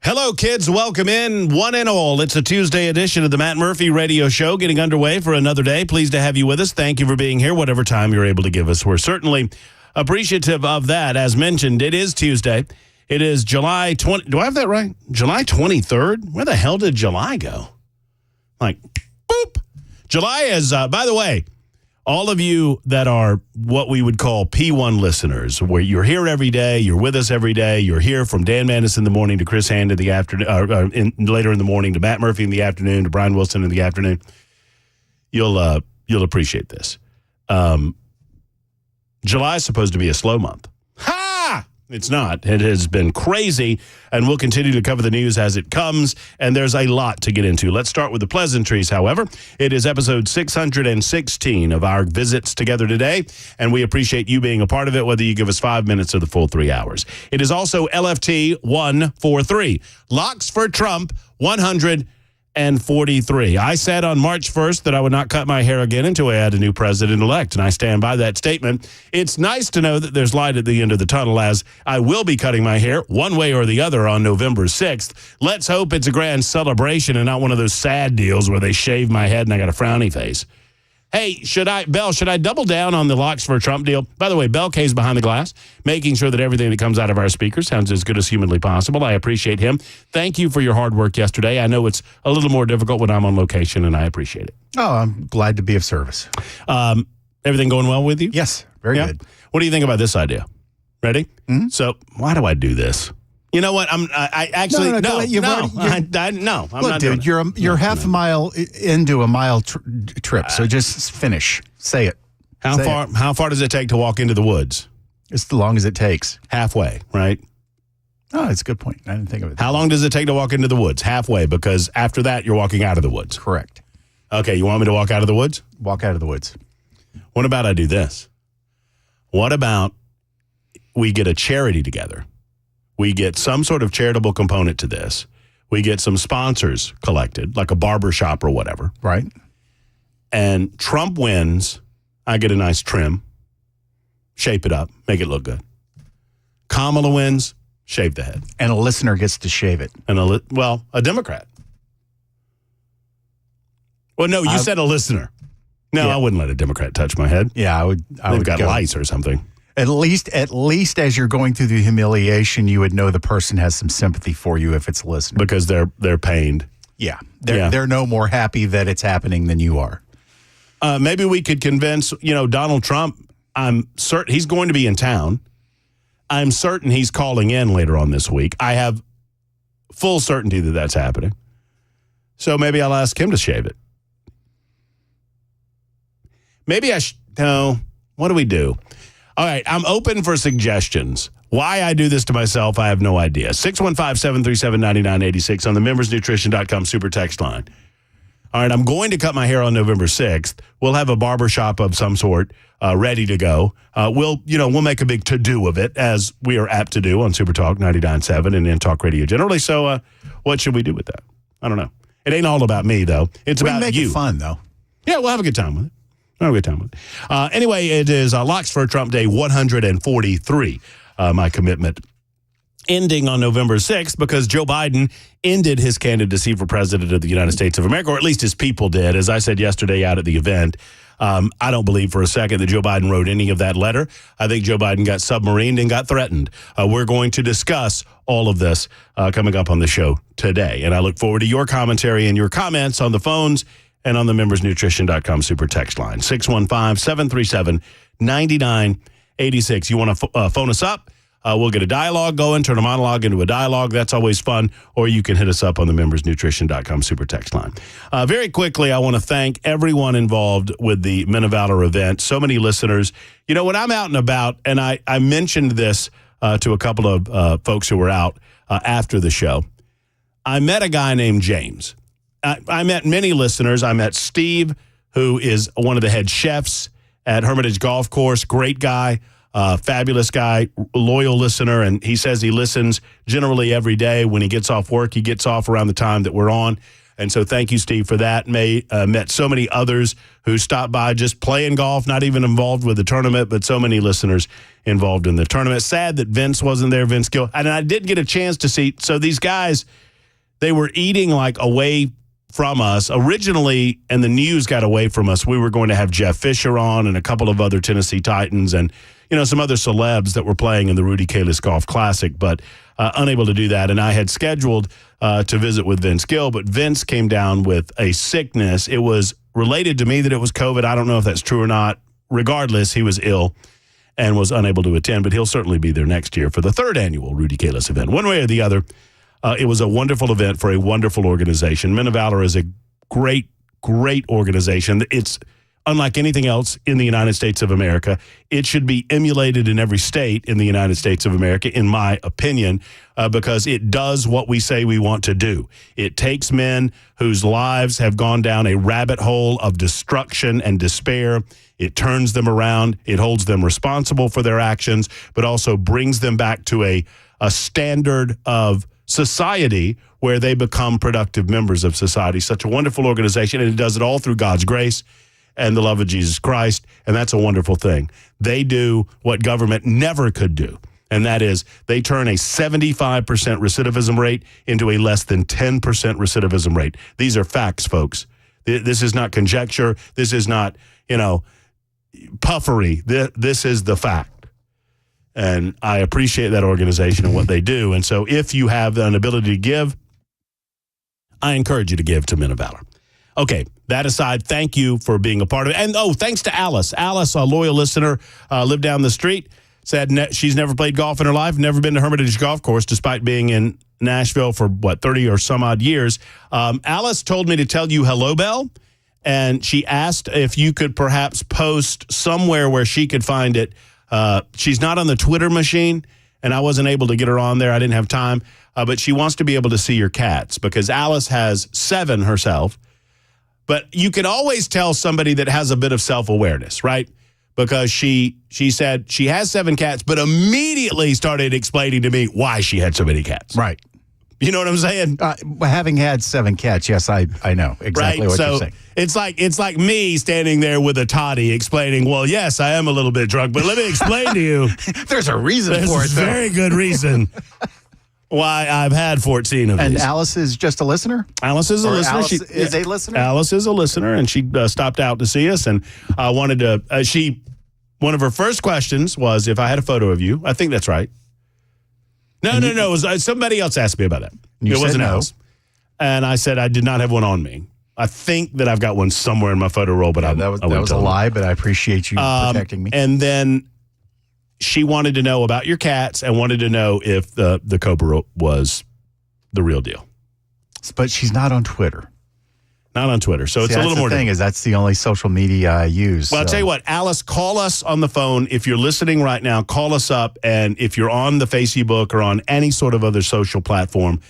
Hello, kids. Welcome in, one and all. It's a Tuesday edition of the Matt Murphy Radio Show, getting underway for another day. Pleased to have you with us. Thank you for being here, whatever time you're able to give us. We're certainly appreciative of that. As mentioned, it is Tuesday. It is July 20. Do I have that right? July 23rd? Where the hell did July go? Like, boop. July is, by the way, all of you that are what we would call P1 listeners, where you're here every day, you're with us every day, you're here from Dan Mandis in the morning to Chris Hand in the afternoon, later in the morning to Matt Murphy in the afternoon to Brian Wilson in the afternoon. You'll appreciate this. July is supposed to be a slow month. Ha! It's not. It has been crazy, and we'll continue to cover the news as it comes, and there's a lot to get into. Let's start with the pleasantries, however. It is episode 616 of our visits together today, and we appreciate you being a part of it, whether you give us 5 minutes or the full 3 hours. It is also LFT 143. Locks for Trump 143. I said on March 1st that I would not cut my hair again until I had a new president-elect, and I stand by that statement. It's nice to know that there's light at the end of the tunnel, as I will be cutting my hair one way or the other on November 6th. Let's hope it's a grand celebration and not one of those sad deals where they shave my head and I got a frowny face. Hey, should I double down on the Locks for Trump deal? By the way, Bell K's behind the glass, making sure that everything that comes out of our speakers sounds as good as humanly possible. I appreciate him. Thank you for your hard work yesterday. I know it's a little more difficult when I'm on location, and I appreciate it. Oh, I'm glad to be of service. Everything going well with you? Yes, very good. What do you think about this idea? Ready? Mm-hmm. So, why do I do this? You know what? I'm not doing dude, it. You're half a mile into a mile trip, so just finish. Say it. How far does it take to walk into the woods? As long as it takes. Halfway, right? Oh, it's a good point. I didn't think of it. How long does it take to walk into the woods? Halfway, because after that, you're walking out of the woods. Correct. Okay, you want me to walk out of the woods? Walk out of the woods. What about I do this? What about we get a charity together? We get some sort of charitable component to this. We get some sponsors collected, like a barber shop or whatever. Right. And Trump wins. I get a nice trim, shape it up, make it look good. Kamala wins, shave the head. And a listener gets to shave it. And a Democrat. Well, no, you said a listener. No, yeah. I wouldn't let a Democrat touch my head. Yeah, I would. They've got lice or something. At least as you're going through the humiliation, you would know the person has some sympathy for you if it's a listener. Because they're pained. Yeah. They're no more happy that it's happening than you are. Maybe we could convince, Donald Trump. I'm certain he's going to be in town. I'm certain he's calling in later on this week. I have full certainty that that's happening. So maybe I'll ask him to shave it. Maybe no. What do we do? All right, I'm open for suggestions. Why I do this to myself, I have no idea. 615-737-9986 on the membersnutrition.com super text line. All right, I'm going to cut my hair on November 6th. We'll have a barbershop of some sort ready to go. We'll make a big to-do of it, as we are apt to do on Super Talk 99.7 and in Talk Radio generally. So what should we do with that? I don't know. It ain't all about me, though. It's about make you. It fun, though. Yeah, we'll have a good time with it. Anyway, it is Locks for Trump Day 143, my commitment, ending on November 6th because Joe Biden ended his candidacy for president of the United States of America, or at least his people did. As I said yesterday out at the event, I don't believe for a second that Joe Biden wrote any of that letter. I think Joe Biden got submarined and got threatened. We're going to discuss all of this coming up on the show today, and I look forward to your commentary and your comments on the phones and on the membersnutrition.com super text line, 615-737-9986. You want to phone us up? We'll get a dialogue going, turn a monologue into a dialogue. That's always fun. Or you can hit us up on the membersnutrition.com super text line. Very quickly, I want to thank everyone involved with the Men of Valor event. So many listeners. When I'm out and about, and I mentioned this to a couple of folks who were out after the show, I met a guy named James. I met many listeners. I met Steve, who is one of the head chefs at Hermitage Golf Course. Great guy, fabulous guy, loyal listener. And he says he listens generally every day. When he gets off work, he gets off around the time that we're on. And so thank you, Steve, for that. Met so many others who stopped by just playing golf, not even involved with the tournament, but so many listeners involved in the tournament. Sad that Vince wasn't there, Vince Gill. And I did get a chance to see. So these guys, they were eating like away from us originally, and the news got away from us. We were going to have Jeff Fisher on and a couple of other Tennessee Titans and, some other celebs that were playing in the Rudy Kalis Golf Classic, but unable to do that. And I had scheduled to visit with Vince Gill, but Vince came down with a sickness. It was related to me that it was COVID. I don't know if that's true or not. Regardless, he was ill and was unable to attend, but he'll certainly be there next year for the 3rd annual Rudy Kalis event. One way or the other, it was a wonderful event for a wonderful organization. Men of Valor is a great, great organization. It's unlike anything else in the United States of America. It should be emulated in every state in the United States of America, in my opinion, because it does what we say we want to do. It takes men whose lives have gone down a rabbit hole of destruction and despair. It turns them around. It holds them responsible for their actions, but also brings them back to a standard of society where they become productive members of society. Such a wonderful organization, and it does it all through God's grace and the love of Jesus Christ, and that's a wonderful thing. They do what government never could do, and that is they turn a 75% recidivism rate into a less than 10% recidivism rate. These are facts, folks. This is not conjecture. This is not, puffery. This is the fact. And I appreciate that organization and what they do. And so if you have an ability to give, I encourage you to give to Men of Valor. Okay, that aside, thank you for being a part of it. And, thanks to Alice. Alice, a loyal listener, lived down the street, said she's never played golf in her life, never been to Hermitage Golf Course, despite being in Nashville for, 30 or some odd years. Alice told me to tell you hello, Bell, and she asked if you could perhaps post somewhere where she could find it. She's not on the Twitter machine, and I wasn't able to get her on there. I didn't have time, but she wants to be able to see your cats because Alice has 7 herself. But you can always tell somebody that has a bit of self-awareness, right? Because she said she has 7 cats, but immediately started explaining to me why she had so many cats. Right. You know what I'm saying? Having had 7 cats, yes, I know exactly what you're saying. It's like me standing there with a toddy explaining, well, yes, I am a little bit drunk, but let me explain to you. There's a reason for it, There's a very good reason why I've had 14 of these. And Alice is just a listener? Alice is a listener. Alice is a listener? Alice is a listener, and she stopped out to see us and wanted to, one of her first questions was if I had a photo of you. I think that's right. No. It was, somebody else asked me about that. It wasn't Alice. And I said I did not have one on me. I think that I've got one somewhere in my photo roll, but that was a lie, but I appreciate you protecting me. And then she wanted to know about your cats and wanted to know if the Cobra was the real deal. But she's not on Twitter. Not on Twitter. So it's a little more. The thing is, that's the only social media I use. Well, I'll tell you what, Alice, call us on the phone. If you're listening right now, call us up. And if you're on the Facebook or on any sort of other social platform,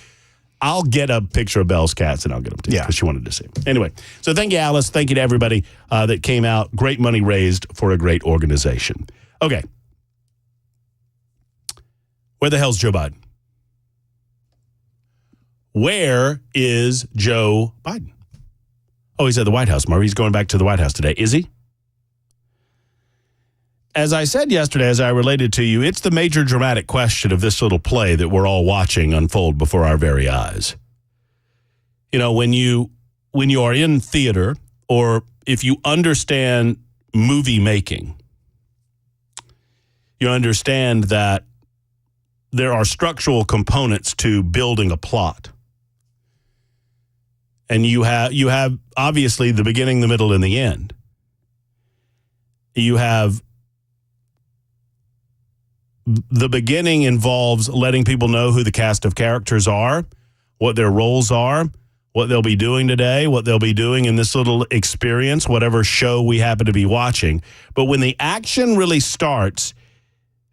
I'll get a picture of Belle's cats and I'll get them to you because she wanted to see them. Anyway, so thank you, Alice. Thank you to everybody that came out. Great money raised for a great organization. Okay. Where the hell's Joe Biden? Where is Joe Biden? Oh, he's at the White House, Murray. He's going back to the White House today. Is he? As I said yesterday, as I related to you, it's the major dramatic question of this little play that we're all watching unfold before our very eyes. You know, when you are in theater, or if you understand movie making, you understand that there are structural components to building a plot. And you have obviously the beginning, the middle, and the end. You have the beginning involves letting people know who the cast of characters are, what their roles are, what they'll be doing today, what they'll be doing in this little experience, whatever show we happen to be watching. But when the action really starts,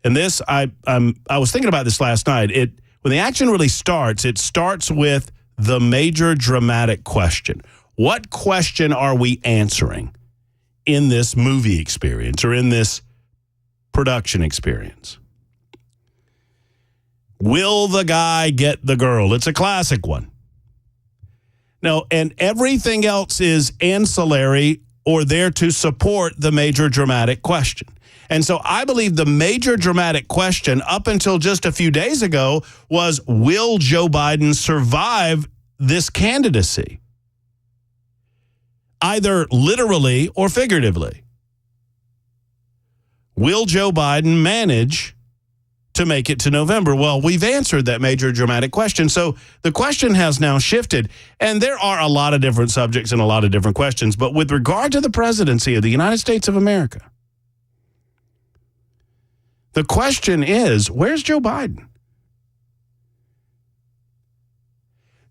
and this I was thinking about this last night. When the action really starts, it starts with the major dramatic question. What question are we answering in this movie experience or in this production experience? Will the guy get the girl? It's a classic one. No, and everything else is ancillary or there to support the major dramatic question. And so I believe the major dramatic question up until just a few days ago was, will Joe Biden survive this candidacy? Either literally or figuratively. Will Joe Biden manage to make it to November? Well, we've answered that major dramatic question. So the question has now shifted. And there are a lot of different subjects and a lot of different questions. But with regard to the presidency of the United States of America, the question is, where's Joe Biden?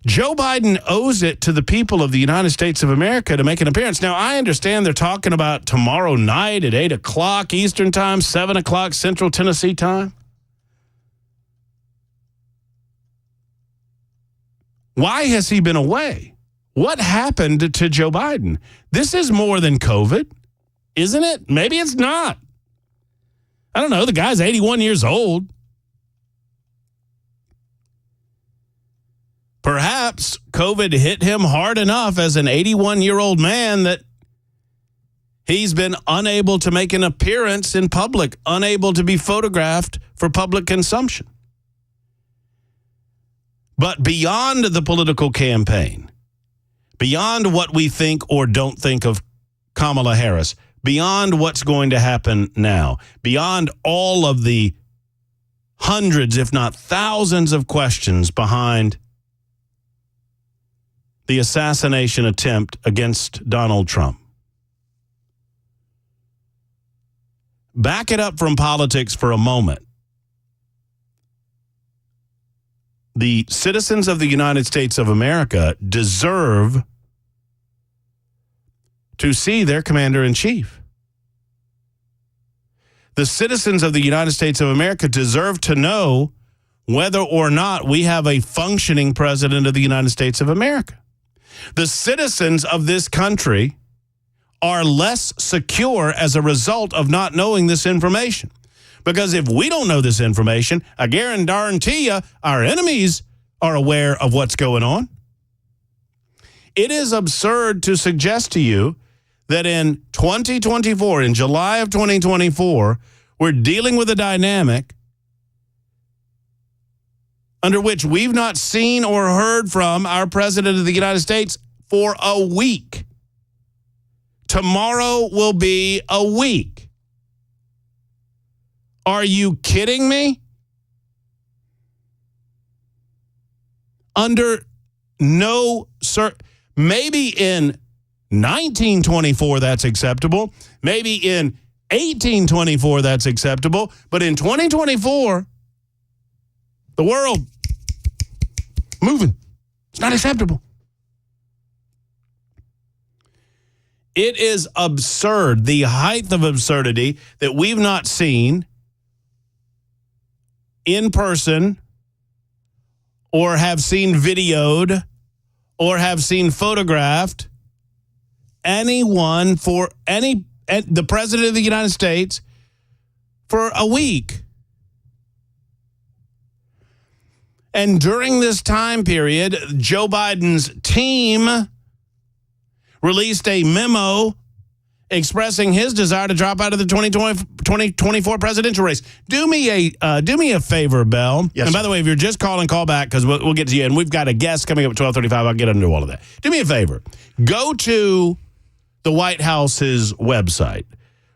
Joe Biden owes it to the people of the United States of America to make an appearance. Now, I understand they're talking about tomorrow night at 8 o'clock Eastern time, 7 o'clock Central Tennessee time. Why has he been away? What happened to Joe Biden? This is more than COVID, isn't it? Maybe it's not. I don't know. The guy's 81 years old. Perhaps COVID hit him hard enough as an 81-year-old man that he's been unable to make an appearance in public, unable to be photographed for public consumption. But beyond the political campaign, beyond what we think or don't think of Kamala Harris, beyond what's going to happen now, beyond all of the hundreds, if not thousands of questions behind the assassination attempt against Donald Trump. Back it up from politics for a moment. The citizens of the United States of America deserve to see their commander-in-chief. The citizens of the United States of America deserve to know whether or not we have a functioning president of the United States of America. The citizens of this country are less secure as a result of not knowing this information. Because if we don't know this information, I guarantee you our enemies are aware of what's going on. It is absurd to suggest to you that in 2024, in July of 2024, we're dealing with a dynamic under which we've not seen or heard from our president of the United States for a week. Tomorrow will be a week. Are you kidding me? Under no maybe in 1924 that's acceptable. Maybe in 1824 that's acceptable. But in 2024, the world moving. It's not acceptable. It is absurd, the height of absurdity that we've not seen in person or have seen videoed or have seen photographed anyone for the president of the United States for a week. And during this time period, Joe Biden's team released a memo expressing his desire to drop out of the 2024 presidential race. Do me a favor, Bell. Yes, and by the way, if you're just calling, call back because we'll get to you. And we've got a guest coming up at 12:35. I'll get into all of that. Do me a favor. Go to the White House's website,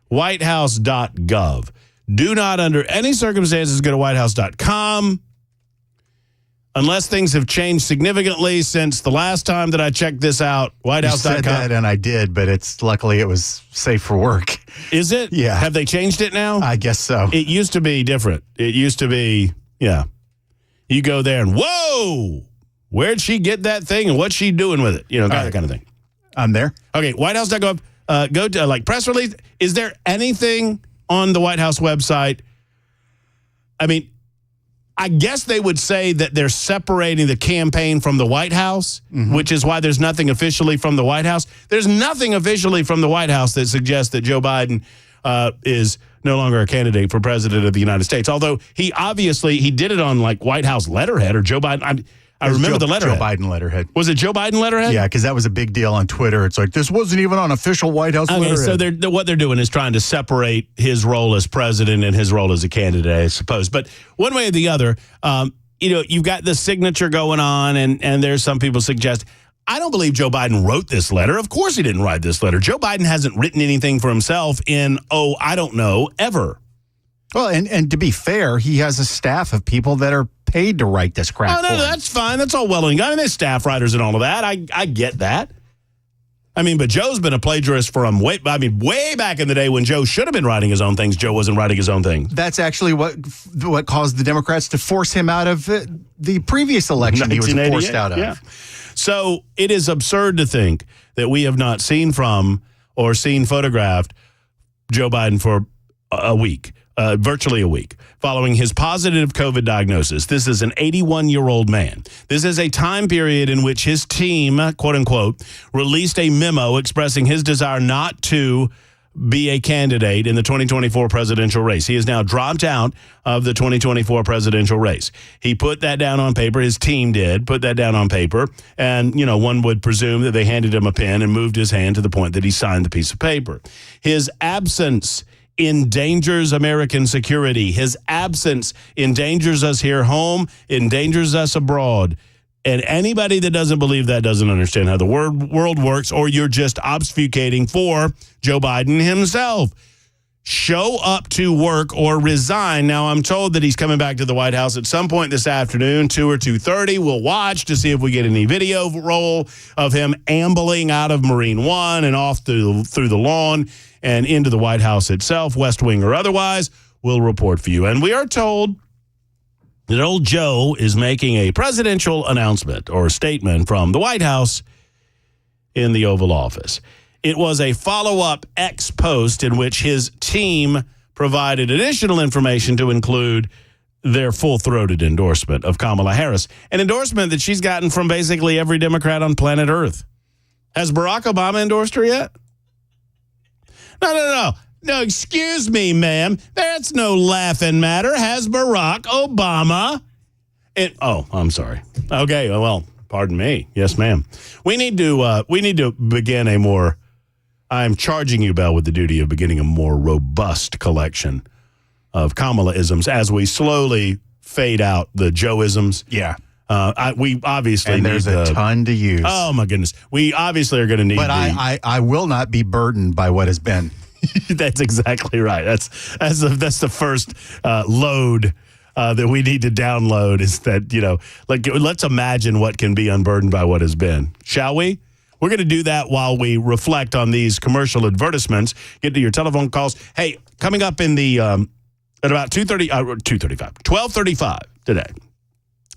whitehouse.gov. Do not under any circumstances go to whitehouse.com. Unless things have changed significantly since the last time that I checked this out, whitehouse.com. You said that, and I did, but luckily it was safe for work. Is it? Yeah. Have they changed it now? I guess so. It used to be different. It used to be, yeah. You go there and, whoa, where'd she get that thing and what's she doing with it? You know, that kind of thing. I'm there. Okay, whitehouse.gov. Go to press release. Is there anything on the White House website? I mean, I guess they would say that they're separating the campaign from the White House, which is why there's nothing officially from the White House. There's nothing officially from the White House that suggests that Joe Biden is no longer a candidate for president of the United States. Although he did it on like White House letterhead or Joe Biden. I remember the Joe letterhead. Biden letterhead. Was it Joe Biden letterhead? Yeah, because that was a big deal on Twitter. It's like, this wasn't even on official White House letterhead. So what they're doing is trying to separate his role as president and his role as a candidate, I suppose. But one way or the other, you've got the signature going on, and there's some people suggest, I don't believe Joe Biden wrote this letter. Of course he didn't write this letter. Joe Biden hasn't written anything for himself in, I don't know, ever. Well, and to be fair, he has a staff of people that are paid to write this crap. Oh, no, that's fine. That's all well and good. I mean, there's staff writers and all of that. I get that. I mean, but Joe's been a plagiarist from way back in the day when Joe should have been writing his own things. Joe wasn't writing his own things. That's actually what caused the Democrats to force him out of the previous election he was forced out of. Yeah. So it is absurd to think that we have not seen from or seen photographed Joe Biden for a week. Virtually a week, following his positive COVID diagnosis. This is an 81-year-old man. This is a time period in which his team, quote unquote, released a memo expressing his desire not to be a candidate in the 2024 presidential race. He is now dropped out of the 2024 presidential race. He put that down on paper. His team did put that down on paper. And, one would presume that they handed him a pen and moved his hand to the point that he signed the piece of paper. His absence endangers American security. His absence endangers us here home, endangers us abroad. And anybody that doesn't believe that doesn't understand how the world works, or you're just obfuscating for Joe Biden himself. Show up to work or resign. Now, I'm told that he's coming back to the White House at some point this afternoon, 2 or 2:30. We'll watch to see if we get any video roll of him ambling out of Marine One and off through the lawn and into the White House itself, West Wing or otherwise. We'll report for you. And we are told that old Joe is making a presidential announcement or statement from the White House in the Oval Office. It was a follow-up X post in which his team provided additional information to include their full-throated endorsement of Kamala Harris, an endorsement that she's gotten from basically every Democrat on planet Earth. Has Barack Obama endorsed her yet? No. No, excuse me, ma'am. That's no laughing matter. Has Barack Obama? I'm sorry. Okay, well, pardon me. Yes, ma'am. We need to begin a more. I'm charging you, Bell, with the duty of beginning a more robust collection of Kamala-isms as we slowly fade out the Joe-isms. Yeah. We obviously and there's a ton to use. Oh my goodness, we obviously are going to need. But I will not be burdened by what has been. That's exactly right. That's the first load that we need to download. Is that let's imagine what can be unburdened by what has been. Shall we? We're going to do that while we reflect on these commercial advertisements. Get to your telephone calls. Hey, coming up in the at about 12:35 today.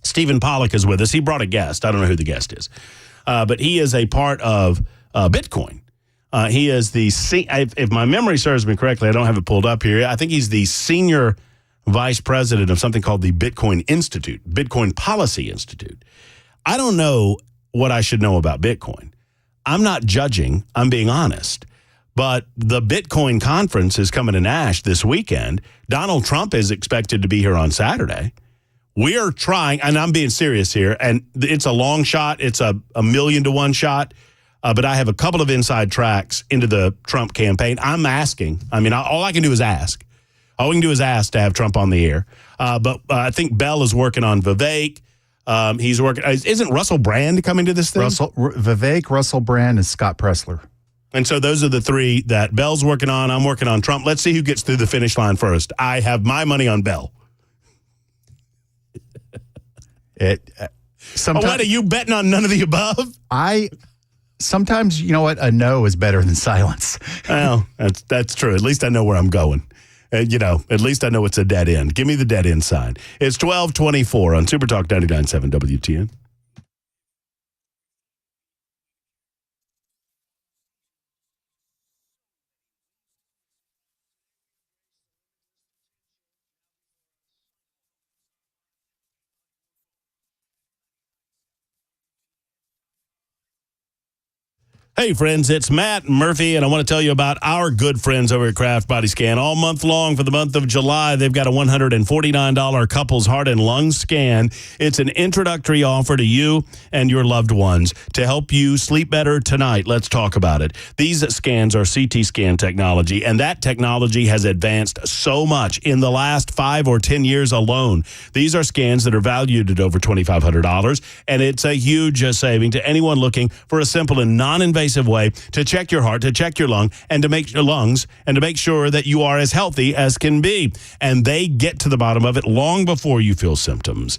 Stephen Pollack is with us. He brought a guest. I don't know who the guest is, but he is a part of Bitcoin. He is if my memory serves me correctly, I don't have it pulled up here. I think he's the senior vice president of something called the Bitcoin Institute, Bitcoin Policy Institute. I don't know what I should know about Bitcoin. I'm not judging. I'm being honest. But the Bitcoin conference is coming to Nash this weekend. Donald Trump is expected to be here on Saturday. We are trying, and I'm being serious here, and it's a long shot. It's a 1,000,000-to-1 shot. But I have a couple of inside tracks into the Trump campaign. I'm asking. I mean, all I can do is ask. All we can do is ask to have Trump on the air. But I think Bell is working on Vivek. He's working. Isn't Russell Brand coming to this thing? Vivek, Russell Brand, and Scott Pressler. And so those are the three that Bell's working on. I'm working on Trump. Let's see who gets through the finish line first. I have my money on Bell. Sometimes, what, are you betting on none of the above? Sometimes, you know what? A no is better than silence. Well, that's true. At least I know where I'm going. At least I know it's a dead end. Give me the dead end sign. It's 12:24 on Super Talk 99.7 WTN. Hey, friends, it's Matt Murphy, and I want to tell you about our good friends over at Kraft Body Scan. All month long for the month of July, they've got a $149 couples heart and lung scan. It's an introductory offer to you and your loved ones to help you sleep better tonight. Let's talk about it. These scans are CT scan technology, and that technology has advanced so much in the last 5 or 10 years alone. These are scans that are valued at over $2,500, and it's a huge saving to anyone looking for a simple and non-invasive way to check your heart, to check your lung, and to make your lungs, and to make sure that you are as healthy as can be. And they get to the bottom of it long before you feel symptoms.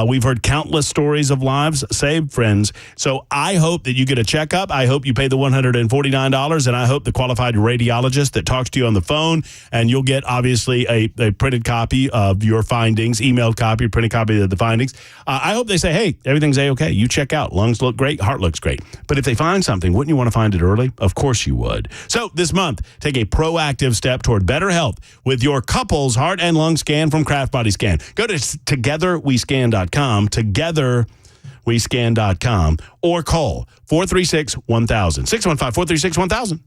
We've heard countless stories of lives saved, friends. So I hope that you get a checkup. I hope you pay the $149, and I hope the qualified radiologist that talks to you on the phone, and you'll get obviously a printed copy of your findings, emailed copy, printed copy of the findings. I hope they say, hey, everything's A-okay. You check out. Lungs look great. Heart looks great. But if they find something, wouldn't you want to find it early? Of course you would. So this month, take a proactive step toward better health with your couple's heart and lung scan from Kraft Body Scan. Go to togetherwescan.com, togetherwescan.com, or call 436-1000, 615-436-1000.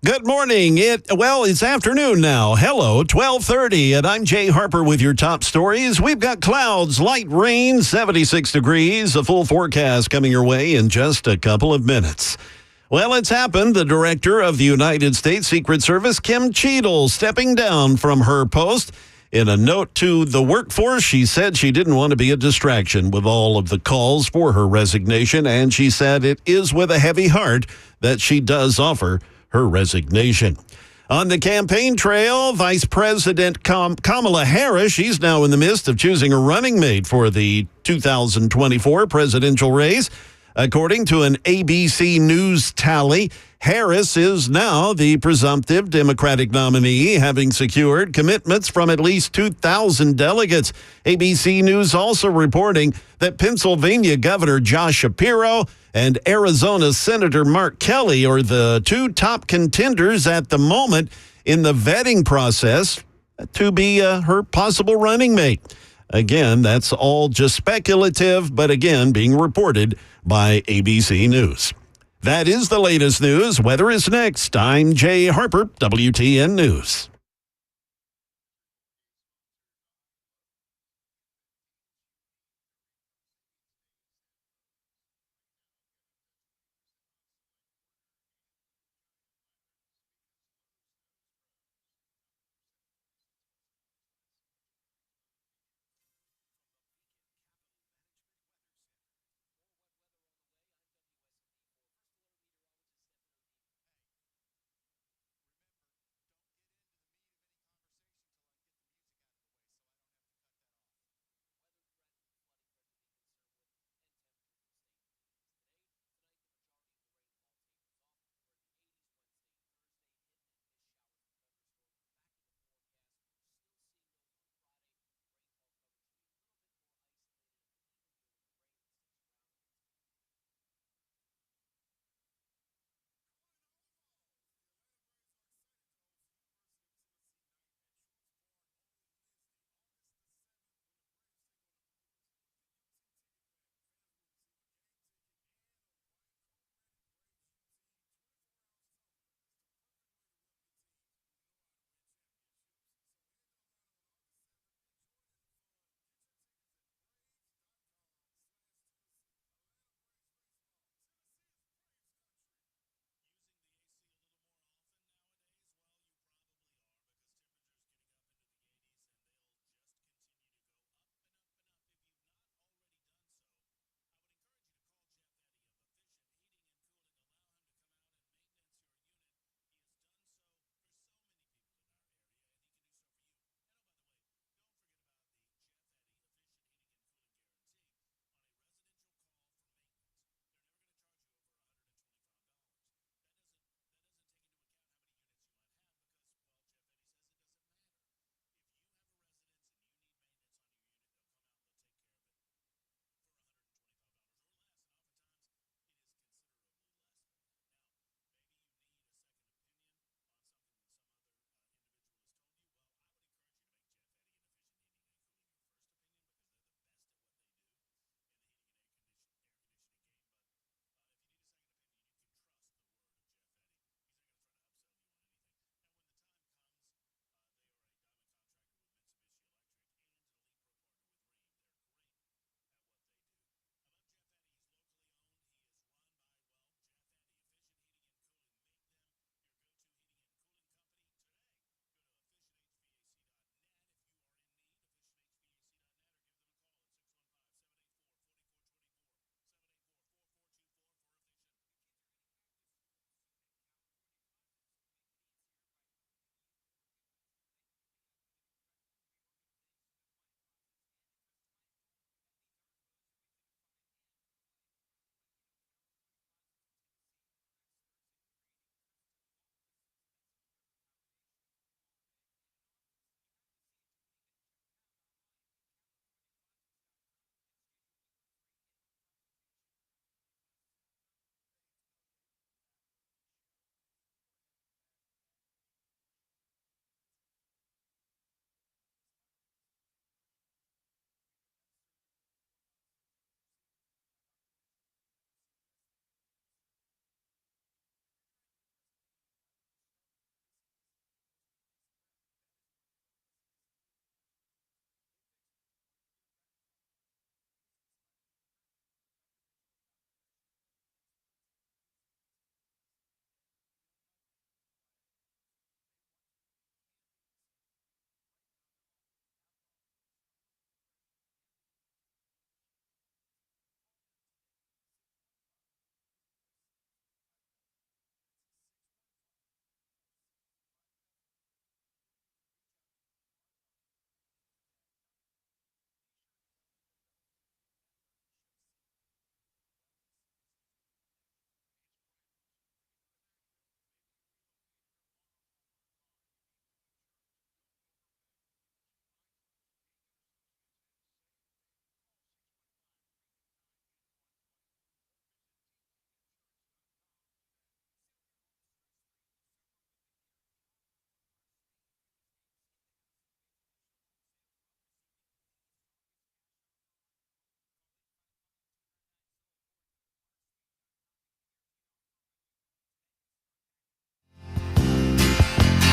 Good morning. It's afternoon now. Hello, 12:30, and I'm Jay Harper with your top stories. We've got clouds, light rain, 76 degrees, a full forecast coming your way in just a couple of minutes. Well, it's happened. The director of the United States Secret Service, Kim Cheadle, stepping down from her post. In a note to the workforce, she said she didn't want to be a distraction with all of the calls for her resignation, and she said it is with a heavy heart that she does offer her resignation. On the campaign trail, Vice President Kamala Harris, she's now in the midst of choosing a running mate for the 2024 presidential race. According to an ABC News tally, Harris is now the presumptive Democratic nominee, having secured commitments from at least 2,000 delegates. ABC News also reporting that Pennsylvania Governor Josh Shapiro and Arizona Senator Mark Kelly are the two top contenders at the moment in the vetting process to be her possible running mate. Again, that's all just speculative, but again, being reported by ABC News. That is the latest news. Weather is next. I'm Jay Harper, WTN News.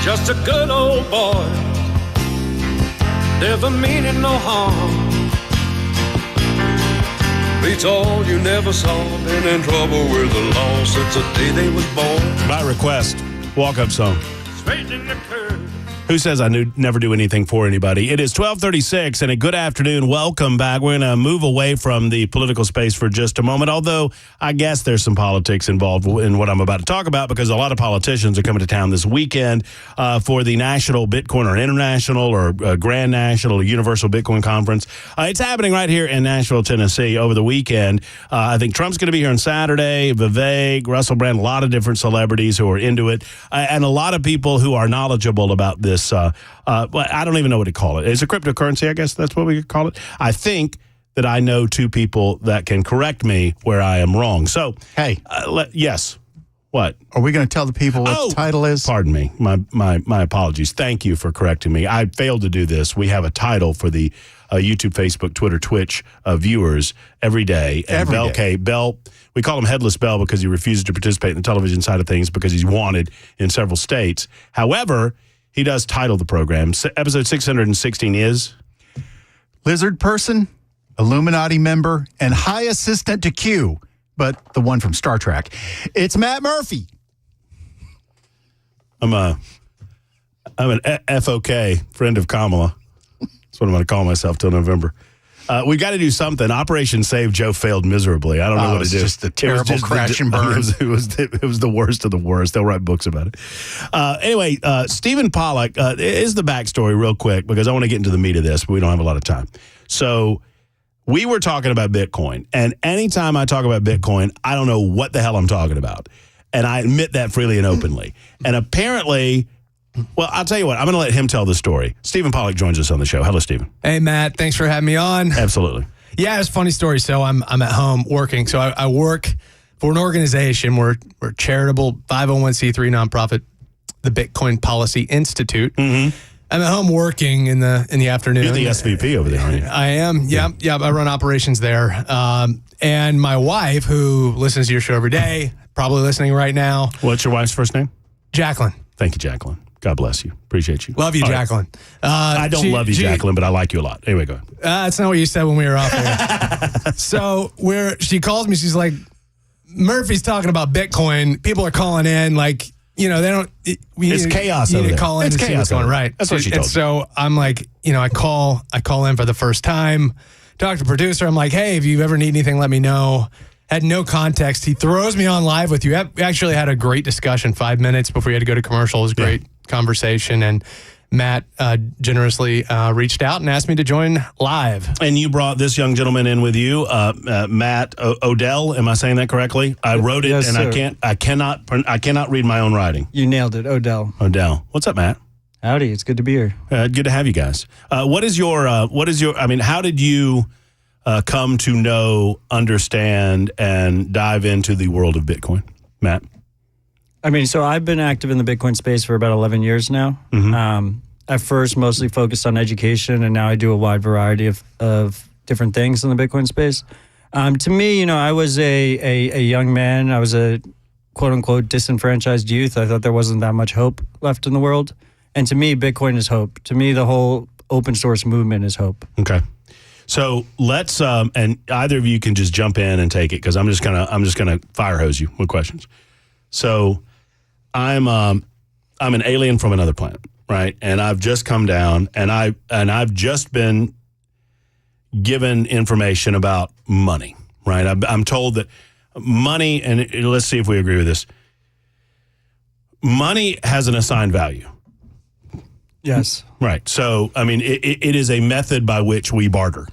just a good old boy, never meaning no harm. They told you never saw, been in trouble with the law since the day they was born. By request, walk-up song. Straightening the curve. Who says I never do anything for anybody? It is 12:36, and a good afternoon. Welcome back. We're going to move away from the political space for just a moment, although I guess there's some politics involved in what I'm about to talk about, because a lot of politicians are coming to town this weekend for the National Bitcoin or International or Grand National or Universal Bitcoin Conference. It's happening right here in Nashville, Tennessee over the weekend. I think Trump's going to be here on Saturday, Vivek, Russell Brand, a lot of different celebrities who are into it, and a lot of people who are knowledgeable about this. I don't even know what to call it. It's a cryptocurrency, I guess that's what we could call it. I think that I know two people that can correct me where I am wrong. So, hey, yes, what? Are we going to tell the people what the title is? Pardon me. My apologies. Thank you for correcting me. I failed to do this. We have a title for the YouTube, Facebook, Twitter, Twitch viewers every day. And Bell, we call him Headless Bell because he refuses to participate in the television side of things because he's wanted in several states. However, he does title the program. Episode 616 is Lizard Person, Illuminati member, and High Assistant to Q, but the one from Star Trek. It's Matt Murphy. I'm an FOK, friend of Kamala. That's what I'm going to call myself till November. We got to do something. Operation Save Joe failed miserably. I don't know what to do. It was just a terrible crash and burn. It was the worst of the worst. They'll write books about it. Anyway, Stephen Pollack is the backstory real quick because I want to get into the meat of this, but we don't have a lot of time. So we were talking about Bitcoin, and anytime I talk about Bitcoin, I don't know what the hell I'm talking about. And I admit that freely and openly. And apparently... Well, I'll tell you what. I'm going to let him tell the story. Stephen Pollack joins us on the show. Hello, Stephen. Hey, Matt. Thanks for having me on. Absolutely. Yeah, it's a funny story. So I'm at home working. So I work for an organization. We're a charitable 501c3 nonprofit, the Bitcoin Policy Institute. Mm-hmm. I'm at home working in the afternoon. You're the SVP over there, aren't you? I am. Yeah. I run operations there. And my wife, who listens to your show every day, probably listening right now. What's your wife's first name? Jacqueline. Thank you, Jacqueline. God bless you. Appreciate you. Love you, Jacqueline. I don't love you, Jacqueline, but I like you a lot. Anyway, go ahead. That's not what you said when we were off there. So she calls me. She's like, Murphy's talking about Bitcoin. People are calling in like, they don't. It's chaos over there. You need to call in and see what's going right. That's what she told me. So I'm like, I call in for the first time, talk to the producer. I'm like, hey, if you ever need anything, let me know. Had no context. He throws me on live with you. We actually had a great discussion 5 minutes before we had to go to commercial. It was a great conversation. And Matt generously reached out and asked me to join live. And you brought this young gentleman in with you, Matt Odell. Am I saying that correctly? I wrote it, yes, and sir. I cannot read my own writing. You nailed it, Odell. Odell. What's up, Matt? Howdy. It's good to be here. Good to have you guys. What is your? I mean, how did you come to know, understand, and dive into the world of Bitcoin, Matt? I mean, so I've been active in the Bitcoin space for about 11 years now. Mm-hmm. At first, mostly focused on education, and now I do a wide variety of different things in the Bitcoin space. To me, I was a young man. I was a quote-unquote disenfranchised youth. I thought there wasn't that much hope left in the world. And to me, Bitcoin is hope. To me, the whole open source movement is hope. Okay. So let's, and either of you can just jump in and take it because I'm just gonna fire hose you with questions. So I'm an alien from another planet, right? And I've just come down, and I've just been given information about money, right? I'm told that money, and let's see if we agree with this. Money has an assigned value. Yes. Right. So, I mean, it is a method by which we barter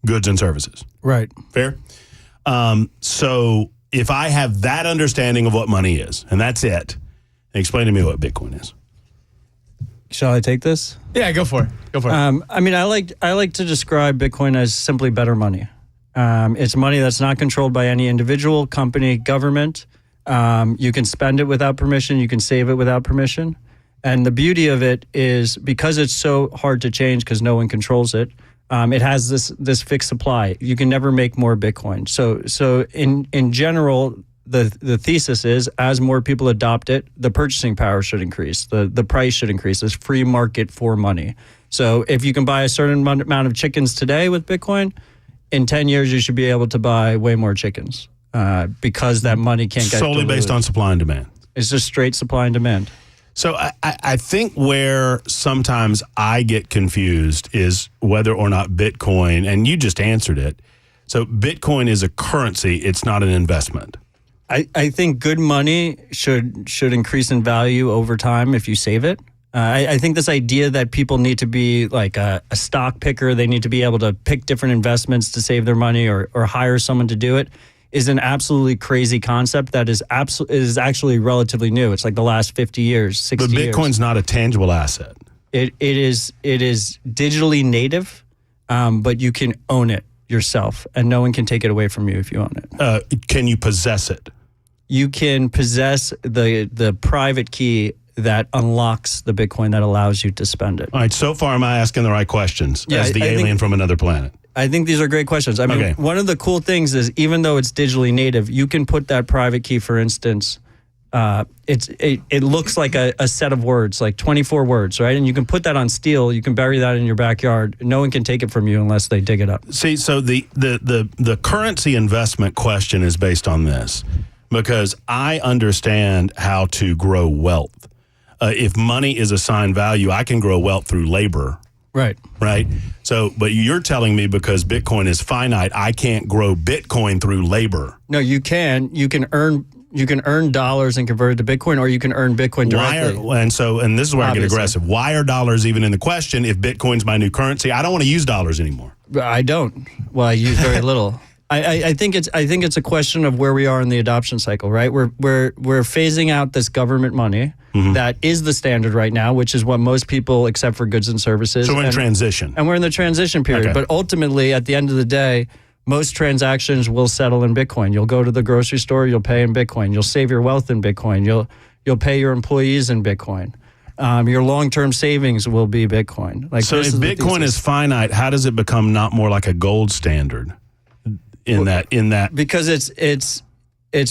goods and services. Right. Fair? So, if I have that understanding of what money is, and that's it, explain to me what Bitcoin is. Shall I take this? Yeah, go for it. I mean, I like to describe Bitcoin as simply better money. It's money that's not controlled by any individual, company, government. You can spend it without permission. You can save it without permission. And the beauty of it is because it's so hard to change because no one controls it, it has this fixed supply. You can never make more Bitcoin. So in general, the thesis is as more people adopt it, the purchasing power should increase. The price should increase. There's free market for money. So if you can buy a certain amount of chickens today with Bitcoin, in 10 years you should be able to buy way more chickens because that money can't get solely diluted. based on supply and demand. It's just straight supply and demand. So I think where sometimes I get confused is whether or not Bitcoin, and you just answered it. So Bitcoin is a currency. It's not an investment. I think good money should increase in value over time if you save it. I think this idea that people need to be like a stock picker, they need to be able to pick different investments to save their money or hire someone to do it, is an absolutely crazy concept that is actually relatively new. It's like the last 50 years, 60 years. But Bitcoin's not a tangible asset. It is digitally native, but you can own it yourself, and no one can take it away from you if you own it. Can you possess it? You can possess the private key that unlocks the Bitcoin that allows you to spend it. All right, so far am I asking the right questions as the alien from another planet? I think these are great questions. I mean, one of the cool things is even though it's digitally native, you can put that private key, for instance, it looks like a set of words, like 24 words, right? And you can put that on steel. You can bury that in your backyard. No one can take it from you unless they dig it up. See, so the currency investment question is based on this because I understand how to grow wealth. If money is assigned value, I can grow wealth through labor. Right. So, but you're telling me because Bitcoin is finite, I can't grow Bitcoin through labor. No, you can. You can earn dollars and convert it to Bitcoin, or you can earn Bitcoin directly. And this is where I get aggressive. Why are dollars even in the question if Bitcoin's my new currency? I don't want to use dollars anymore. I don't. Well, I use very little. I think it's a question of where we are in the adoption cycle, right? We're phasing out this government money that is the standard right now, which is what most people, except for goods and services. So we're in transition. And we're in the transition period. Okay. But ultimately, at the end of the day, most transactions will settle in Bitcoin. You'll go to the grocery store, you'll pay in Bitcoin. You'll save your wealth in Bitcoin. You'll pay your employees in Bitcoin. Your long-term savings will be Bitcoin. So if Bitcoin is finite, how does it become not more like a gold standard? In that because it's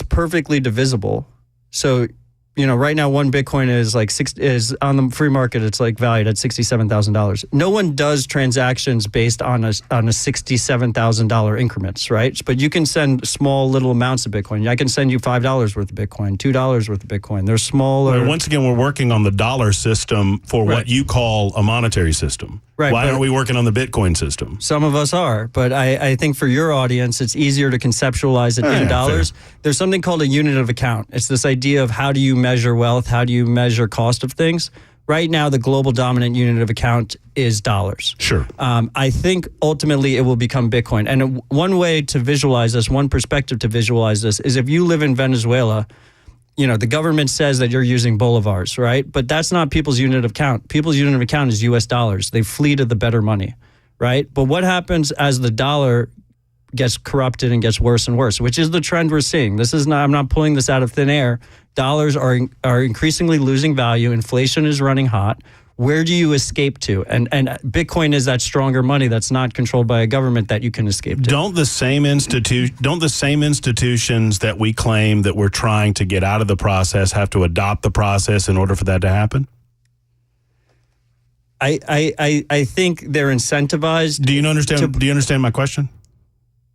perfectly divisible. So right now one Bitcoin is on the free market. It's like valued at $67,000. No one does transactions based on a $67,000 increments, right? But you can send small little amounts of Bitcoin. I can send you $5 worth of Bitcoin, $2 worth of Bitcoin. They're smaller. Well, once again, we're working on the dollar system for what you call a monetary system. Right, Why aren't we working on the Bitcoin system? Some of us are, but I think for your audience, it's easier to conceptualize it in dollars. Fair. There's something called a unit of account. It's this idea of how do you measure wealth? How do you measure cost of things? Right now, the global dominant unit of account is dollars. Sure. I think ultimately it will become Bitcoin. And one way to visualize this, one perspective to visualize this, is if you live in Venezuela, the government says that you're using bolivars, right? But that's not people's unit of account. People's unit of account is US dollars. They flee to the better money, right? But what happens as the dollar gets corrupted and gets worse and worse, which is the trend we're seeing. I'm not pulling this out of thin air. Dollars are increasingly losing value. Inflation is running hot. Where do you escape to? And Bitcoin is that stronger money that's not controlled by a government that you can escape to. Don't the same institutions that we claim that we're trying to get out of the process have to adopt the process in order for that to happen? I think they're incentivized. Do you understand my question?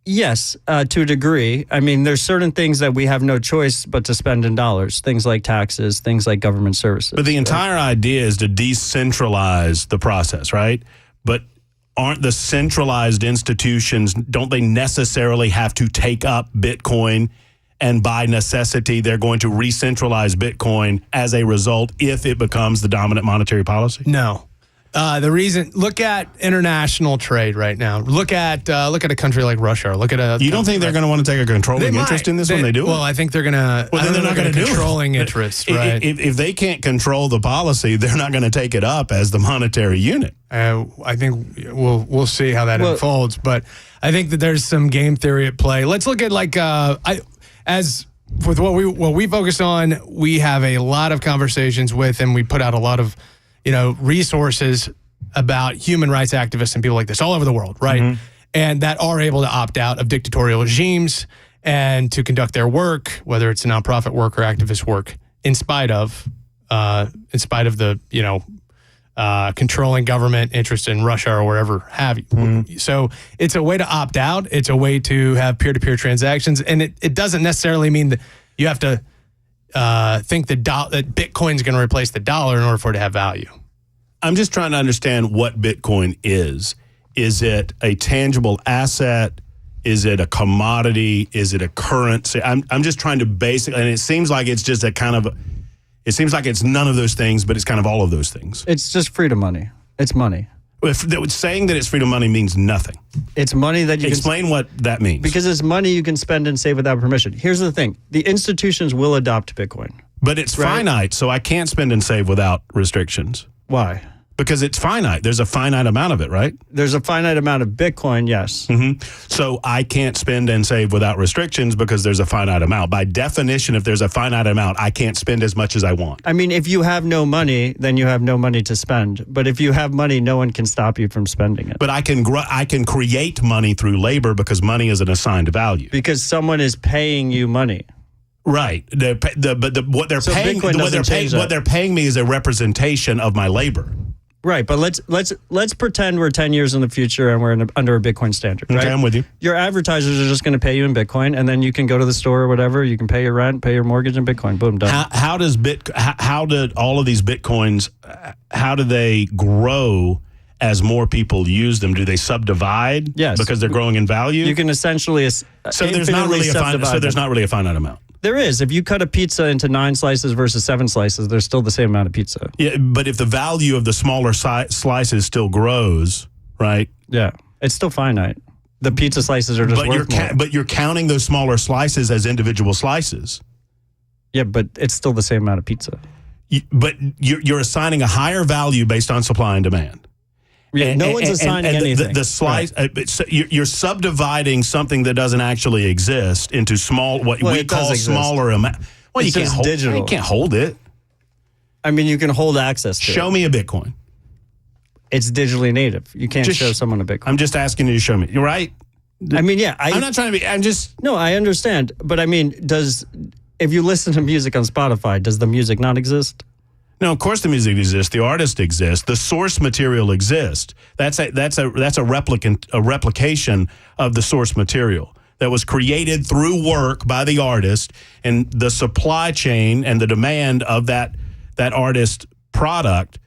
Yes, to a degree. I mean, there's certain things that we have no choice but to spend in dollars, things like taxes, things like government services. But the entire idea is to decentralize the process, right? But aren't the centralized institutions, don't they necessarily have to take up Bitcoin? And by necessity, they're going to re-centralize Bitcoin as a result if it becomes the dominant monetary policy? No. The reason, look at international trade right now. Look at a country like Russia. You don't think they're going to want to take a controlling interest in this when they do it? Well, I think they're going to. Well, then they're not going to do controlling interest, right? If they can't control the policy, they're not going to take it up as the monetary unit. I think we'll see how that unfolds, but I think that there's some game theory at play. Let's look at as with what we focus on. We have a lot of conversations with, and we put out a lot of resources about human rights activists and people like this all over the world, right? Mm-hmm. And that are able to opt out of dictatorial regimes and to conduct their work, whether it's a nonprofit work or activist work, in spite of the controlling government interest in Russia or wherever have you. So it's a way to opt out. It's a way to have peer-to-peer transactions, and it doesn't necessarily mean that you have to think that Bitcoin is going to replace the dollar in order for it to have value. I'm just trying to understand what Bitcoin is. Is it a tangible asset? Is it a commodity? Is it a currency? I'm just trying to basically, and it seems like it's just it seems like it's none of those things, but it's kind of all of those things. It's just freedom money. It's money. Saying that it's freedom money means nothing. It's money that you Explain what that means. Because it's money you can spend and save without permission. Here's the thing. The institutions will adopt Bitcoin. But it's finite, so I can't spend and save without restrictions. Why? Because it's finite. There's a finite amount of it, right? There's a finite amount of Bitcoin, yes. Mm-hmm. So I can't spend and save without restrictions because there's a finite amount. By definition, if there's a finite amount, I can't spend as much as I want. I mean, if you have no money, then you have no money to spend. But if you have money, no one can stop you from spending it. But I can create money through labor because money is an assigned value. Because someone is paying you money. Right. What they're paying me is a representation of my labor. Right, but let's pretend we're 10 years in the future and we're under a Bitcoin standard, right? Okay, I'm with you. Your advertisers are just going to pay you in Bitcoin, and then you can go to the store or whatever. You can pay your rent, pay your mortgage in Bitcoin. Boom, done. How did all of these Bitcoins, how do they grow as more people use them? Do they subdivide? Yes. Because they're growing in value? You can essentially So there's not really a finite amount. There is. If you cut a pizza into 9 slices versus 7 slices, there's still the same amount of pizza. Yeah, but if the value of the smaller slices still grows, right? Yeah, it's still finite. The pizza slices are just worth more. But you're counting those smaller slices as individual slices. Yeah, but it's still the same amount of pizza. But you're assigning a higher value based on supply and demand. Yeah, no one's assigning anything. The slice, right. So you're subdividing something that doesn't actually exist into what we call smaller amount. Well, you can't hold digital. You can't hold it. I mean, you can hold access to it. Show me a Bitcoin. It's digitally native. You can't show someone a Bitcoin. I'm just asking you to show me. You're right. I mean, yeah. I'm not trying to be. I'm just. No, I understand. But I mean, if you listen to music on Spotify, does the music not exist? No, of course the music exists. The artist exists. The source material exists. That's a replication of the source material that was created through work by the artist, and the supply chain and the demand of that artist product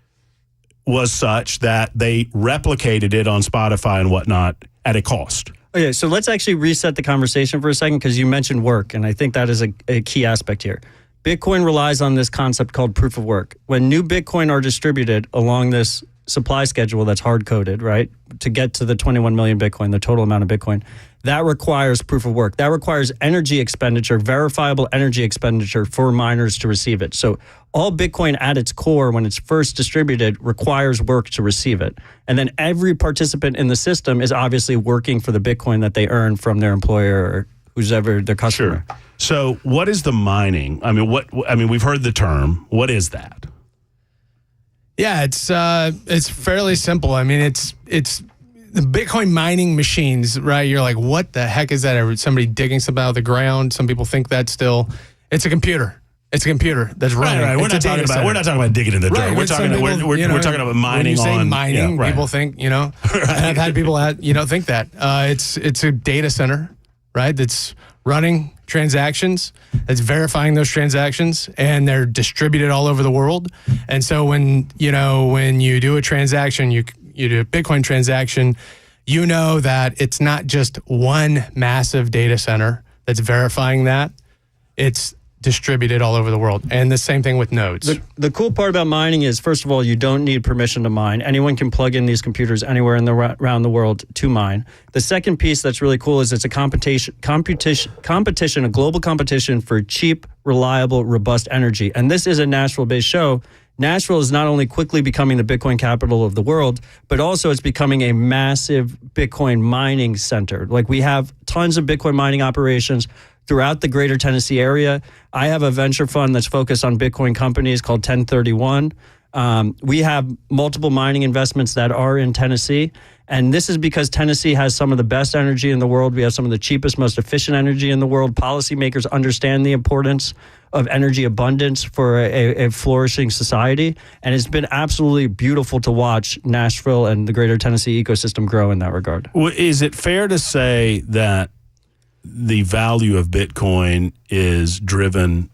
was such that they replicated it on Spotify and whatnot at a cost. Okay, so let's actually reset the conversation for a second because you mentioned work, and I think that is a key aspect here. Bitcoin relies on this concept called proof of work. When new Bitcoin are distributed along this supply schedule that's hard-coded, right, to get to the 21 million Bitcoin, the total amount of Bitcoin, that requires proof of work. That requires energy expenditure, verifiable energy expenditure for miners to receive it. So all Bitcoin at its core, when it's first distributed, requires work to receive it. And then every participant in the system is obviously working for the Bitcoin that they earn from their employer or who's ever their customer. Sure. So what is the mining? I mean, we've heard the term. What is that? Yeah, it's fairly simple. I mean, it's the Bitcoin mining machines, right? You're like, what the heck is that? Somebody digging something out of the ground? Some people think that's it's a computer. It's a computer that's running. Right. We're not talking about digging in the dirt. Right. We're talking about mining. When you say mining, right. people think, right. And I've had people think that it's a data center, right? That's running transactions, that's verifying those transactions, and they're distributed all over the world. And so when you do a transaction, you do a Bitcoin transaction, that it's not just one massive data center that's verifying that. It's distributed all over the world. And the same thing with nodes. The cool part about mining is, first of all, you don't need permission to mine. Anyone can plug in these computers anywhere around the world to mine. The second piece that's really cool is it's a competition, a global competition for cheap, reliable, robust energy. And this is a Nashville-based show. Nashville is not only quickly becoming the Bitcoin capital of the world, but also it's becoming a massive Bitcoin mining center. Like, we have tons of Bitcoin mining operations throughout the greater Tennessee area. I have a venture fund that's focused on Bitcoin companies called 1031. We have multiple mining investments that are in Tennessee. And this is because Tennessee has some of the best energy in the world. We have some of the cheapest, most efficient energy in the world. Policymakers understand the importance of energy abundance for a flourishing society. And it's been absolutely beautiful to watch Nashville and the greater Tennessee ecosystem grow in that regard. Well, is it fair to say that the value of Bitcoin is driven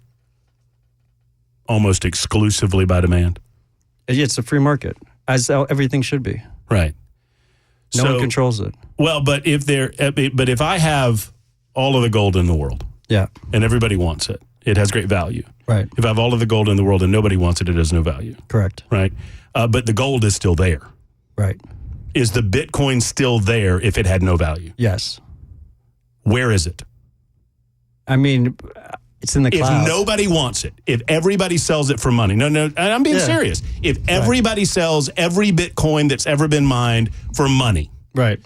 almost exclusively by demand? It's a free market, as everything should be. Right. No one controls it. Well, but if I have all of the gold in the world, Yeah. and everybody wants it, it has great value. Right. If I have all of the gold in the world and nobody wants it, it has no value. Correct. Right. But the gold is still there. Right. Is the Bitcoin still there if it had no value? Yes. Where is it? I mean, it's in the cloud. If nobody wants it, if everybody sells it for money, no, and I'm being serious. If everybody sells every Bitcoin that's ever been mined for money, Right.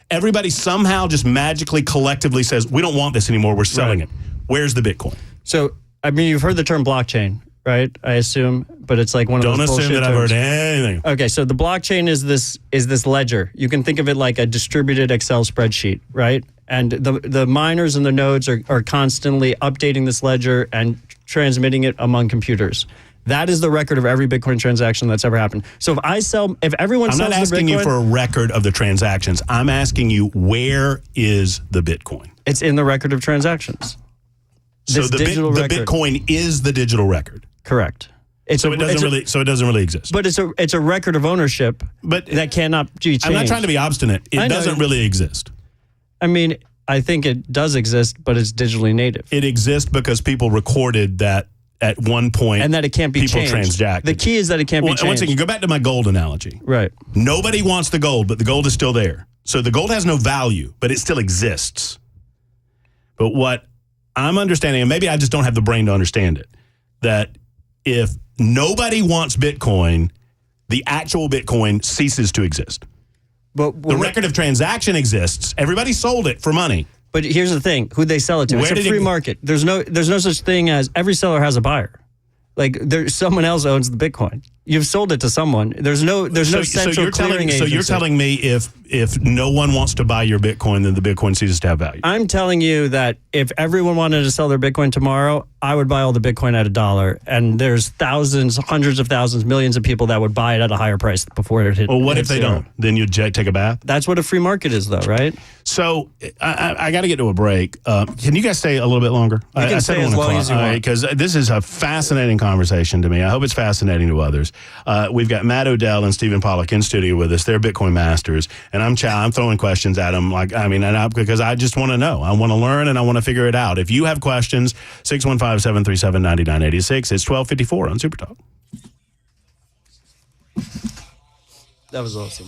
everybody somehow just magically collectively says, we don't want this anymore, we're selling it. Where's the Bitcoin? So, I mean, you've heard the term blockchain, right? I assume, but it's like one of Don't those assume bullshit that I've terms. heard anything. Okay, so the blockchain is this ledger. You can think of it like a distributed Excel spreadsheet, right? And the miners and the nodes are constantly updating this ledger and transmitting it among computers. That is the record of every Bitcoin transaction that's ever happened. So if everyone I'm sells not the asking Bitcoin, you for a record of the transactions. I'm asking you, where is the Bitcoin? it's in the record of transactions. So This the digital record. Bitcoin is the digital record. Correct. So it doesn't really exist. But it's a record of ownership, But that cannot be changed. I'm not trying to be obstinate. I It know. doesn't really exist. I mean, I think it does exist, but it's digitally native. It exists because people recorded that at one point. And that it can't be people changed. transacted. The key is that it can't be changed. Once again, go back to my gold analogy. Right. Nobody wants the gold, but the gold is still there. So the gold has no value, but it still exists. But what I'm understanding, and maybe I just don't have the brain to understand it, that if nobody wants Bitcoin, the actual Bitcoin ceases to exist. But The record of transaction exists. Everybody sold it for money. But here's the thing: who they sell it to? Where It's a did it free go? market. There's no such thing as every seller has a buyer. Like someone else owns the Bitcoin. You've sold it to someone. There's no central clearing agency. So you're telling me if no one wants to buy your Bitcoin, then the Bitcoin ceases to have value. I'm telling you that if everyone wanted to sell their Bitcoin tomorrow, I would buy all the Bitcoin at $1. And there's thousands, hundreds of thousands, millions of people that would buy it at a higher price before it hit. Well, what hit if they zero. don't? Then you take a bath? That's what a free market is, though, right? So I got to get to a break. Can you guys stay a little bit longer? You can stay as long as you want. Because this is a fascinating conversation to me. I hope it's fascinating to others. We've got Matt Odell and Stephen Pollack in studio with us. They're Bitcoin masters, and I'm throwing questions at them. Because I just want to know. I want to learn, and I want to figure it out. If you have questions, 615-737-9986. It's 12:54 on Super Talk. That was awesome.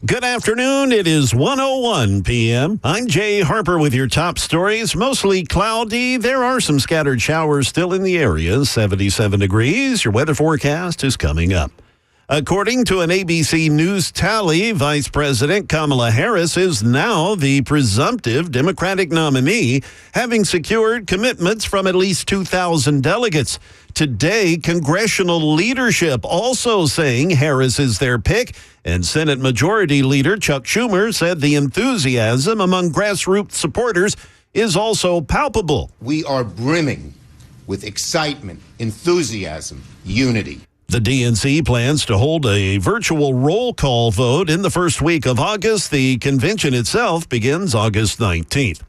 Good afternoon. It is 1:01 p.m. I'm Jay Harper with your top stories. Mostly cloudy. There are some scattered showers still in the area. 77 degrees. Your weather forecast is coming up. According to an ABC News tally, Vice President Kamala Harris is now the presumptive Democratic nominee, having secured commitments from at least 2,000 delegates. Today, congressional leadership also saying Harris is their pick, and Senate Majority Leader Chuck Schumer said the enthusiasm among grassroots supporters is also palpable. We are brimming with excitement, enthusiasm, unity. The DNC plans to hold a virtual roll call vote in the first week of August. The convention itself begins August 19th.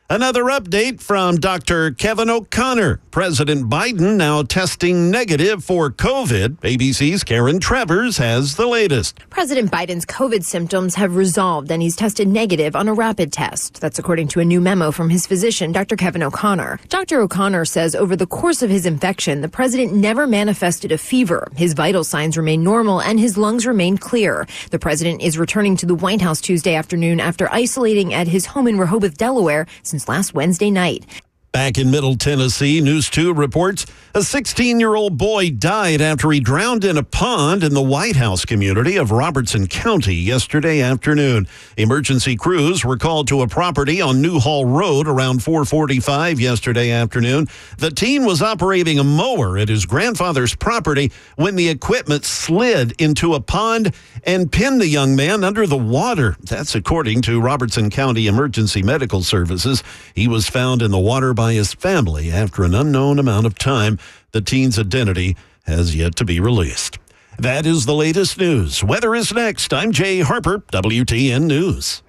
Another update from Dr. Kevin O'Connor. President Biden now testing negative for COVID. ABC's Karen Travers has the latest. President Biden's COVID symptoms have resolved and he's tested negative on a rapid test. That's according to a new memo from his physician, Dr. Kevin O'Connor. Dr. O'Connor says over the course of his infection, the president never manifested a fever. His vital signs remain normal and his lungs remain clear. The president is returning to the White House Tuesday afternoon after isolating at his home in Rehoboth, Delaware, since last Wednesday night. Back in Middle Tennessee, News 2 reports a 16-year-old boy died after he drowned in a pond in the White House community of Robertson County yesterday afternoon. Emergency crews were called to a property on Newhall Road around 4:45 yesterday afternoon. The teen was operating a mower at his grandfather's property when the equipment slid into a pond and pinned the young man under the water. That's according to Robertson County Emergency Medical Services. He was found in the water by his family after an unknown amount of time. The teen's identity has yet to be released. That is the latest news. Weather is next. I'm Jay Harper, WTN News.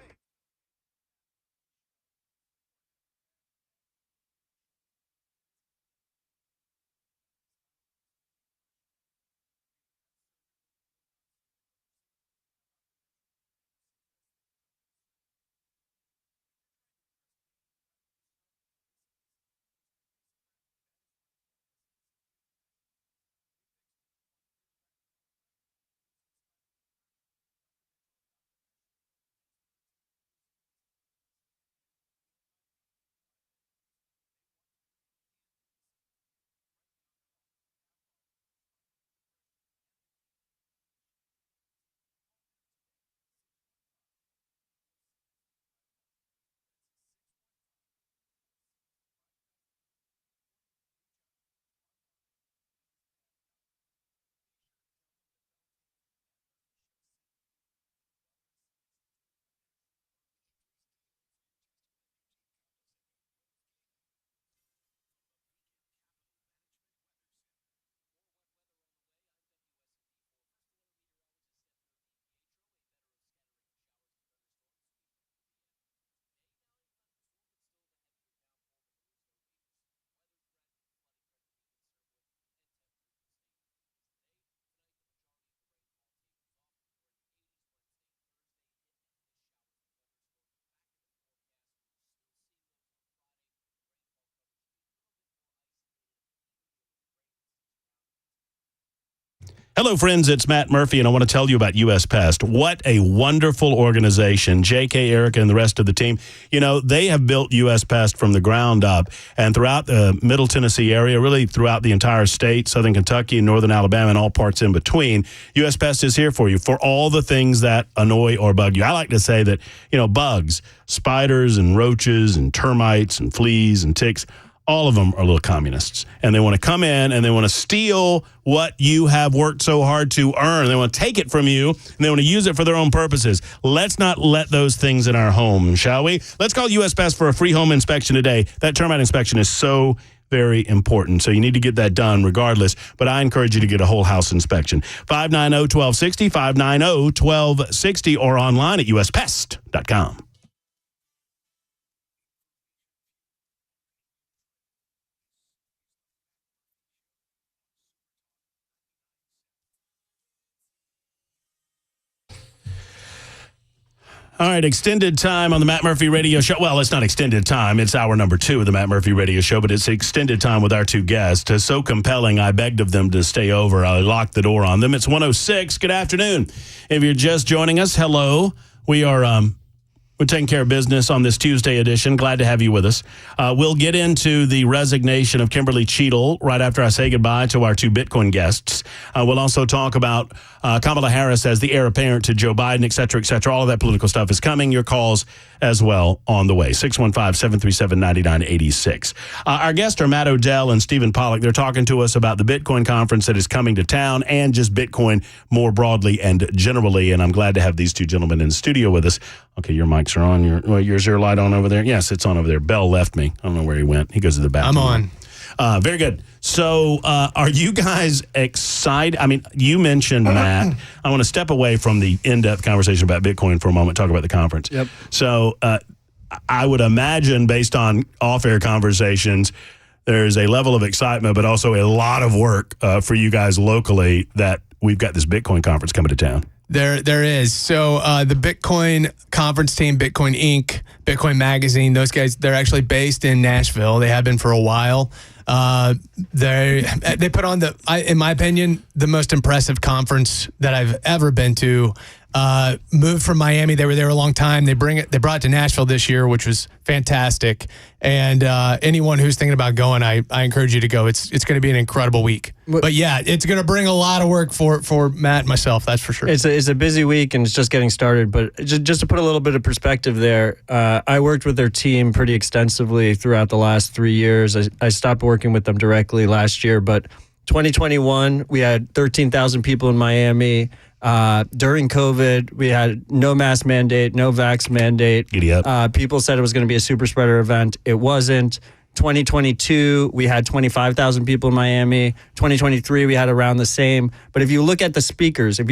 Hello, friends. It's Matt Murphy, and I want to tell you about U.S. Pest. What a wonderful organization. J.K., Erica, and the rest of the team. You know, they have built U.S. Pest from the ground up, and throughout the Middle Tennessee area, really throughout the entire state, Southern Kentucky, and Northern Alabama, and all parts in between, U.S. Pest is here for you for all the things that annoy or bug you. I like to say that, you know, bugs, spiders and roaches and termites and fleas and ticks, all of them are little communists, and they want to come in and they want to steal what you have worked so hard to earn. They want to take it from you, and they want to use it for their own purposes. Let's not let those things in our home, shall we? Let's call U.S. Pest for a free home inspection today. That termite inspection is so very important, so you need to get that done regardless, but I encourage you to get a whole house inspection. 590-1260, 590-1260, or online at uspest.com. All right, extended time on the Matt Murphy Radio Show. Well, it's not extended time. It's hour number 2 of the Matt Murphy Radio Show, but it's extended time with our 2 guests. It's so compelling, I begged of them to stay over. I locked the door on them. It's 1:06. Good afternoon. If you're just joining us, hello. We're taking care of business on this Tuesday edition. Glad to have you with us. We'll get into the resignation of Kimberly Cheadle right after I say goodbye to our 2 Bitcoin guests. We'll also talk about Kamala Harris as the heir apparent to Joe Biden, et cetera, et cetera. All of that political stuff is coming. Your calls as well on the way. 615-737-9986. Our guests are Matt Odell and Stephen Pollack. They're talking to us about the Bitcoin conference that is coming to town and just Bitcoin more broadly and generally. And I'm glad to have these 2 gentlemen in the studio with us. Okay, your mics are on. Yours, your light on over there? Yes, it's on over there. Bell left me. I don't know where he went. He goes to the bathroom. I'm on. Very good. So are you guys excited? I mean, you mentioned, Matt, I want to step away from the in-depth conversation about Bitcoin for a moment, talk about the conference. Yep. So I would imagine, based on off-air conversations, there's a level of excitement, but also a lot of work for you guys locally that we've got this Bitcoin conference coming to town. There is. So the Bitcoin conference team, Bitcoin Inc., Bitcoin Magazine, those guys, they're actually based in Nashville. They have been for a while. They put on in my opinion, the most impressive conference that I've ever been to. Moved from Miami. They were there a long time. They brought it to Nashville this year, which was fantastic. And anyone who's thinking about going, I encourage you to go. It's going to be an incredible week. But yeah, it's going to bring a lot of work for Matt and myself. That's for sure. It's a busy week and it's just getting started. But just to put a little bit of perspective there, I worked with their team pretty extensively throughout the last 3 years. I stopped working with them directly last year, but 2021 we had 13,000 people in Miami. During COVID, we had no mask mandate, no vax mandate. People said it was going to be a super spreader event. It wasn't. 2022, we had 25,000 people in Miami. 2023, we had around the same. But if you look at the speakers, in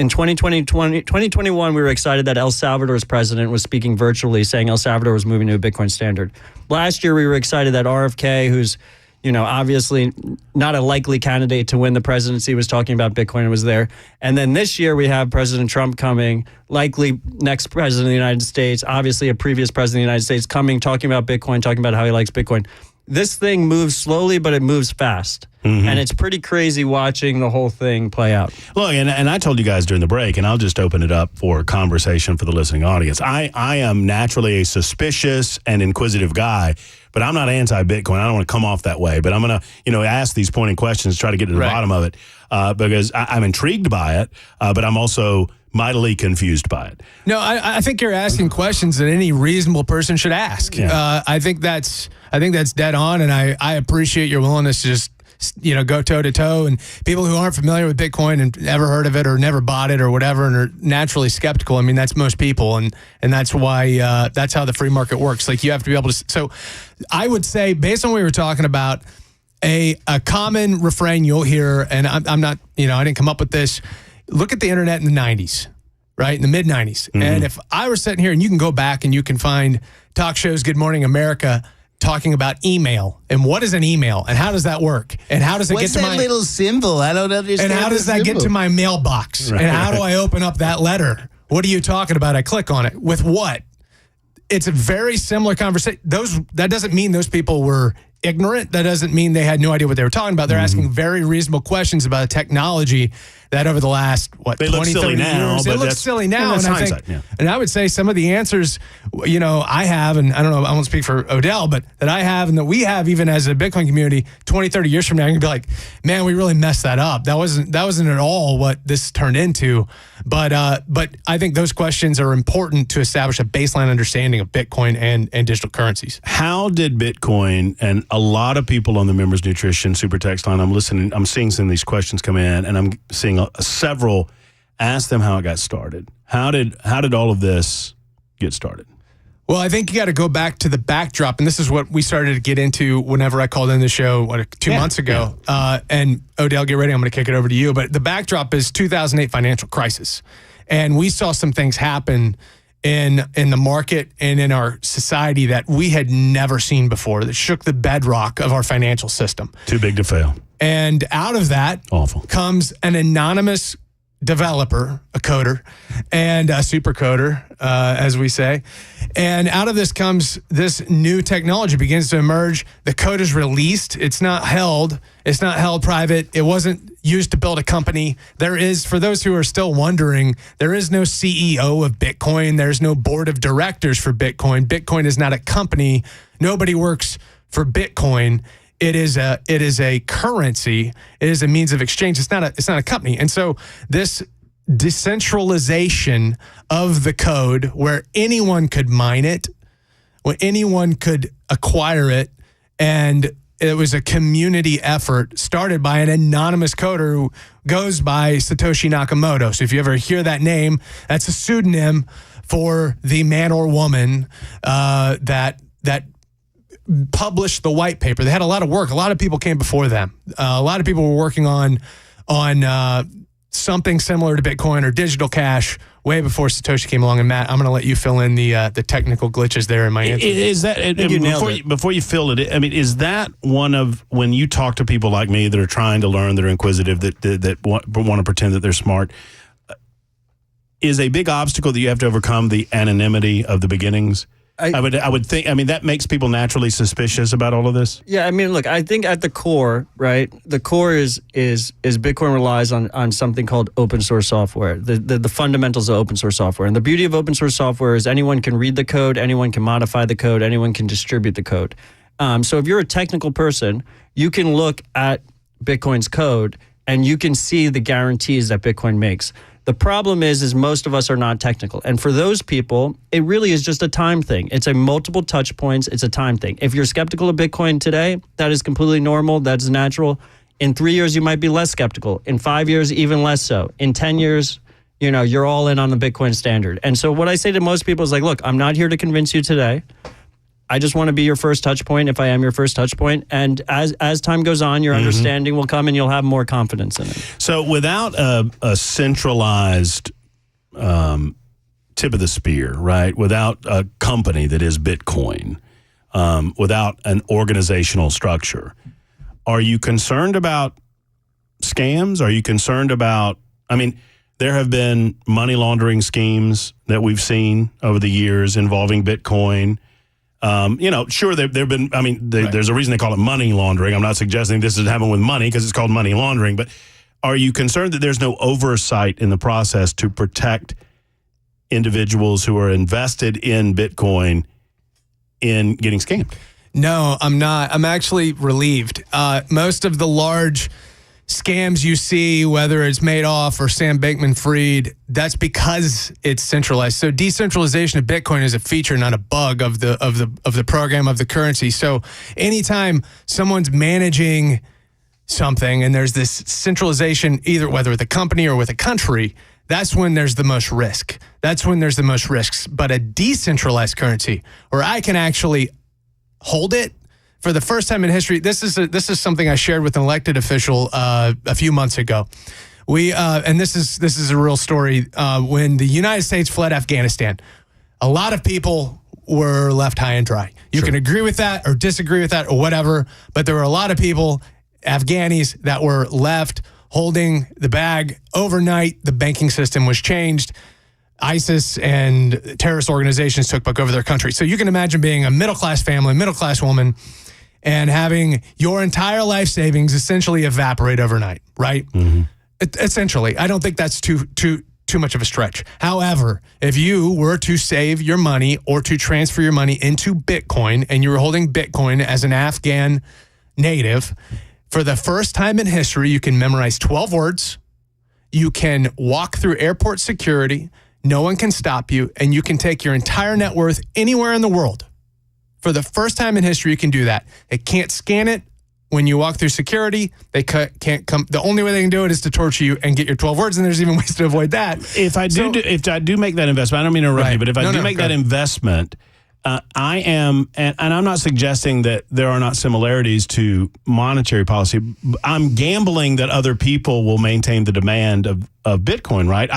2021, we were excited that El Salvador's president was speaking virtually, saying El Salvador was moving to a Bitcoin standard. Last year, we were excited that RFK, who's obviously not a likely candidate to win the presidency, was talking about Bitcoin and was there. And then this year we have President Trump coming, likely next president of the United States, obviously a previous president of the United States coming, talking about Bitcoin, talking about how he likes Bitcoin. This thing moves slowly, but it moves fast. Mm-hmm. And it's pretty crazy watching the whole thing play out. Look, and I told you guys during the break, and I'll just open it up for conversation for the listening audience. I am naturally a suspicious and inquisitive guy, but I'm not anti-Bitcoin. I don't want to come off that way, but I'm going to, ask these pointing questions, try to get to the bottom of it, because I'm intrigued by it, but I'm also mightily confused by it. No, I think you're asking questions that any reasonable person should ask. Yeah. I think that's dead on, and I appreciate your willingness to just go toe to toe. And people who aren't familiar with Bitcoin and never heard of it or never bought it or whatever and are naturally skeptical. I mean, that's most people, and that's why that's how the free market works. Like, you have to be able to. So, I would say, based on what we were talking about, a common refrain you'll hear, and I'm not, I didn't come up with this. Look at the internet in the 90s, right? In the mid 90s. Mm-hmm. And if I were sitting here, and you can go back and you can find talk shows, Good Morning America, talking about email and what is an email and how does that work and how does it get to my... What's that little symbol? I don't understand. And how does that get to my mailbox? Right. And how do I open up that letter? What are you talking about? I click on it. With what? It's a very similar conversation. That doesn't mean those people were ignorant. That doesn't mean they had no idea what they were talking about. They're asking very reasonable questions about a technology that over the last, 20, 30 years, it looks silly now. And I would say some of the answers, I have, and I don't know, I won't speak for Odell, but that I have and that we have even as a Bitcoin community 20, 30 years from now, I'm going to be like, man, we really messed that up. That wasn't at all what this turned into. But I think those questions are important to establish a baseline understanding of Bitcoin and digital currencies. How did Bitcoin, and a lot of people on the Members Nutrition Super Text line, I'm seeing some of these questions come in, and I'm seeing several ask them how it got started. How did all of this get started? Well, I think you got to go back to the backdrop, and this is what we started to get into whenever I called in the show 2 months ago. Yeah. And Odell, get ready. I'm going to kick it over to you. But the backdrop is 2008 financial crisis, and we saw some things happen in the market and in our society that we had never seen before, that shook the bedrock of our financial system. Too big to fail. And out of that Awful. comes an anonymous developer, a coder, and a super coder, as we say. And out of this comes this new technology begins to emerge. The code is released. It's not held. It's not held private. It wasn't used to build a company. There is, for those who are still wondering, there is no CEO of Bitcoin. There's no board of directors for Bitcoin. Bitcoin is not a company. Nobody works for Bitcoin. It is a currency. It is a means of exchange. It's not a company. And so this decentralization of the code, where anyone could mine it, where anyone could acquire it, and it was a community effort started by an anonymous coder who goes by Satoshi Nakamoto. So if you ever hear that name, that's a pseudonym for the man or woman that published the white paper. They had a lot of work. A lot of people came before them. A lot of people were working on something similar to Bitcoin or digital cash way before Satoshi came along. And Matt, I'm going to let you fill in the technical glitches there in my answer. Is that before you fill it? I mean, is that one of, when you talk to people like me that are trying to learn, that are inquisitive, that want to pretend that they're smart, is a big obstacle that you have to overcome the anonymity of the beginnings? I would think. I mean, that makes people naturally suspicious about all of this. Yeah, I mean, look, I think at the core, right? The core is Bitcoin relies on something called open source software. The fundamentals of open source software, and the beauty of open source software is anyone can read the code, anyone can modify the code, anyone can distribute the code. So if you're a technical person, you can look at Bitcoin's code and you can see the guarantees that Bitcoin makes. The problem is most of us are not technical. And for those people, it really is just a time thing. It's a multiple touch points. It's a time thing. If you're skeptical of Bitcoin today, that is completely normal. That's natural. In 3 years, you might be less skeptical. In 5 years, even less so. In 10 years, you're all in on the Bitcoin standard. And so what I say to most people is like, look, I'm not here to convince you today. I just want to be your first touch point if I am your first touch point. And as time goes on, your understanding will come and you'll have more confidence in it. So without a centralized tip of the spear, right? Without a company that is Bitcoin, without an organizational structure, are you concerned about scams? Are you concerned about, there have been money laundering schemes that we've seen over the years involving Bitcoin. Sure, there've been, there's a reason they call it money laundering. I'm not suggesting this is happening with money because it's called money laundering, but are you concerned that there's no oversight in the process to protect individuals who are invested in Bitcoin in getting scammed? No, I'm not. I'm actually relieved. Most of the large scams you see, whether it's Madoff or Sam Bankman-Fried, that's because it's centralized. So decentralization of Bitcoin is a feature, not a bug of the program, of the currency. So anytime someone's managing something and there's this centralization, either whether with a company or with a country, that's when there's the most risk. That's when there's the most risks. But a decentralized currency where I can actually hold it, for the first time in history, this is something I shared with an elected official a few months ago. And this is a real story. When the United States fled Afghanistan, a lot of people were left high and dry. You can agree with that or disagree with that or whatever, but there were a lot of people, Afghanis, that were left holding the bag overnight. The banking system was changed. ISIS and terrorist organizations took back over their country. So you can imagine being a middle-class family, middle-class woman, and having your entire life savings essentially evaporate overnight, right? Mm-hmm. Essentially. I don't think that's too much of a stretch. However, if you were to save your money or to transfer your money into Bitcoin and you were holding Bitcoin as an Afghan native, for the first time in history, you can memorize 12 words, you can walk through airport security, no one can stop you, and you can take your entire net worth anywhere in the world. For the first time in history, you can do that. They can't scan it when you walk through security. They can't come. The only way they can do it is to torture you and get your 12 words, and there's even ways to avoid that. If I do make that investment, I don't mean to interrupt you, but if I do make that investment, I am, and I'm not suggesting that there are not similarities to monetary policy. I'm gambling that other people will maintain the demand of Bitcoin, right?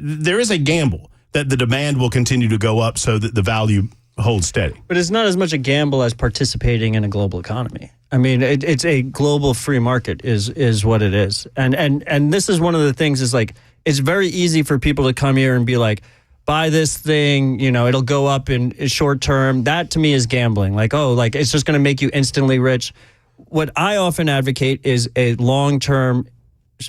There is a gamble that the demand will continue to go up so that the value hold steady. But it's not as much a gamble as participating in a global economy. I mean, it's a global free market is what it is. And this is one of the things is like, it's very easy for people to come here and be like, buy this thing, it'll go up in short term. That to me is gambling. Like, it's just going to make you instantly rich. What I often advocate is a long-term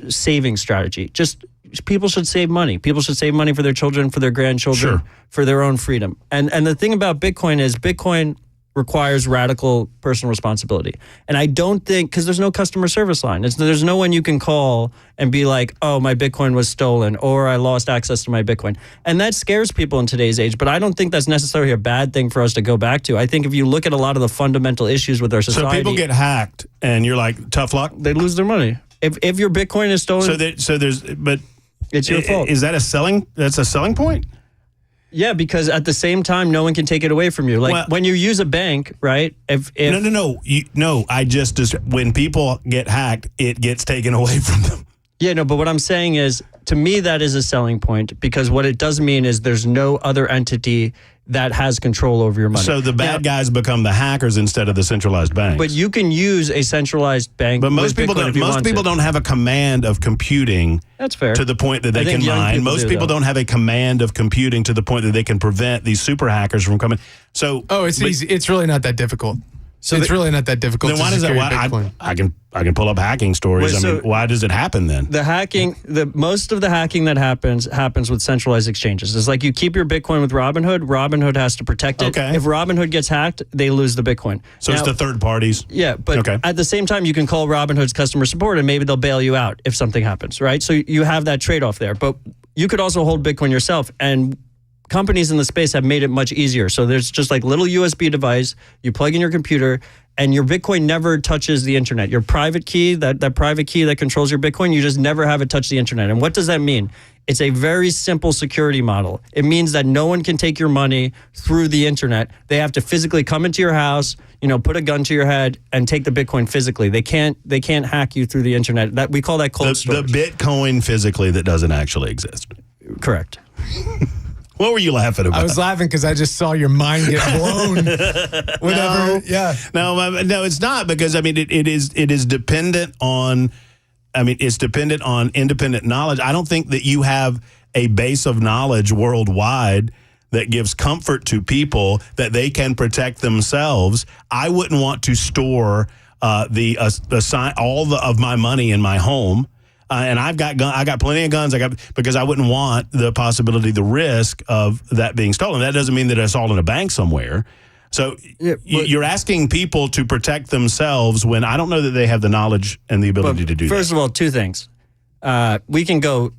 saving strategy. Just people should save money. People should save money for their children, for their grandchildren, for their own freedom. And the thing about Bitcoin is Bitcoin requires radical personal responsibility. And I don't think, because there's no customer service line. There's no one you can call and be like, oh, my Bitcoin was stolen or I lost access to my Bitcoin. And that scares people in today's age. But I don't think that's necessarily a bad thing for us to go back to. I think if you look at a lot of the fundamental issues with our society. So people get hacked and you're like, tough luck? They lose their money. If your Bitcoin is stolen. But it's your fault. Is that that's a selling point? Yeah, because at the same time, no one can take it away from you. Like when you use a bank, right? No. When people get hacked, it gets taken away from them. Yeah, no, but what I'm saying is, to me, that is a selling point because what it does mean is there's no other entity that has control over your money. So the bad guys become the hackers instead of the centralized banks. But you can use a centralized bank. But most people don't have a command of computing. That's fair. To the point that they can mine. Most people don't have a command of computing to the point that they can prevent these super hackers from coming. So it's easy. It's really not that difficult. So it's really not that difficult. Then why does that? I can pull up hacking stories. Why does it happen then? Most of the hacking that happens with centralized exchanges. It's like you keep your Bitcoin with Robinhood. Robinhood has to protect it. Okay. If Robinhood gets hacked, they lose the Bitcoin. So it's the third parties. Yeah, but at the same time, you can call Robinhood's customer support and maybe they'll bail you out if something happens, right? So you have that trade-off there. But you could also hold Bitcoin yourself, and companies in the space have made it much easier. So there's just like little USB device, you plug in your computer, and your Bitcoin never touches the internet. Your private key, that private key that controls your Bitcoin, you just never have it touch the internet. And what does that mean? It's a very simple security model. It means that no one can take your money through the internet. They have to physically come into your house, put a gun to your head and take the Bitcoin physically. They can't hack you through the internet. That we call that cold storage. The Bitcoin physically that doesn't actually exist. Correct. What were you laughing about? I was laughing because I just saw your mind get blown. Whatever. No, it's not because it is dependent on. It's dependent on independent knowledge. I don't think that you have a base of knowledge worldwide that gives comfort to people that they can protect themselves. I wouldn't want to store all of my money in my home. And I got plenty of guns. Because I wouldn't want the possibility, the risk of that being stolen. That doesn't mean that it's all in a bank somewhere. So you're asking people to protect themselves when I don't know that they have the knowledge and the ability to do that. First of all, two things. We can go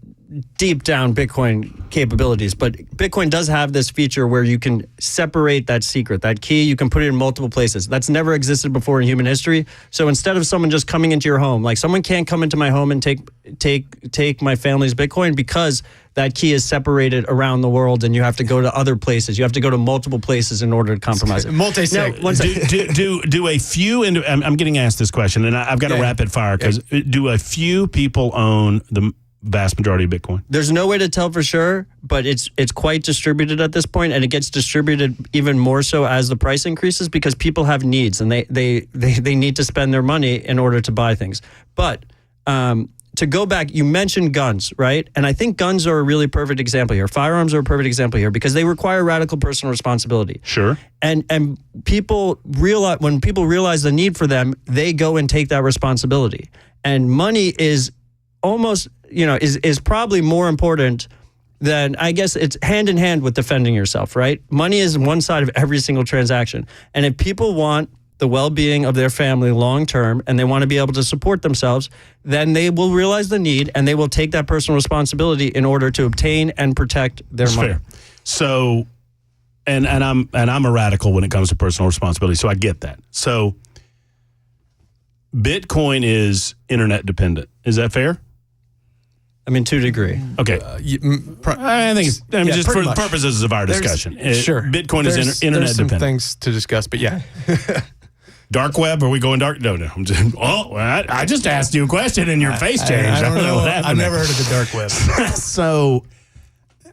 deep down Bitcoin capabilities, but Bitcoin does have this feature where you can separate that secret, that key. You can put it in multiple places. That's never existed before in human history. So instead of someone just coming into your home, like someone can't come into my home and take my family's Bitcoin because that key is separated around the world and you have to go to other places. You have to go to multiple places in order to compromise it. Multi-sig. Do a few, I'm getting asked this question and I've got to rapid fire because do a few people own the vast majority of Bitcoin? There's no way to tell for sure, but it's quite distributed at this point, and it gets distributed even more so as the price increases because people have needs and they need to spend their money in order to buy things. But to go back, you mentioned guns, right? And I think guns are a really perfect example here. Firearms are a perfect example here because they require radical personal responsibility. Sure. And when people realize the need for them, they go and take that responsibility. And money is almost, is probably more important than, I guess it's hand in hand with defending yourself, right? Money is one side of every single transaction. And if people want the well-being of their family long-term and they want to be able to support themselves, then they will realize the need and they will take that personal responsibility in order to obtain and protect their money. Fair. So, and I'm a radical when it comes to personal responsibility, so I get that. So, Bitcoin is internet dependent. Is that fair? To a degree. Okay. I think it's just for the purposes of our discussion. Sure. Bitcoin is internet there's some dependent. Things to discuss, but yeah. Dark web? Are we going dark? No. I just asked you a question and your face changed. I don't know what happened. I've never heard of the dark web. So,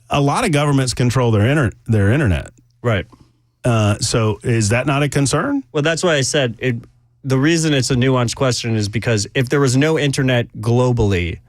a lot of governments control their internet. Right. So is that not a concern? Well, that's why I said the reason it's a nuanced question is because if there was no internet globally,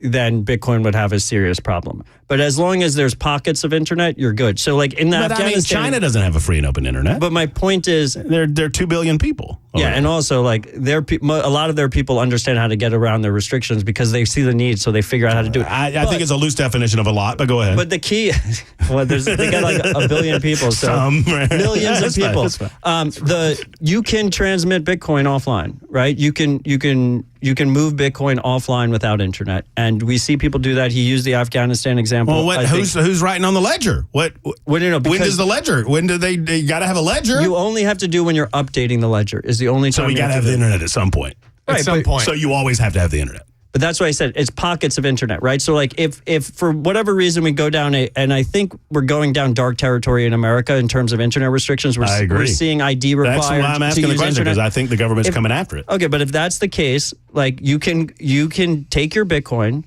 then Bitcoin would have a serious problem. But as long as there's pockets of internet, you're good. So like in But Afghanistan, China doesn't have a free and open internet. But my point is, they're 2 billion people. yeah, and also like a lot of their people understand how to get around their restrictions because they see the need, so they figure out how to do it. I think it's a loose definition of a lot, but go ahead. But the key, well, they got like a billion people, so millions of people. You can transmit Bitcoin offline, right? You can move Bitcoin offline without internet, and we see people do that. He used the Afghanistan example. Well, who's writing on the ledger? When does the ledger? When do they got to have a ledger? You only have to do when you're updating the ledger. Is the only time. So we got to have the internet at some point. Right, at some point. So you always have to have the internet. But that's why I said it's pockets of internet, right? So like if for whatever reason we go down and I think we're going down dark territory in America in terms of internet restrictions. I agree. We're seeing ID required. That's why I'm asking the question, because I think the government's coming after it. Okay, but if that's the case, like you can take your Bitcoin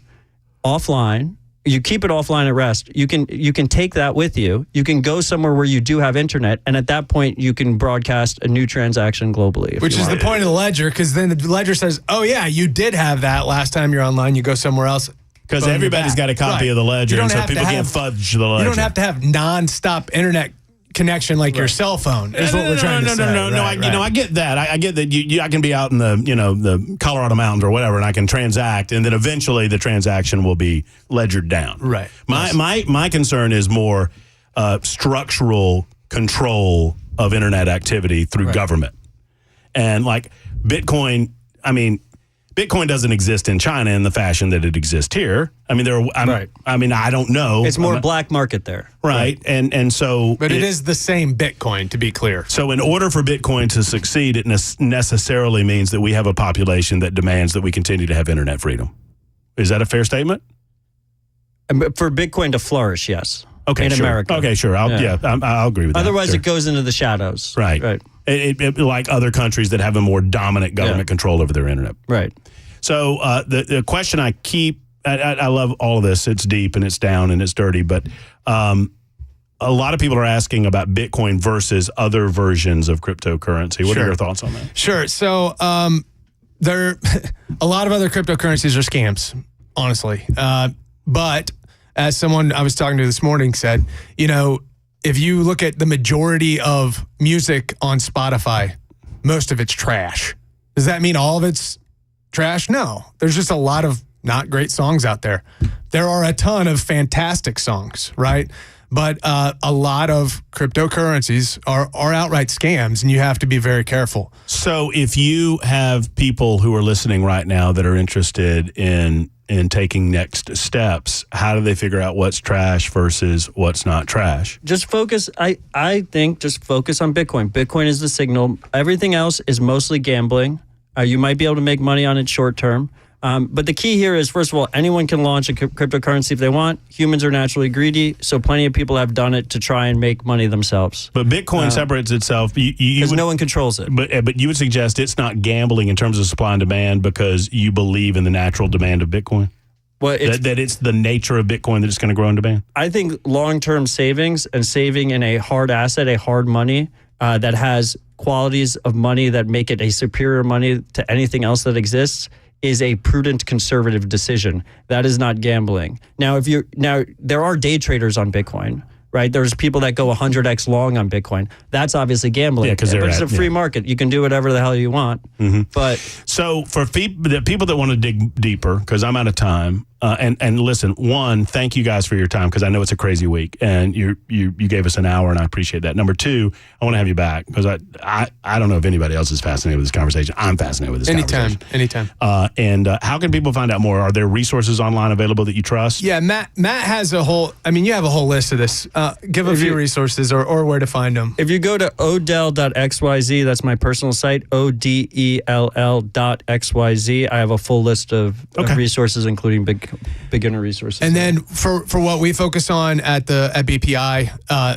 offline. You keep it offline at rest. You can take that with you. You can go somewhere where you do have internet, and at that point, you can broadcast a new transaction globally. Which is the point of the ledger, because then the ledger says, "Oh yeah, you did have that last time you're online. You go somewhere else." Because everybody's got a copy of the ledger, and so people can't fudge the ledger. You don't have to have nonstop internet connection like your cell phone. Is what we're trying to say. I get that. I get that. I can be out in the Colorado mountains or whatever, and I can transact, and then eventually the transaction will be ledgered down. Right. My concern is more structural control of internet activity through government, and like Bitcoin. I mean, Bitcoin doesn't exist in China in the fashion that it exists here. I mean, I don't know. It's more black market there. Right. And so... But it is the same Bitcoin, to be clear. So in order for Bitcoin to succeed, it necessarily means that we have a population that demands that we continue to have internet freedom. Is that a fair statement? For Bitcoin to flourish, yes. Okay, in America. Okay, sure. I'll agree with that. Otherwise, it goes into the shadows. Right. It like other countries that have a more dominant government control over their internet. Right. So the question I keep, I love all of this. It's deep and it's down and it's dirty, but a lot of people are asking about Bitcoin versus other versions of cryptocurrency. What are your thoughts on that? Sure. So there, a lot of other cryptocurrencies are scams, honestly. But as someone I was talking to this morning said, if you look at the majority of music on Spotify, most of it's trash. Does that mean all of it's trash? No. There's just a lot of not great songs out there. There are a ton of fantastic songs, right? But a lot of cryptocurrencies are outright scams, and you have to be very careful. So if you have people who are listening right now that are interested in taking next steps, how do they figure out what's trash versus what's not trash? Just focus. I think just focus on Bitcoin. Bitcoin is the signal. Everything else is mostly gambling. You might be able to make money on it short term. But the key here is, first of all, anyone can launch a cryptocurrency if they want. Humans are naturally greedy, so plenty of people have done it to try and make money themselves. But Bitcoin separates itself. Because no one controls it. But you would suggest it's not gambling in terms of supply and demand because you believe in the natural demand of Bitcoin? Well, that it's the nature of Bitcoin that it's going to grow in demand? I think long-term savings and saving in a hard asset, a hard money that has qualities of money that make it a superior money to anything else that exists is a prudent conservative decision. That is not gambling. Now, there are day traders on Bitcoin, right? There's people that go 100x long on Bitcoin. That's obviously gambling. Yeah, because it's a free market. You can do whatever the hell you want. Mm-hmm. But so for the people that want to dig deeper, because I'm out of time, and listen, one, thank you guys for your time, because I know it's a crazy week, and you gave us an hour, and I appreciate that. Number two, I want to have you back, because I don't know if anybody else is fascinated with this conversation. I'm fascinated with this conversation. Anytime. And how can people find out more? Are there resources online available that you trust? Yeah, Matt has a whole, you have a whole list of this. Give a few resources or where to find them. If you go to odell.xyz, that's my personal site, odell.xyz, I have a full list of resources, including beginner resources. And then for what we focus on at BPI,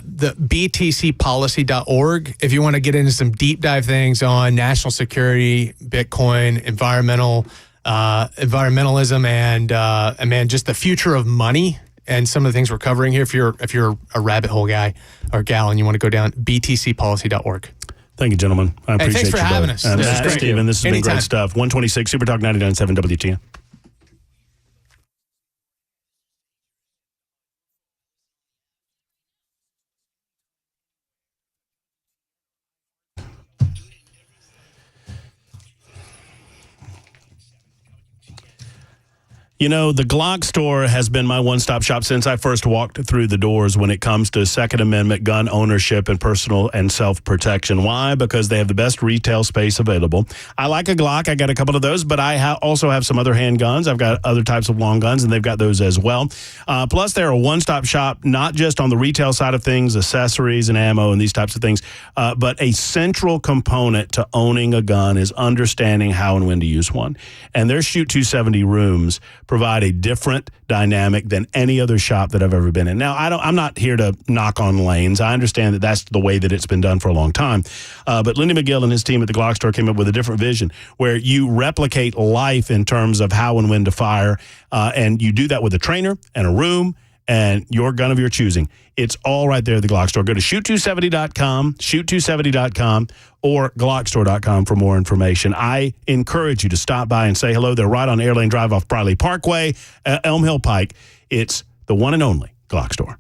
the btcpolicy.org, if you want to get into some deep dive things on national security, Bitcoin, environmentalism, and just the future of money and some of the things we're covering here, if you're a rabbit hole guy or gal and you want to go down, btcpolicy.org. Thank you, gentlemen. I appreciate thanks for you having both. us. This is Stephen. This has been great stuff. 126 Super Talk 99.7 WTN. You know, the Glock store has been my one-stop shop since I first walked through the doors when it comes to Second Amendment gun ownership and personal and self-protection. Why? Because they have the best retail space available. I like a Glock. I got a couple of those, but I also have some other handguns. I've got other types of long guns, and they've got those as well. Plus, they're a one-stop shop, not just on the retail side of things, accessories and ammo and these types of things, but a central component to owning a gun is understanding how and when to use one. And their Shoot 270 rooms provide a different dynamic than any other shop that I've ever been in. Now, I'm not here to knock on lanes. I understand that that's the way that it's been done for a long time. But Lindy McGill and his team at the Glock store came up with a different vision where you replicate life in terms of how and when to fire. And you do that with a trainer and a room and your gun of your choosing. It's all right there at the Glock store. Go to shoot270.com, shoot270.com, or glockstore.com for more information. I encourage you to stop by and say hello. They're right on Airlane Drive off Briley Parkway, Elm Hill Pike. It's the one and only Glock store.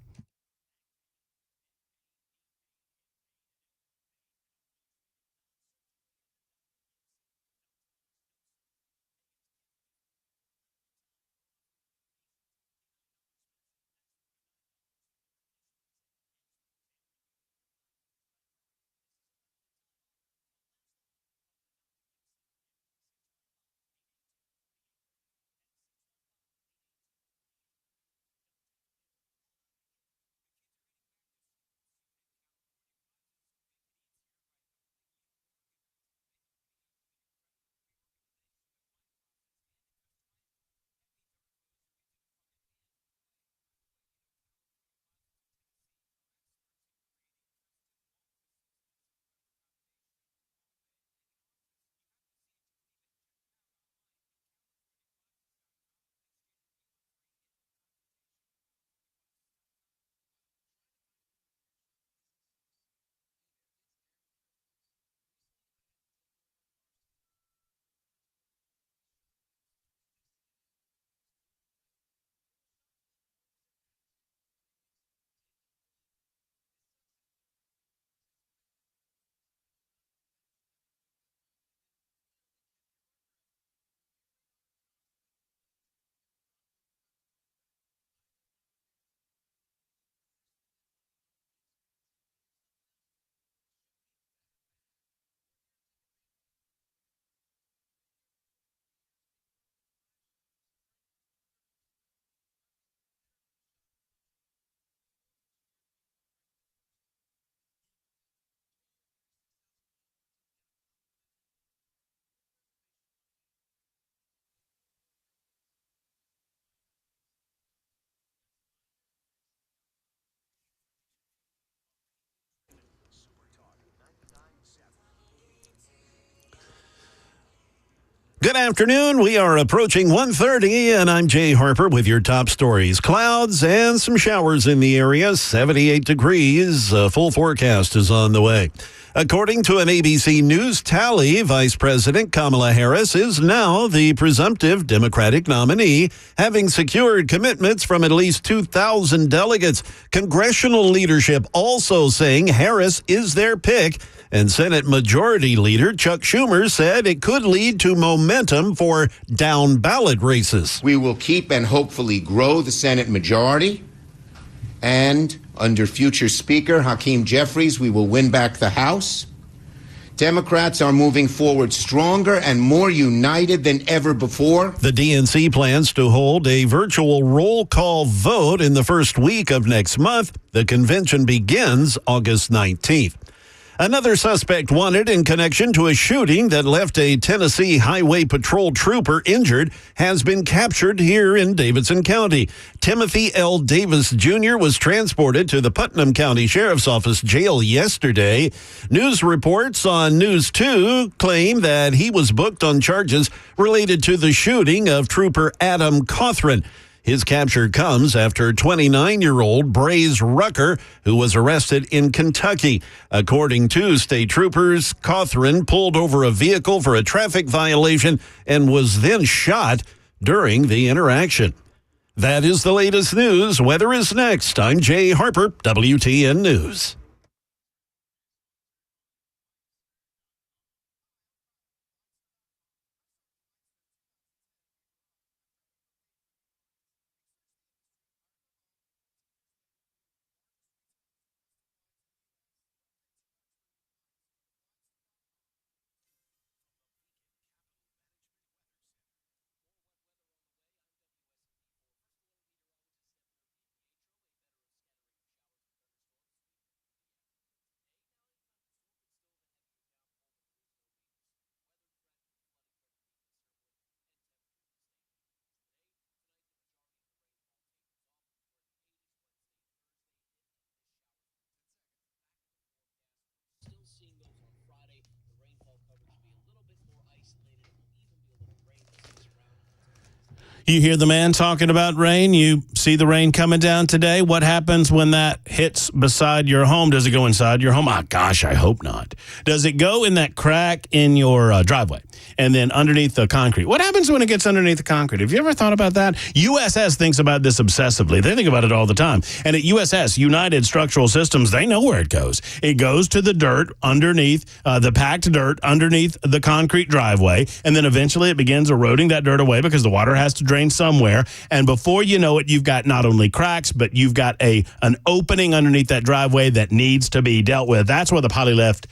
Good afternoon. We are approaching 1:30, and I'm Jay Harper with your top stories. Clouds and some showers in the area, 78 degrees. A full forecast is on the way. According to an ABC News tally, Vice President Kamala Harris is now the presumptive Democratic nominee, having secured commitments from at least 2,000 delegates. Congressional leadership also saying Harris is their pick, and Senate Majority Leader Chuck Schumer said it could lead to momentum for down-ballot races. We will keep and hopefully grow the Senate majority, and under future Speaker Hakeem Jeffries, we will win back the House. Democrats are moving forward stronger and more united than ever before. The DNC plans to hold a virtual roll call vote in the first week of next month. The convention begins August 19th. Another suspect wanted in connection to a shooting that left a Tennessee Highway Patrol trooper injured has been captured here in Davidson County. Timothy L. Davis Jr. was transported to the Putnam County Sheriff's Office jail yesterday. News reports on News 2 claim that he was booked on charges related to the shooting of Trooper Adam Cothran. His capture comes after 29-year-old Braze Rucker, who was arrested in Kentucky. According to state troopers, Cothran pulled over a vehicle for a traffic violation and was then shot during the interaction. That is the latest news. Weather is next. I'm Jay Harper, WTN News. You hear the man talking about rain. You see the rain coming down today. What happens when that hits beside your home? Does it go inside your home? Oh, gosh, I hope not. Does it go in that crack in your driveway and then underneath the concrete? What happens when it gets underneath the concrete? Have you ever thought about that? USS thinks about this obsessively. They think about it all the time. And at USS, United Structural Systems, they know where it goes. It goes to the dirt underneath, the packed dirt underneath the concrete driveway. And then eventually it begins eroding that dirt away because the water has to drain somewhere. And before you know it, you've got not only cracks, but you've got an opening underneath that driveway that needs to be dealt with. That's where the polylift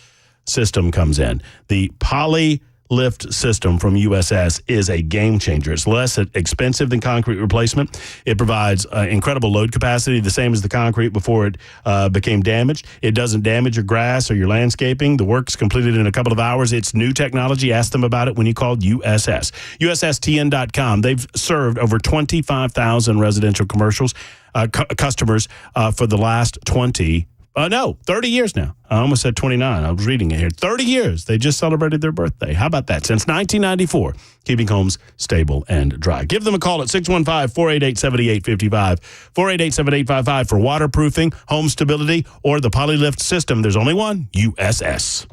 system comes in. The polylift system from USS is a game changer. It's less expensive than concrete replacement. It provides incredible load capacity, the same as the concrete before it became damaged. It doesn't damage your grass or your landscaping. The work's completed in a couple of hours. It's new technology. Ask them about it when you call USS. USSTN.com. They've served over 25,000 residential commercials customers for the last 30 years now. I almost said 29. I was reading it here. 30 years. They just celebrated their birthday. How about that? Since 1994, keeping homes stable and dry. Give them a call at 615-488-7855, 488-7855 for waterproofing, home stability, or the polylift system. There's only one, USS.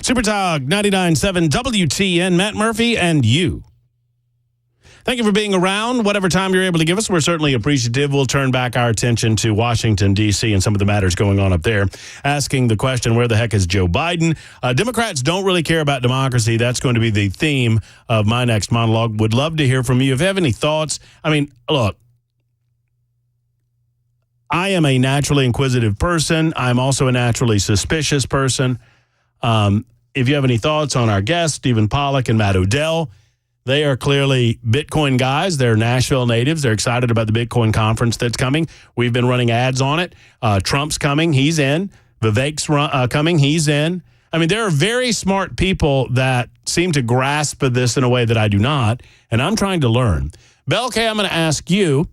Super Talk 99.7 WTN, Matt Murphy and you. Thank you for being around. Whatever time you're able to give us, we're certainly appreciative. We'll turn back our attention to Washington, D.C. and some of the matters going on up there, asking the question, where the heck is Joe Biden? Democrats don't really care about democracy. That's going to be the theme of my next monologue. Would love to hear from you. If you have any thoughts, I mean, look, I am a naturally inquisitive person. I'm also a naturally suspicious person. If you have any thoughts on our guests, Stephen Pollack and Matt Odell, they are clearly Bitcoin guys. They're Nashville natives. They're excited about the Bitcoin conference that's coming. We've been running ads on it. Trump's coming. He's in. Vivek's coming. He's in. I mean, there are very smart people that seem to grasp this in a way that I do not, and I'm trying to learn. Bel K, I'm going to ask you,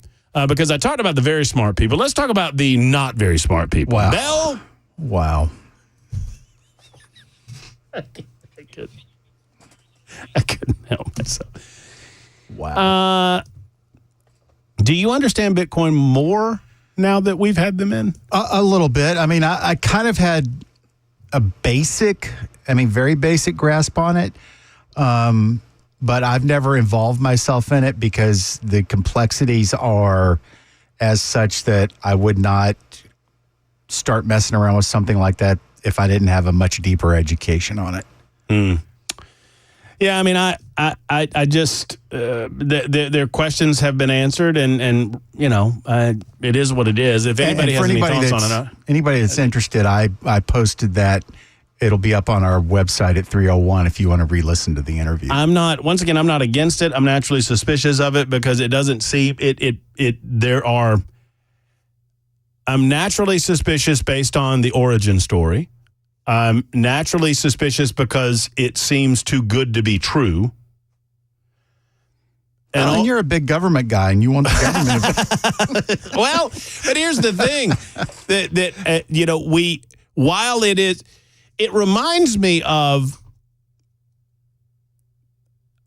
because I talked about the very smart people. Let's talk about the not very smart people. Wow. Bel? Wow. I couldn't help myself. Wow. Do you understand Bitcoin more now that we've had them in? A little bit. I mean, I kind of had a very basic grasp on it. But I've never involved myself in it because the complexities are as such that I would not start messing around with something like that if I didn't have a much deeper education on it. Yeah, I mean, I just their questions have been answered, and you know, it is what it is. If anybody has any thoughts on it, anybody that's interested, I posted that. It'll be up on our website at 3:01 if you want to re-listen to the interview. I'm not against it. I'm naturally suspicious of it because it doesn't seem I'm naturally suspicious based on the origin story. I'm naturally suspicious because it seems too good to be true. And you're a big government guy, and you want the government. Well, but here's the thing that while it is. It reminds me of,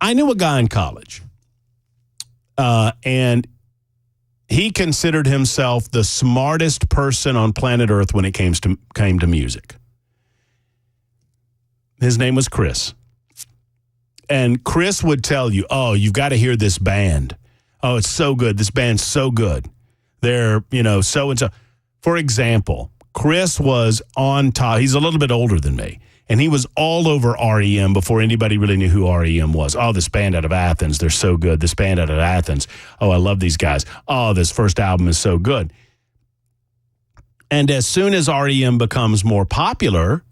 I knew a guy in college, and he considered himself the smartest person on planet Earth when it came to music. His name was Chris. And Chris would tell you, oh, you've got to hear this band. Oh, it's so good. This band's so good. They're, so-and-so. For example, Chris was on top. He's a little bit older than me, and he was all over REM before anybody really knew who REM was. Oh, this band out of Athens, they're so good. This band out of Athens, oh, I love these guys. Oh, this first album is so good. And as soon as REM becomes more popular,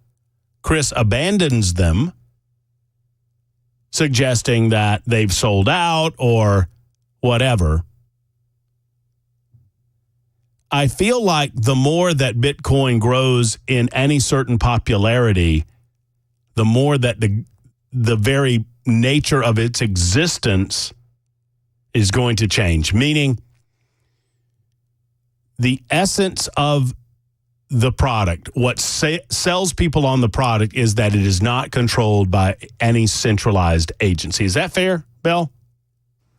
Chris abandons them, suggesting that they've sold out or whatever. I feel like the more that Bitcoin grows in any certain popularity, the more that the very nature of its existence is going to change. Meaning, the essence of the product, what sells people on the product, is that it is not controlled by any centralized agency. Is that fair, Bel?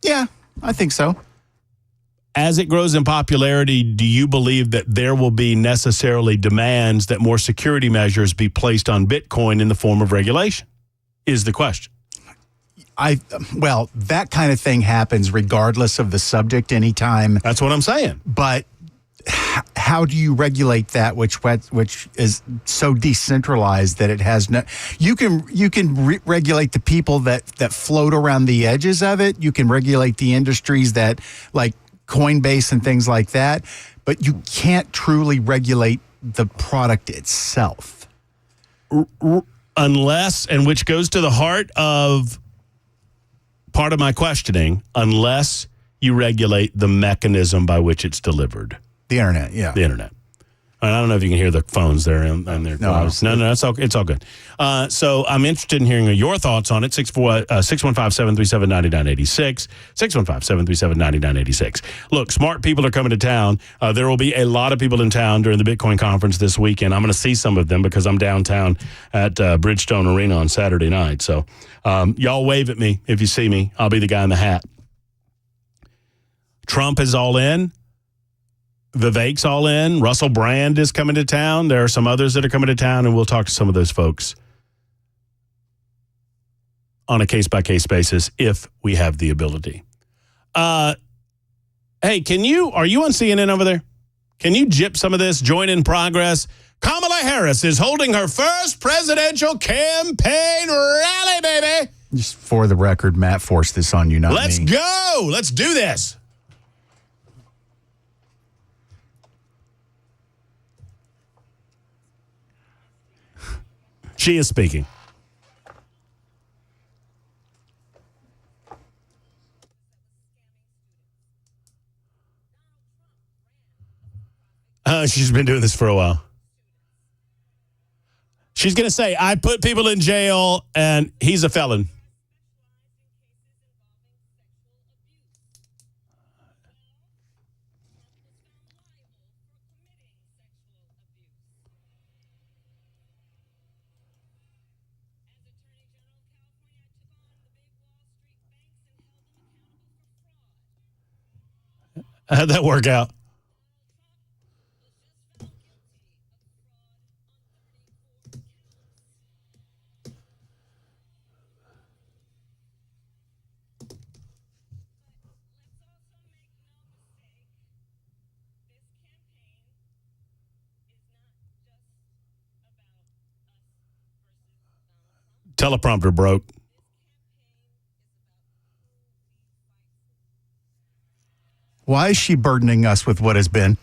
Yeah, I think so. As it grows in popularity, do you believe that there will be necessarily demands that more security measures be placed on Bitcoin in the form of regulation? Is the question. Well, that kind of thing happens regardless of the subject anytime. That's what I'm saying. But how do you regulate that which is so decentralized that it has no? You can regulate the people that float around the edges of it. You can regulate the industries that, like Coinbase and things like that, but you can't truly regulate the product itself. Unless, and which goes to the heart of part of my questioning, unless you regulate the mechanism by which it's delivered. The internet, yeah. The internet. I don't know if you can hear the phones there and they're no, it's all good. So I'm interested in hearing your thoughts on it. 615-737-9986. 615-737-9986. Look, smart people are coming to town. There will be a lot of people in town during the Bitcoin conference this weekend. I'm going to see some of them because I'm downtown at Bridgestone Arena on Saturday night. So y'all wave at me if you see me. I'll be the guy in the hat. Trump is all in. Vivek's all in. Russell Brand is coming to town. There are some others that are coming to town, and we'll talk to some of those folks on a case-by-case basis if we have the ability. Hey, are you on CNN over there? Can you jip some of this? Join in progress. Kamala Harris is holding her first presidential campaign rally, baby. Just for the record, Matt forced this on you, not Let's me. go. Let's do this. She is speaking. She's been doing this for a while. She's going to say, I put people in jail and he's a felon. How'd that work out? Teleprompter broke. Why is she burdening us with what has been?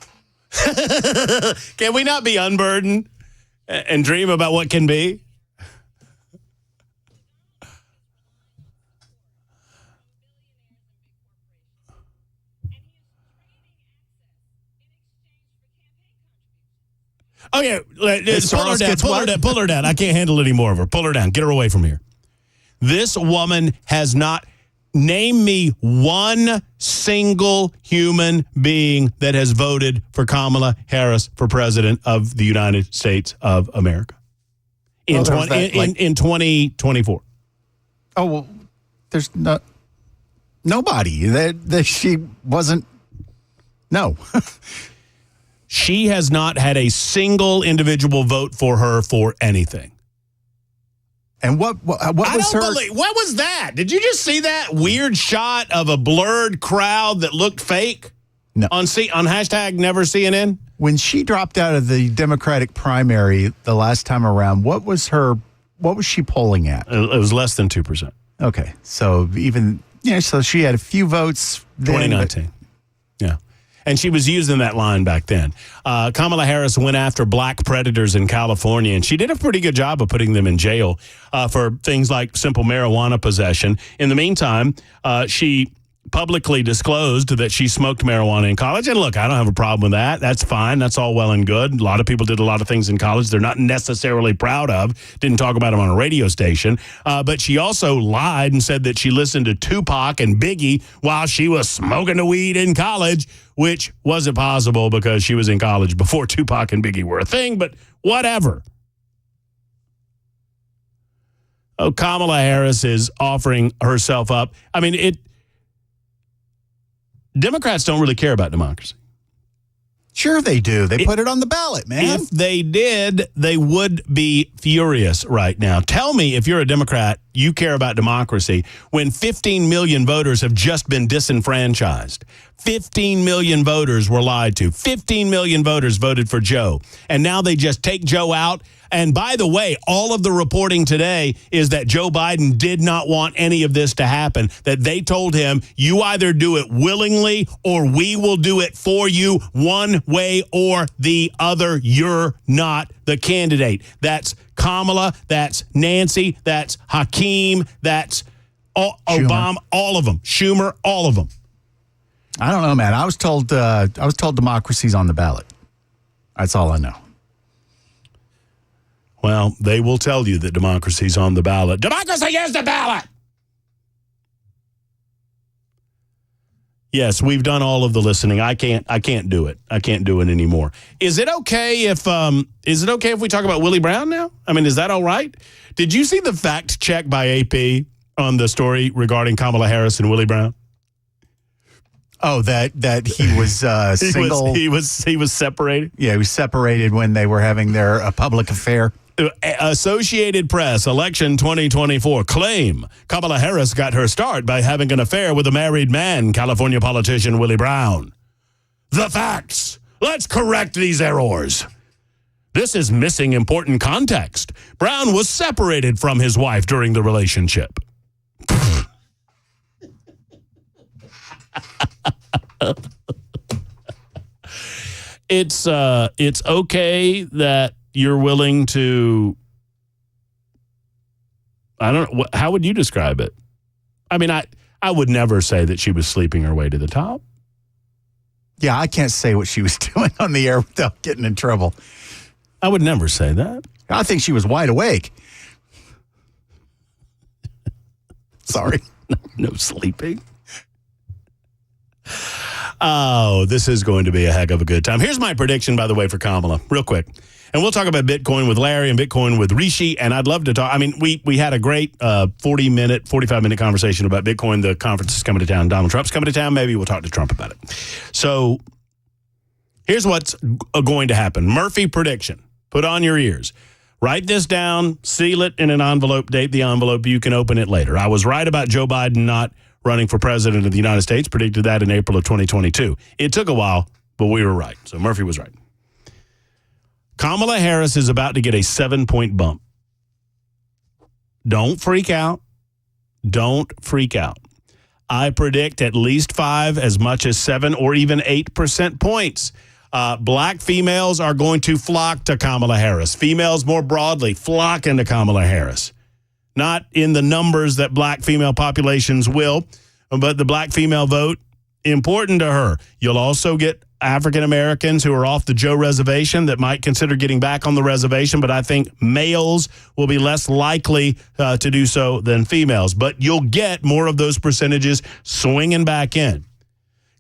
Can we not be unburdened and dream about what can be? Oh, yeah. Pull her down. I can't handle any more of her. Pull her down. Get her away from here. This woman has not... Name me one single human being that has voted for Kamala Harris for president of the United States of America in 2024. Oh, well, there's nobody. That she wasn't. No. She has not had a single individual vote for her for anything. And what was her? What was that? Did you just see that weird shot of a blurred crowd that looked fake? No. On hashtag Never CNN? When she dropped out of the Democratic primary the last time around, what was she polling at? It was less than 2%. Okay. So so she had a few votes then. 2019. Yeah. And she was using that line back then. Kamala Harris went after black predators in California, and she did a pretty good job of putting them in jail for things like simple marijuana possession. In the meantime, she publicly disclosed that she smoked marijuana in college. And look, I don't have a problem with that. That's fine. That's all well and good. A lot of people did a lot of things in college they're not necessarily proud of. Didn't talk about them on a radio station. But she also lied and said that she listened to Tupac and Biggie while she was smoking the weed in college, which wasn't possible because she was in college before Tupac and Biggie were a thing, but whatever. Oh, Kamala Harris is offering herself up. I mean, Democrats don't really care about democracy. Sure they do. They put it on the ballot, man. If they did, they would be furious right now. Tell me, if you're a Democrat, you care about democracy when 15 million voters have just been disenfranchised. 15 million voters were lied to. 15 million voters voted for Joe. And now they just take Joe out. And by the way, all of the reporting today is that Joe Biden did not want any of this to happen, that they told him, you either do it willingly or we will do it for you one way or the other. You're not the candidate. That's Kamala, that's Nancy, that's Hakeem, that's Obama, all of them. Schumer, all of them. I don't know, man. I was told democracy's on the ballot. That's all I know. Well, they will tell you that democracy's on the ballot. Democracy is the ballot! Yes, we've done all of the listening. I can't do it. I can't do it anymore. Is it okay if we talk about Willie Brown now? I mean, is that all right? Did you see the fact check by AP on the story regarding Kamala Harris and Willie Brown? Oh, that he was single. He was separated. Yeah, he was separated when they were having their public affair. Associated Press, election 2024, claim Kamala Harris got her start by having an affair with a married man, California politician Willie Brown. The facts. Let's correct these errors. This is missing important context. Brown was separated from his wife during the relationship. It's okay that you're willing to, I don't know, how would you describe it? I mean, I would never say that she was sleeping her way to the top. Yeah, I can't say what she was doing on the air without getting in trouble. I would never say that. I think she was wide awake. Sorry. No sleeping. Oh, this is going to be a heck of a good time. Here's my prediction, by the way, for Kamala, real quick. And we'll talk about Bitcoin with Larry and Bitcoin with Rishi. And I'd love to talk. I mean, we had a great 45-minute conversation about Bitcoin. The conference is coming to town. Donald Trump's coming to town. Maybe we'll talk to Trump about it. So here's what's going to happen. Murphy prediction. Put on your ears. Write this down, seal it in an envelope, date the envelope. You can open it later. I was right about Joe Biden not running for president of the United States. Predicted that in April of 2022. It took a while, but we were right. So Murphy was right. Kamala Harris is about to get a 7-point bump. Don't freak out. Don't freak out. I predict at least 5, as much as 7 or even 8% points. Black females are going to flock to Kamala Harris. Females more broadly flocking to Kamala Harris. Not in the numbers that black female populations will, but the black female vote, important to her. You'll also get African Americans who are off the Joe reservation that might consider getting back on the reservation, but I think males will be less likely to do so than females. But you'll get more of those percentages swinging back in.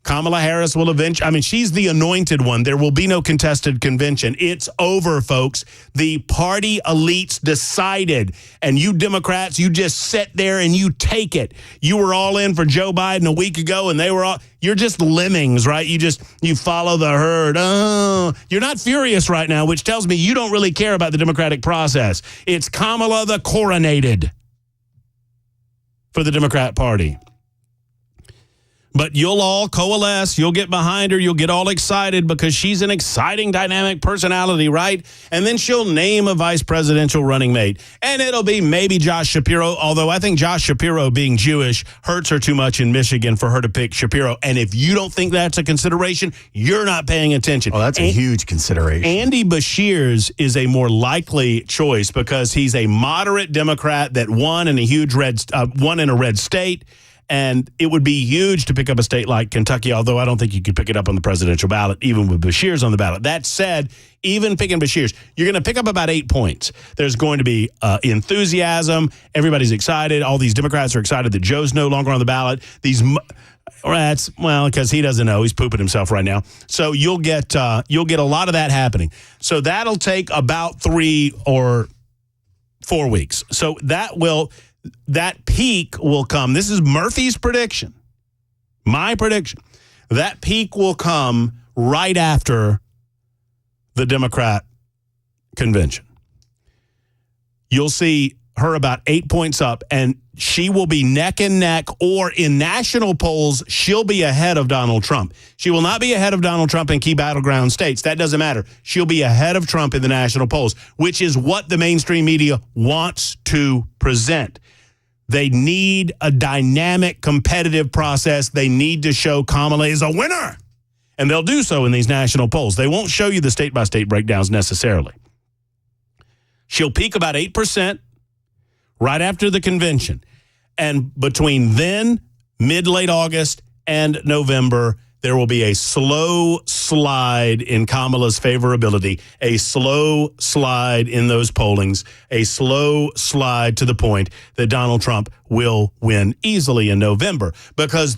Kamala Harris will eventually, I mean, she's the anointed one. There will be no contested convention. It's over, folks. The party elites decided, and you Democrats, you just sit there and you take it. You were all in for Joe Biden a week ago, and they were all, you're just lemmings, right? You follow the herd. Oh, you're not furious right now, which tells me you don't really care about the democratic process. It's Kamala the coronated for the Democrat Party. But you'll all coalesce. You'll get behind her. You'll get all excited because she's an exciting, dynamic personality, right? And then she'll name a vice presidential running mate. And it'll be maybe Josh Shapiro, although I think Josh Shapiro being Jewish hurts her too much in Michigan for her to pick Shapiro. And if you don't think that's a consideration, you're not paying attention. Oh, that's a huge consideration. Andy Beshears is a more likely choice because he's a moderate Democrat that won in a red state. And it would be huge to pick up a state like Kentucky, although I don't think you could pick it up on the presidential ballot, even with Beshears on the ballot. That said, even picking Beshears, you're going to pick up about 8 points. There's going to be enthusiasm. Everybody's excited. All these Democrats are excited that Joe's no longer on the ballot. These rats, well, because he doesn't know. He's pooping himself right now. So you'll get a lot of that happening. So that'll take about 3 or 4 weeks. So that peak will come. This is Murphy's prediction. My prediction. That peak will come right after the Democrat convention. You'll see her about 8 points up, and she will be neck and neck, or in national polls, she'll be ahead of Donald Trump. She will not be ahead of Donald Trump in key battleground states. That doesn't matter. She'll be ahead of Trump in the national polls, which is what the mainstream media wants to present. They need a dynamic, competitive process. They need to show Kamala is a winner. And they'll do so in these national polls. They won't show you the state-by-state breakdowns necessarily. She'll peak about 8% right after the convention. And between then, mid-late August, and November, there will be a slow slide in Kamala's favorability, a slow slide in those pollings, a slow slide to the point that Donald Trump will win easily in November. Because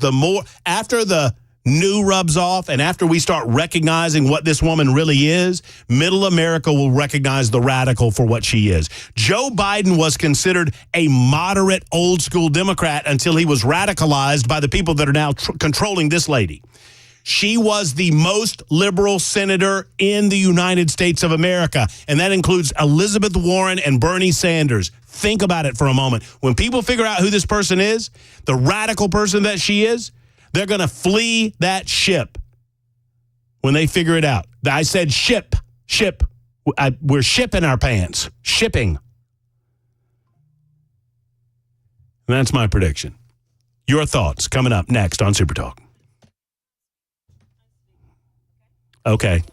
after the new rubs off and after we start recognizing what this woman really is, middle America will recognize the radical for what she is. Joe Biden was considered a moderate old school Democrat until he was radicalized by the people that are now controlling this lady. She was the most liberal senator in the United States of America, and that includes Elizabeth Warren and Bernie Sanders. Think about it for a moment. When people figure out who this person is, the radical person that she is, they're going to flee that ship when they figure it out. I said ship. We're shipping our pants. Shipping. And that's my prediction. Your thoughts coming up next on Super Talk. Okay.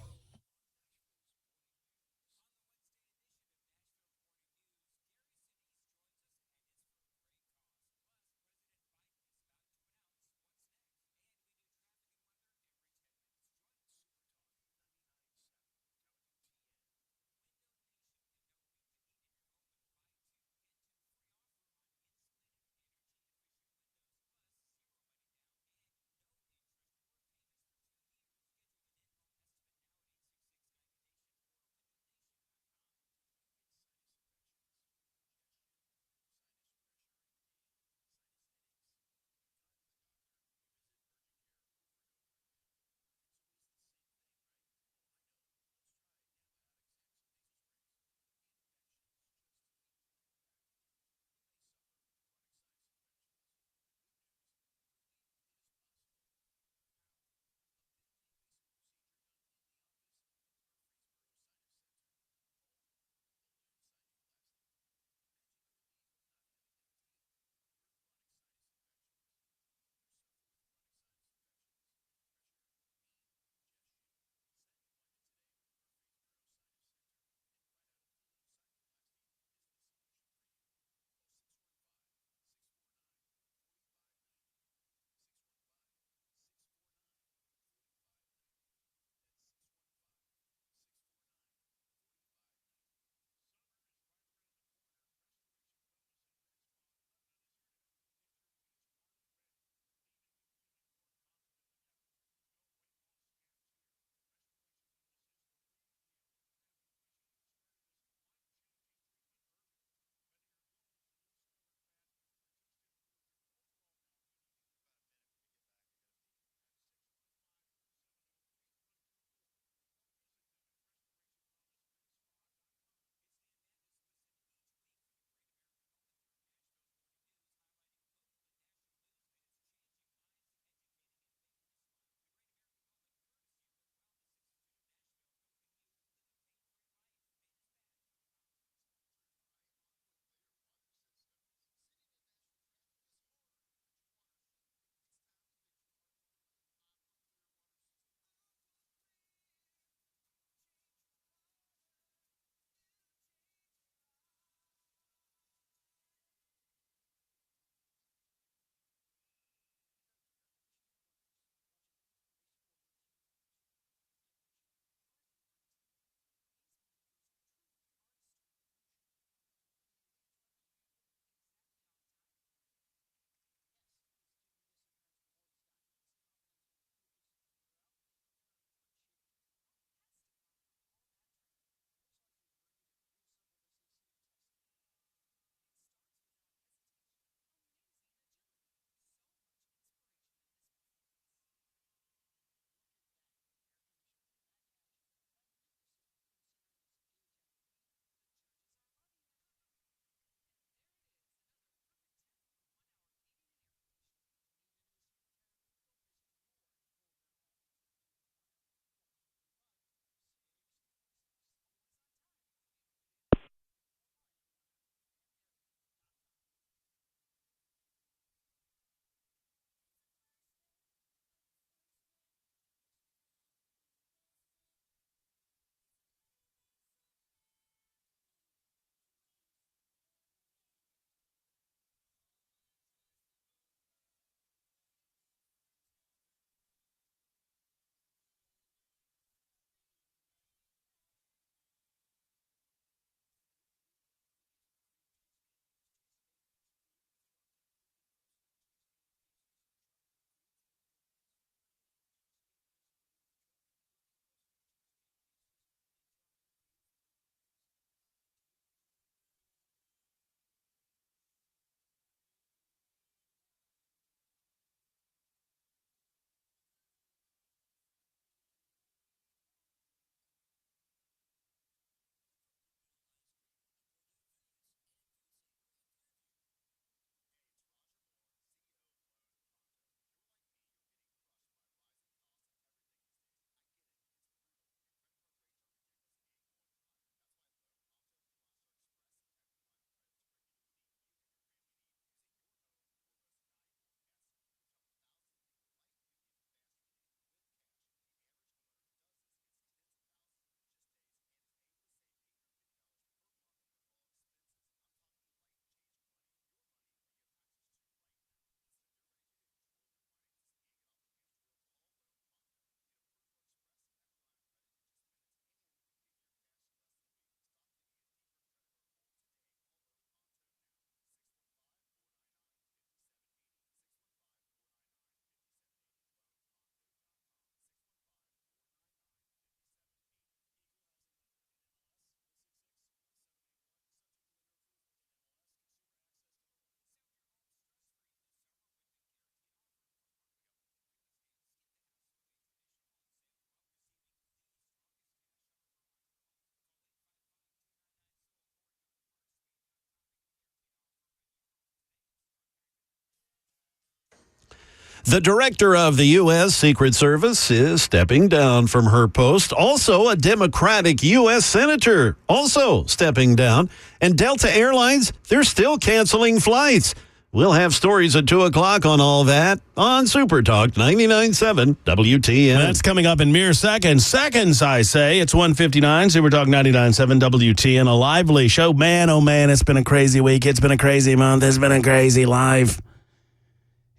The director of the U.S. Secret Service is stepping down from her post. Also, a Democratic U.S. senator also stepping down. And Delta Airlines, they're still canceling flights. We'll have stories at 2 o'clock on all that on Super Talk 99.7 WTN. That's coming up in mere seconds. Seconds, I say. It's 1:59, Super Talk 99.7 WTN. A lively show. Man, oh man, it's been a crazy week. It's been a crazy month. It's been a crazy life.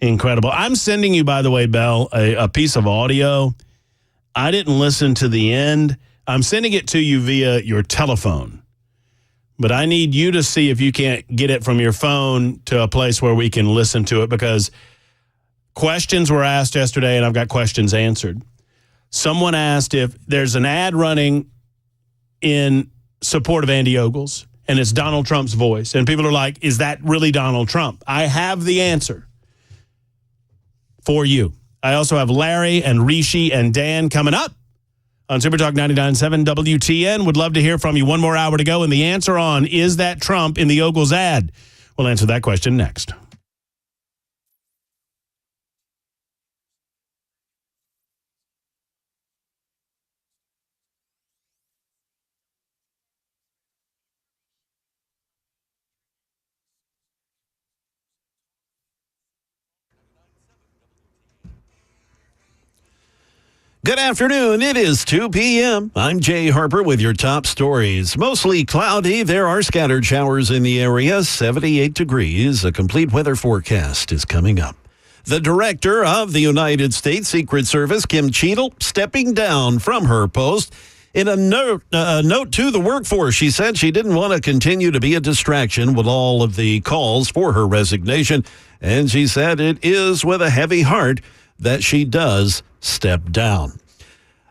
Incredible. I'm sending you, by the way, Belle, a piece of audio. I didn't listen to the end. I'm sending it to you via your telephone. But I need you to see if you can't get it from your phone to a place where we can listen to it, because questions were asked yesterday and I've got questions answered. Someone asked if there's an ad running in support of Andy Ogles and it's Donald Trump's voice. And people are like, is that really Donald Trump? I have the answer for you. I also have Larry and Rishi and Dan coming up on Super Talk 99.7 WTN. Would love to hear from you. One more hour to go, and the answer on, is that Trump in the Ogles ad? We'll answer that question next. Good afternoon. It is 2 p.m. I'm Jay Harper with your top stories. Mostly cloudy. There are scattered showers in the area. 78 degrees. A complete weather forecast is coming up. The director of the United States Secret Service, Kim Cheadle, stepping down from her post. In a note to the workforce, she said she didn't want to continue to be a distraction with all of the calls for her resignation. And she said it is with a heavy heart that she does step down.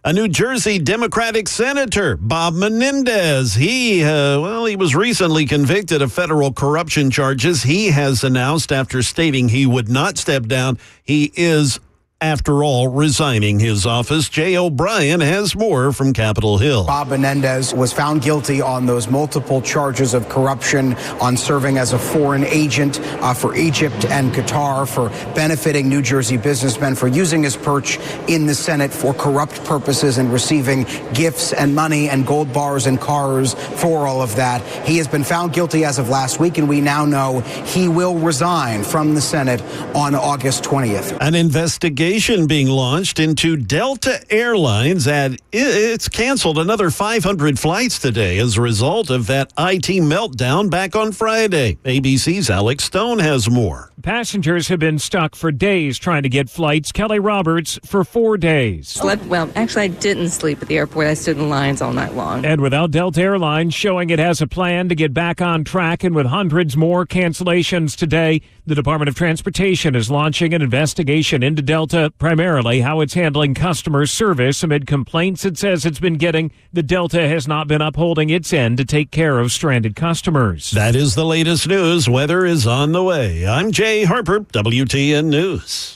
A New Jersey Democratic Senator, Bob Menendez, he was recently convicted of federal corruption charges. He has announced, after stating he would not step down, he is, after all, resigning his office. Jay O'Brien has more from Capitol Hill. Bob Menendez was found guilty on those multiple charges of corruption, on serving as a foreign agent for Egypt and Qatar, for benefiting New Jersey businessmen, for using his perch in the Senate for corrupt purposes and receiving gifts and money and gold bars and cars for all of that. He has been found guilty as of last week, and we now know he will resign from the Senate on August 20th. An investigation being launched into Delta Airlines, and it's canceled another 500 flights today as a result of that IT meltdown back on Friday. ABC's Alex Stone has more. Passengers have been stuck for days trying to get flights. Kelly Roberts for 4 days. Well, actually, I didn't sleep at the airport. I stood in lines all night long. And without Delta Airlines showing it has a plan to get back on track, and with hundreds more cancellations today, the Department of Transportation is launching an investigation into Delta, primarily how it's handling customer service amid complaints it says it's been getting. The Delta has not been upholding its end to take care of stranded customers. That is the latest news. Weather is on the way. I'm Jay Harper, WTN News.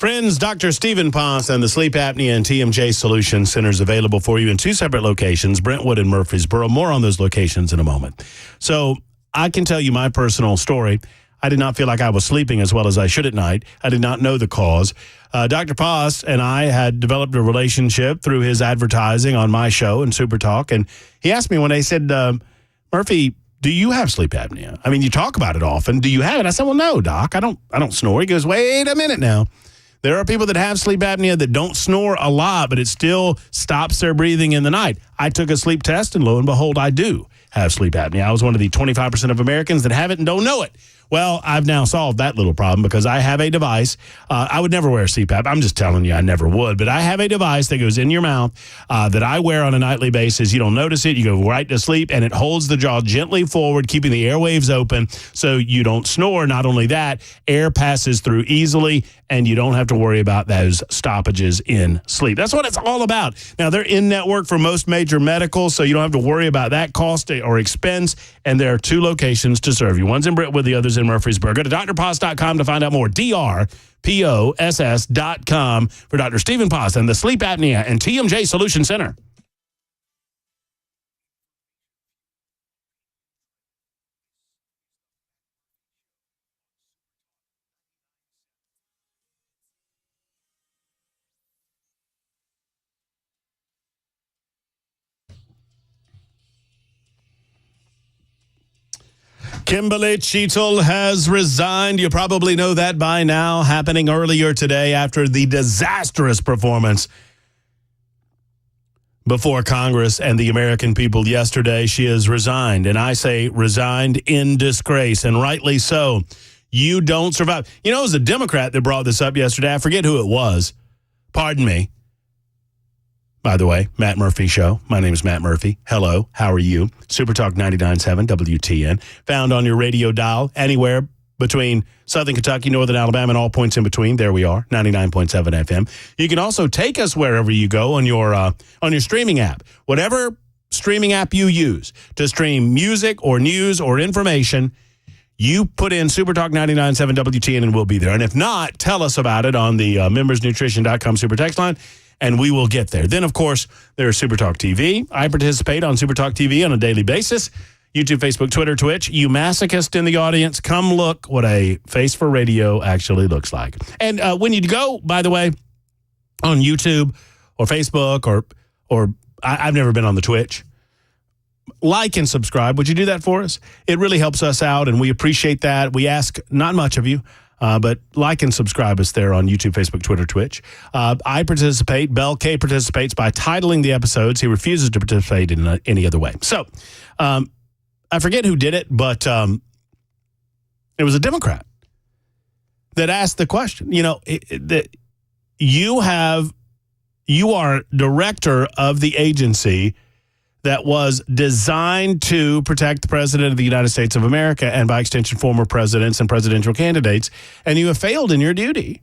Friends, Dr. Stephen Ponce and the Sleep Apnea and TMJ Solution Centers available for you in two separate locations, Brentwood and Murfreesboro. More on those locations in a moment. So I can tell you my personal story. I did not feel like I was sleeping as well as I should at night. I did not know the cause. Dr. Ponce and I had developed a relationship through his advertising on my show and Super Talk. And he asked me one day, he said, Murphy, do you have sleep apnea? I mean, you talk about it often. Do you have it? I said, well, no, doc, I don't snore. He goes, wait a minute now. There are people that have sleep apnea that don't snore a lot, but it still stops their breathing in the night. I took a sleep test, and lo and behold, I do have sleep apnea. I was one of the 25% of Americans that have it and don't know it. Well, I've now solved that little problem because I have a device. I would never wear CPAP. I'm just telling you, I never would. But I have a device that goes in your mouth that I wear on a nightly basis. You don't notice it. You go right to sleep, and it holds the jaw gently forward, keeping the airwaves open so you don't snore. Not only that, air passes through easily, and you don't have to worry about those stoppages in sleep. That's what it's all about. Now, they're in-network for most major medicals, so you don't have to worry about that cost or expense, and there are two locations to serve you. One's in Brentwood, the other's in Murfreesboro. Go to drponce.com to find out more. drposs.com for Dr. Stephen Ponce and the Sleep Apnea and TMJ Solution Center. Kimberly Cheetle has resigned. You probably know that by now, happening earlier today after the disastrous performance before Congress and the American people yesterday. She has resigned, and I say resigned in disgrace, and rightly so. You don't survive. You know, it was a Democrat that brought this up yesterday. I forget who it was. Pardon me. By the way, Matt Murphy Show. My name is Matt Murphy. Hello, how are you? Super Talk 99.7 WTN. Found on your radio dial anywhere between Southern Kentucky, Northern Alabama, and all points in between. There we are, 99.7 FM. You can also take us wherever you go on your streaming app. Whatever streaming app you use to stream music or news or information, you put in Super Talk 99.7 WTN and we'll be there. And if not, tell us about it on the membersnutrition.com super text line, and we will get there. Then, of course, there's Super Talk TV. I participate on Super Talk TV on a daily basis. YouTube, Facebook, Twitter, Twitch. You masochist in the audience, come look what a face for radio actually looks like. And when you go, by the way, on YouTube or Facebook or I've never been on the Twitch, like and subscribe. Would you do that for us? It really helps us out, and we appreciate that. We ask not much of you. But like and subscribe us there on YouTube, Facebook, Twitter, Twitch. I participate. Bell K participates by titling the episodes. He refuses to participate in any other way. So I forget who did it, but it was a Democrat that asked the question. You know, that you are director of the agency that was designed to protect the President of the United States of America and, by extension, former presidents and presidential candidates, and you have failed in your duty.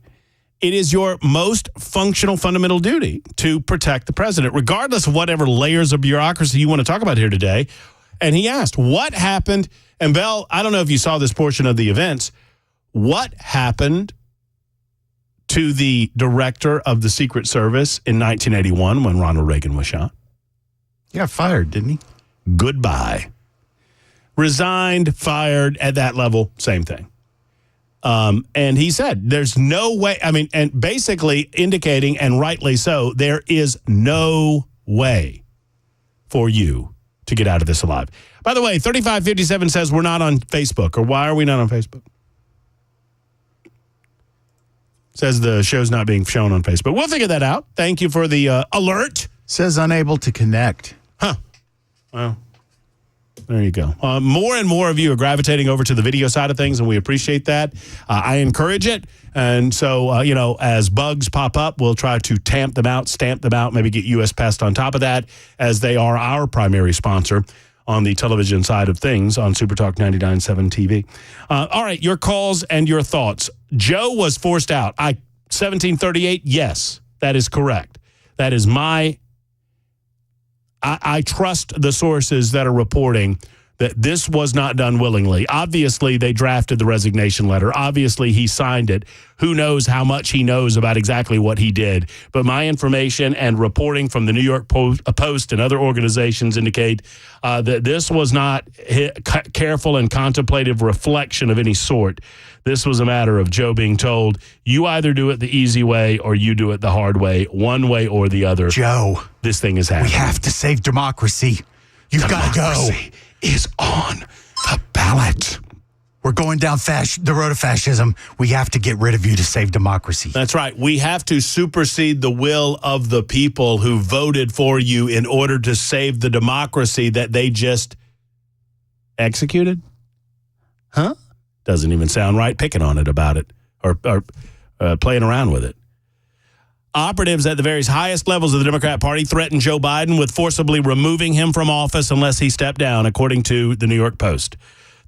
It is your most functional, fundamental duty to protect the president, regardless of whatever layers of bureaucracy you want to talk about here today. And he asked, what happened? And, Bell, I don't know if you saw this portion of the events. What happened to the director of the Secret Service in 1981 when Ronald Reagan was shot? He got fired, didn't he? Goodbye. Resigned, fired at that level, same thing. And he said, there's no way, and basically indicating, and rightly so, there is no way for you to get out of this alive. By the way, 3557 says we're not on Facebook, or why are we not on Facebook? Says the show's not being shown on Facebook. We'll figure that out. Thank you for the alert. Says unable to connect. Huh. Well, there you go. More and more of you are gravitating over to the video side of things, and we appreciate that. I encourage it. And so, as bugs pop up, we'll try to stamp them out, maybe get US Pest on top of that, as they are our primary sponsor on the television side of things on Super Talk 99.7 TV. All right, your calls and your thoughts. Joe was forced out. 1738, yes, that is correct. That is I trust the sources that are reporting that this was not done willingly. Obviously, they drafted the resignation letter. Obviously, he signed it. Who knows how much he knows about exactly what he did. But my information and reporting from the New York Post and other organizations indicate that this was not careful and contemplative reflection of any sort. This was a matter of Joe being told, you either do it the easy way or you do it the hard way, one way or the other. Joe, this thing is happening. We have to save democracy. You've got to go. Democracy is on the ballot. We're going down the road of fascism. We have to get rid of you to save democracy. That's right. We have to supersede the will of the people who voted for you in order to save the democracy that they just executed. Huh? Doesn't even sound right picking on it about it or playing around with it. Operatives at the various highest levels of the Democrat Party threatened Joe Biden with forcibly removing him from office unless he stepped down, according to the New York Post.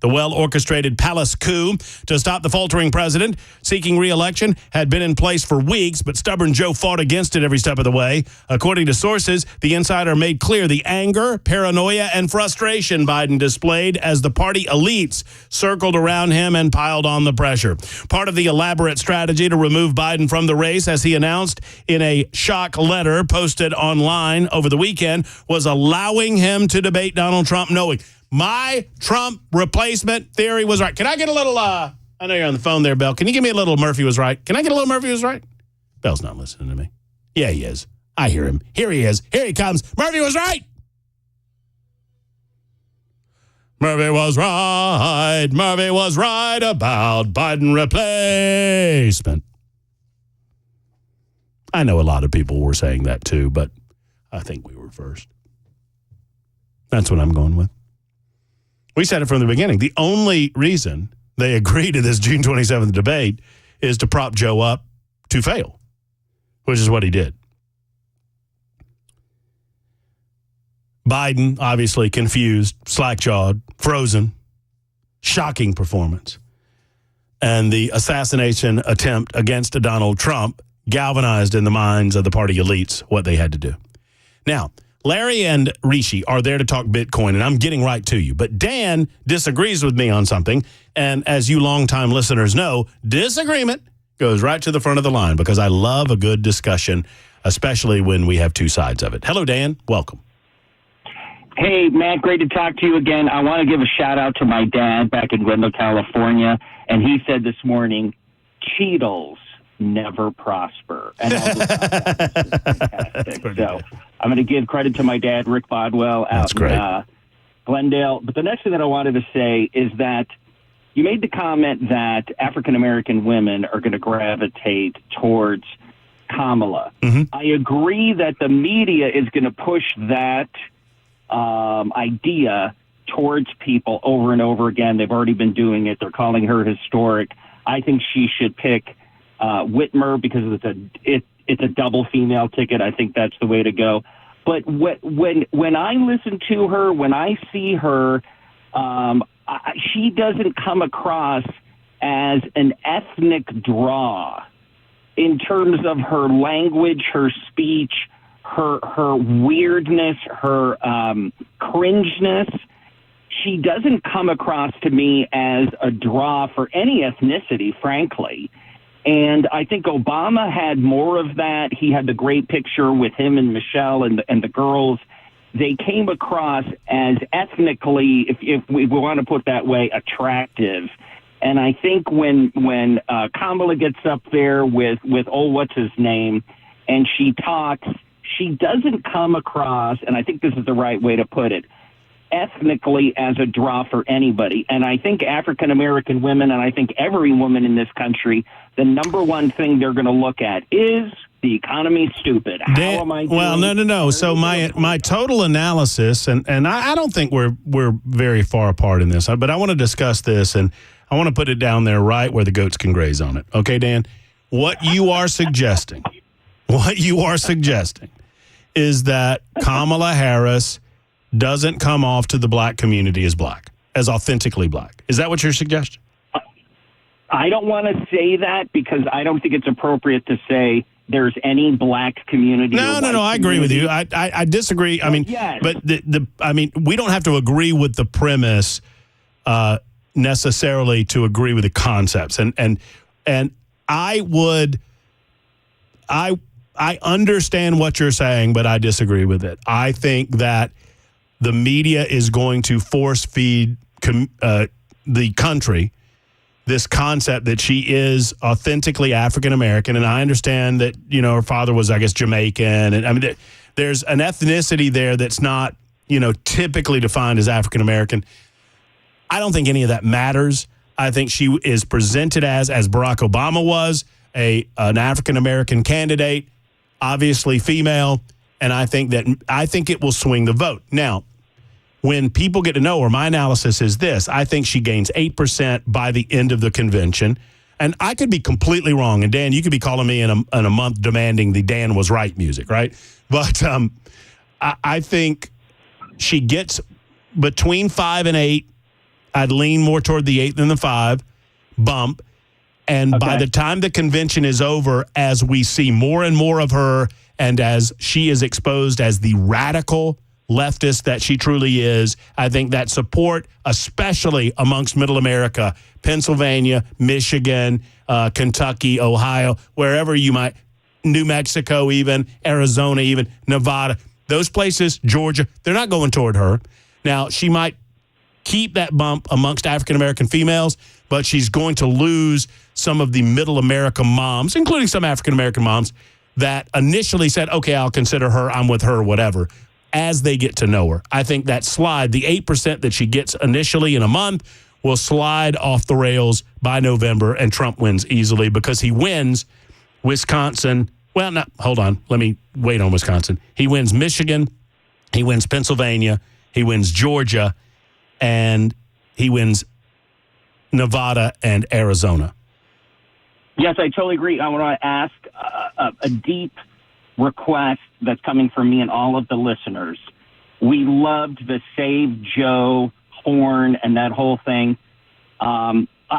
The well-orchestrated palace coup to stop the faltering president seeking re-election had been in place for weeks, but stubborn Joe fought against it every step of the way. According to sources, the insider made clear the anger, paranoia, and frustration Biden displayed as the party elites circled around him and piled on the pressure. Part of the elaborate strategy to remove Biden from the race, as he announced in a shock letter posted online over the weekend, was allowing him to debate Donald Trump, knowing my Trump replacement theory was right. Can I get a little, I know you're on the phone there, Bell. Can you give me a little Murphy was right? Can I get a little Murphy was right? Bell's not listening to me. Yeah, he is. I hear him. Here he is. Here he comes. Murphy was right. Murphy was right. Murphy was right about Biden replacement. I know a lot of people were saying that too, but I think we were first. That's what I'm going with. We said it from the beginning. The only reason they agreed to this June 27th debate is to prop Joe up to fail, which is what he did. Biden, obviously confused, slack-jawed, frozen, shocking performance. And the assassination attempt against Donald Trump galvanized in the minds of the party elites what they had to do. Now, Larry and Rishi are there to talk Bitcoin, and I'm getting right to you. But Dan disagrees with me on something, and as you longtime listeners know, disagreement goes right to the front of the line because I love a good discussion, especially when we have two sides of it. Hello, Dan. Welcome. Hey, Matt, great to talk to you again. I want to give a shout-out to my dad back in Glendale, California, and he said this morning, Cheetos never prosper. And all this fantastic. So I'm going to give credit to my dad, Rick Bodwell, out in Glendale. But the next thing that I wanted to say is that you made the comment that African-American women are going to gravitate towards Kamala. Mm-hmm. I agree that the media is going to push that idea towards people over and over again. They've already been doing it. They're calling her historic. I think she should pick Whitmer because it's a double female ticket. I think that's the way to go. But when I listen to her, when I see her, she doesn't come across as an ethnic draw in terms of her language, her speech, her weirdness, her cringeness. She doesn't come across to me as a draw for any ethnicity, frankly. And I think Obama had more of that. He had the great picture with him and Michelle and the girls. They came across as ethnically, if we want to put that way, attractive. And I think when Kamala gets up there with what's his name, and she talks, she doesn't come across, and I think this is the right way to put it, ethnically as a draw for anybody. And I think African-American women, and I think every woman in this country, the number one thing they're going to look at is the economy's stupid. How am I doing? Well, no. So my total analysis, and I don't think we're very far apart in this, but I want to discuss this, and I want to put it down there right where the goats can graze on it. Okay, Dan? What you are suggesting is that Kamala Harris doesn't come off to the black community as black, as authentically black. Is that what you're suggesting? I don't want to say that because I don't think it's appropriate to say there's any black community. No. I agree with you. I disagree. I mean, yes. but we don't have to agree with the premise necessarily to agree with the concepts. And I understand what you're saying, but I disagree with it. I think that the media is going to force feed the country this concept that she is authentically African American, and I understand that her father was, I guess, Jamaican, and I mean there's an ethnicity there that's not typically defined as African American. I don't think any of that matters. I think she is presented as Barack Obama was, an African American candidate, obviously female, and I think it will swing the vote. Now, when people get to know her, my analysis is this. I think she gains 8% by the end of the convention. And I could be completely wrong. And, Dan, you could be calling me in a month demanding the Dan was right music, right? But I think she gets between 5 and 8. I'd lean more toward the 8 than the 5 bump. And by the time the convention is over, as we see more and more of her and as she is exposed as the radical leftist that she truly is, I think that support, especially amongst middle America, Pennsylvania, Michigan, Kentucky, Ohio, wherever you might, New Mexico even, Arizona even, Nevada, those places, Georgia, they're not going toward her. Now, she might keep that bump amongst African-American females, but she's going to lose some of the middle America moms, including some African-American moms, that initially said, okay, I'll consider her, I'm with her, whatever, as they get to know her. I think that slide, the 8% that she gets initially in a month, will slide off the rails by November, and Trump wins easily because he wins Wisconsin. Well, no, hold on. Let me wait on Wisconsin. He wins Michigan. He wins Pennsylvania. He wins Georgia. And he wins Nevada and Arizona. Yes, I totally agree. I want to ask a deep request that's coming from me and all of the listeners. We loved the Save Joe horn and that whole thing.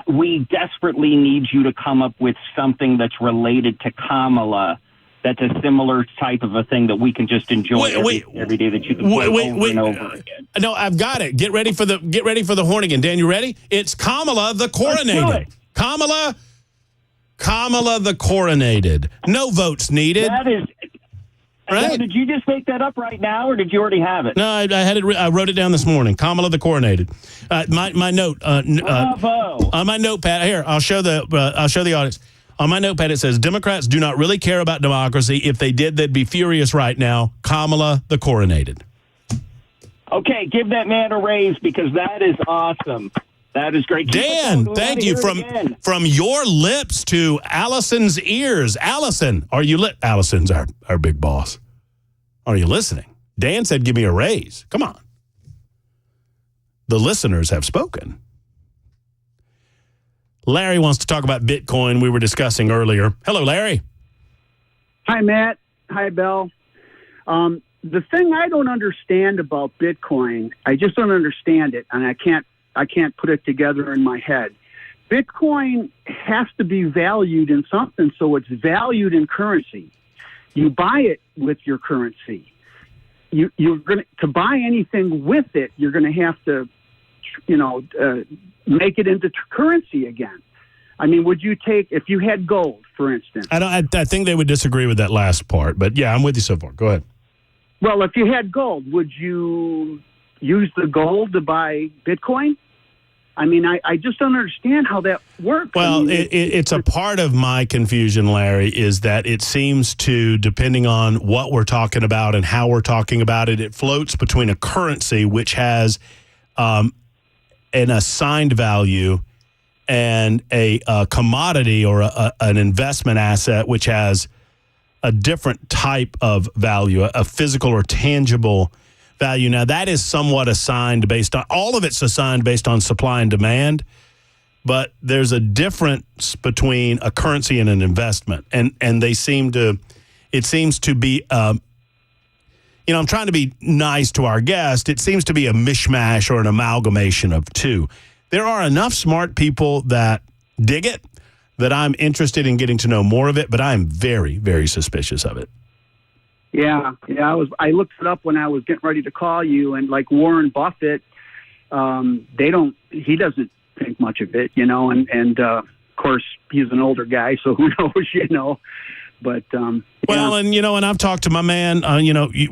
We desperately need you to come up with something that's related to Kamala, that's a similar type of a thing that we can just enjoy every day, that you can play over and over again. No, I've got it. Get ready for the horn again. Dan, you ready? It's Kamala the Coronated. Kamala the Coronated. No votes needed. That is right. Did you just make that up right now, or did you already have it? No, I had it. I wrote it down this morning. Kamala the Coronated. My note. Bravo. On my notepad here, I'll show the audience. On my notepad, it says, Democrats do not really care about democracy. If they did, they'd be furious right now. Kamala the Coronated. Okay, give that man a raise, because that is awesome. That is great. Dan, thank you. From your lips to Allison's ears. Allison, are you Allison's our big boss. Are you listening? Dan said, give me a raise. Come on. The listeners have spoken. Larry wants to talk about Bitcoin we were discussing earlier. Hello, Larry. Hi, Matt. Hi, Bill. The thing I don't understand about Bitcoin, I just don't understand it, and I can't put it together in my head. Bitcoin has to be valued in something, so it's valued in currency. You buy it with your currency. You're going to buy anything with it, you're going to have to, make it into currency again. I mean, would you take, if you had gold, for instance? I think they would disagree with that last part, but yeah, I'm with you so far. Go ahead. Well, if you had gold, would you use the gold to buy Bitcoin? I mean, I just don't understand how that works. Well, it's a part of my confusion, Larry, is that it seems to, depending on what we're talking about and how we're talking about it, it floats between a currency which has an assigned value and a commodity or an investment asset which has a different type of value, a physical or tangible value. Now, that is somewhat assigned based on, all of it's assigned based on supply and demand, but there's a difference between a currency and an investment. And they seem to, it seems to be, I'm trying to be nice to our guest. It seems to be a mishmash or an amalgamation of two. There are enough smart people that dig it, that I'm interested in getting to know more of it, but I'm very, very suspicious of it. Yeah. I looked it up when I was getting ready to call you, and like Warren Buffett, he doesn't think much of it, and of course he's an older guy, so who knows, but well, and and I've talked to my man,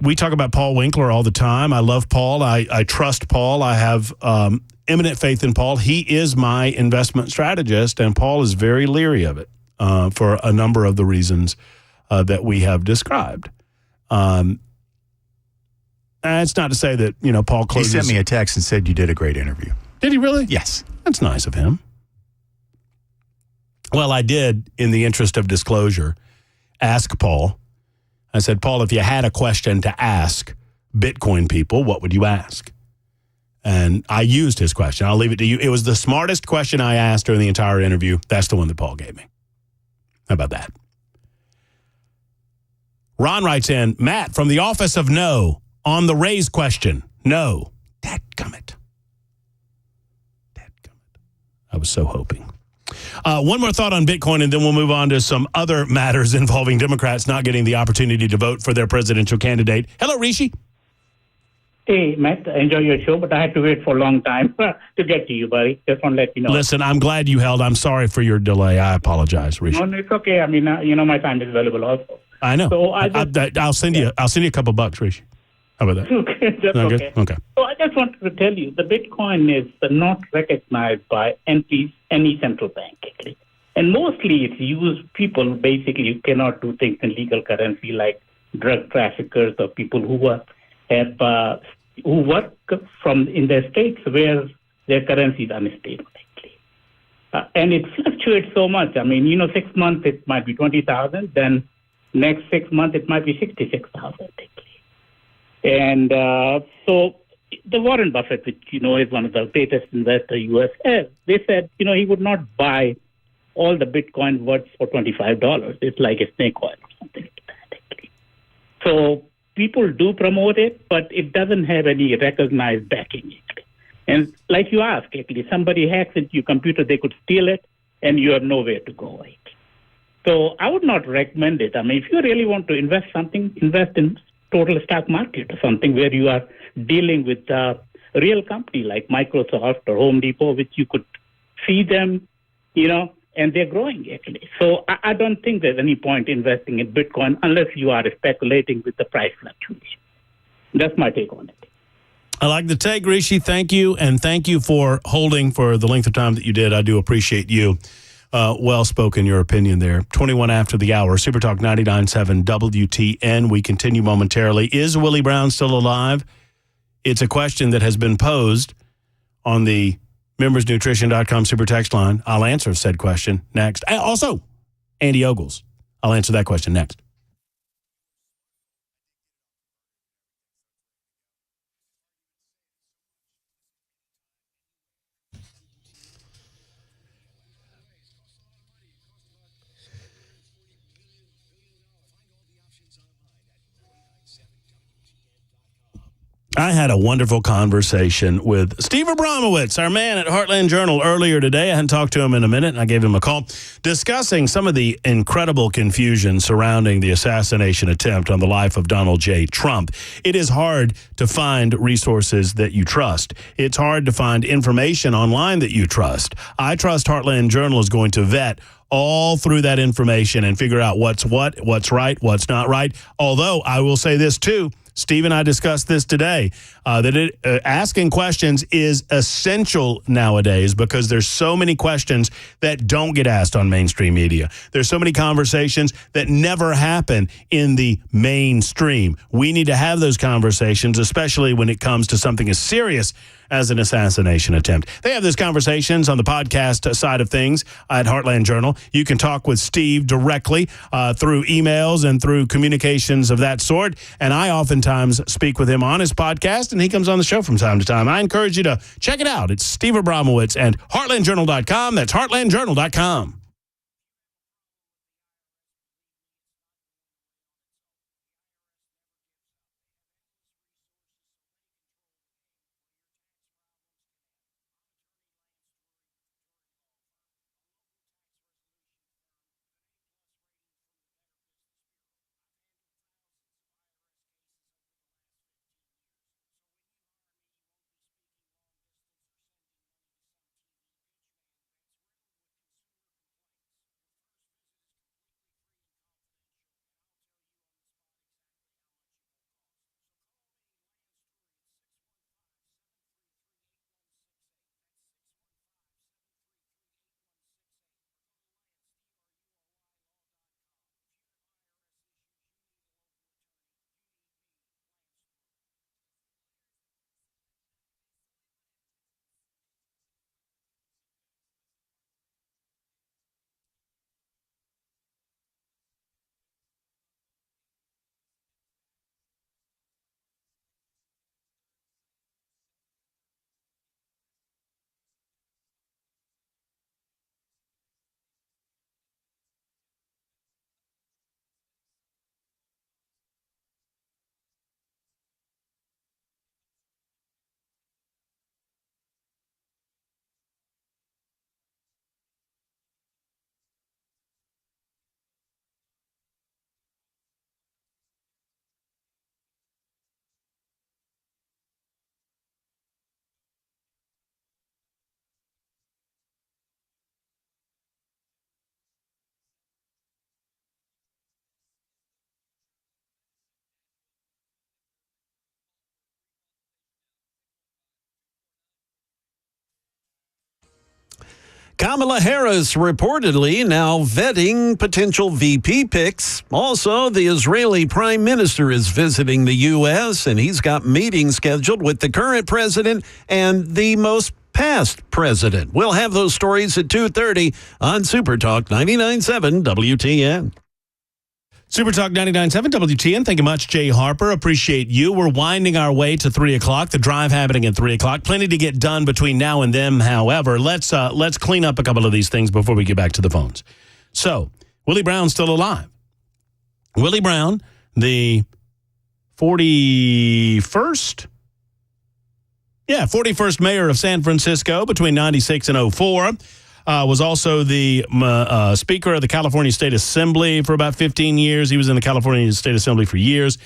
we talk about Paul Winkler all the time. I love Paul. I trust Paul. I have eminent faith in Paul. He is my investment strategist, and Paul is very leery of it for a number of the reasons that we have described. It's not to say that, Paul closes. He sent me a text and said you did a great interview. Did he really? Yes. That's nice of him. Well, I did, in the interest of disclosure, ask Paul. I said, Paul, if you had a question to ask Bitcoin people, what would you ask? And I used his question. I'll leave it to you. It was the smartest question I asked during the entire interview. That's the one that Paul gave me. How about that? Ron writes in, Matt, from the office of no, on the raise question, no. Dadgummit. I was so hoping. One more thought on Bitcoin, and then we'll move on to some other matters involving Democrats not getting the opportunity to vote for their presidential candidate. Hello, Rishi. Hey, Matt, I enjoy your show, but I had to wait for a long time to get to you, buddy. Just want to let you know. Listen, I'm glad you held. I'm sorry for your delay. I apologize, Rishi. No, it's okay. I mean, my time is valuable also. I know. So I'll send you a couple bucks, Rishi. How about that? Okay, that's okay. Okay. So I just wanted to tell you, the Bitcoin is not recognized by any central bank, actually. And mostly it's used, people basically cannot do things in legal currency like drug traffickers or people who work in their states where their currency is unstable, actually. And it fluctuates so much. I mean, 6 months it might be 20,000, then next 6 months it might be 66,000, actually. And so the Warren Buffett, which, is one of the greatest investors U.S. has, they said, he would not buy all the Bitcoin worth for $25. It's like a snake oil or something like that, actually. So people do promote it, but it doesn't have any recognized backing, actually. And like you asked, actually, somebody hacks into your computer, they could steal it, and you have nowhere to go, actually. So I would not recommend it. I mean, if you really want to invest in total stock market or something where you are dealing with a real company like Microsoft or Home Depot, which you could see them, and they're growing, actually. So I don't think there's any point investing in Bitcoin unless you are speculating with the price fluctuation. That's my take on it. I like the take, Rishi. Thank you, and thank you for holding for the length of time that you did. I do appreciate you. Well-spoken, your opinion there. 21 after the hour, Super Talk 99.7 WTN. We continue momentarily. Is Willie Brown still alive? It's a question that has been posed on the membersnutrition.com super text line. I'll answer said question next. Also, Andy Ogles. I'll answer that question next. I had a wonderful conversation with Steve Abramowitz, our man at Heartland Journal, earlier today. I hadn't talked to him in a minute, and I gave him a call, discussing some of the incredible confusion surrounding the assassination attempt on the life of Donald J. Trump. It is hard to find resources that you trust. It's hard to find information online that you trust. I trust Heartland Journal is going to vet all through that information and figure out what's right, what's not right. Although I will say this too, Steve and I discussed this today, that asking questions is essential nowadays because there's so many questions that don't get asked on mainstream media. There's so many conversations that never happen in the mainstream. We need to have those conversations, especially when it comes to something as serious as an assassination attempt. They have those conversations on the podcast side of things at Heartland Journal. You can talk with Steve directly through emails and through communications of that sort. And I oftentimes speak with him on his podcast, and he comes on the show from time to time. I encourage you to check it out. It's Steve Abramowitz and heartlandjournal.com. That's heartlandjournal.com. Kamala Harris reportedly now vetting potential VP picks. Also, the Israeli prime minister is visiting the U.S., and he's got meetings scheduled with the current president and the most past president. We'll have those stories at 2:30 on Super Talk 99.7 WTN. Super Talk 99.7 WTN. Thank you much, Jay Harper. Appreciate you. We're winding our way to 3 o'clock. The drive happening at 3 o'clock. Plenty to get done between now and then. However, let's clean up a couple of these things before we get back to the phones. So, Willie Brown's still alive. Willie Brown, the 41st mayor of San Francisco between 96 and 04. Was also the Speaker of the California State Assembly for about 15 years. He was in the California State Assembly for years.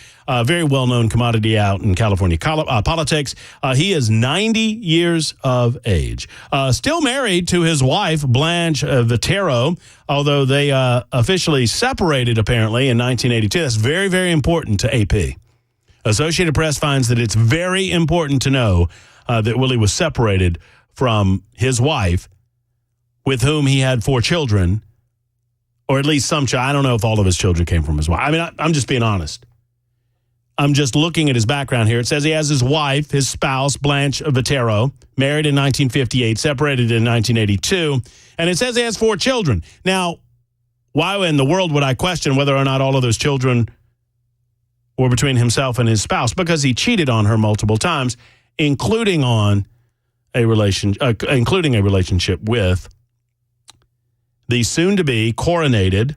Very well-known commodity out in California politics. He is 90 years of age. Still married to his wife, Blanche Vitero, although they officially separated, apparently, in 1982. That's very, very important to AP. Associated Press finds that it's very important to know that Willie was separated from his wife, with whom he had 4 children, or at least some child. I don't know if all of his children came from his wife. I mean, I'm just being honest. I'm just looking at his background here. It says he has his wife, his spouse, Blanche Vitero, married in 1958, separated in 1982, and it says he has 4 children. Now, why in the world would I question whether or not all of those children were between himself and his spouse? Because he cheated on her multiple times, including a relationship with the soon-to-be coronated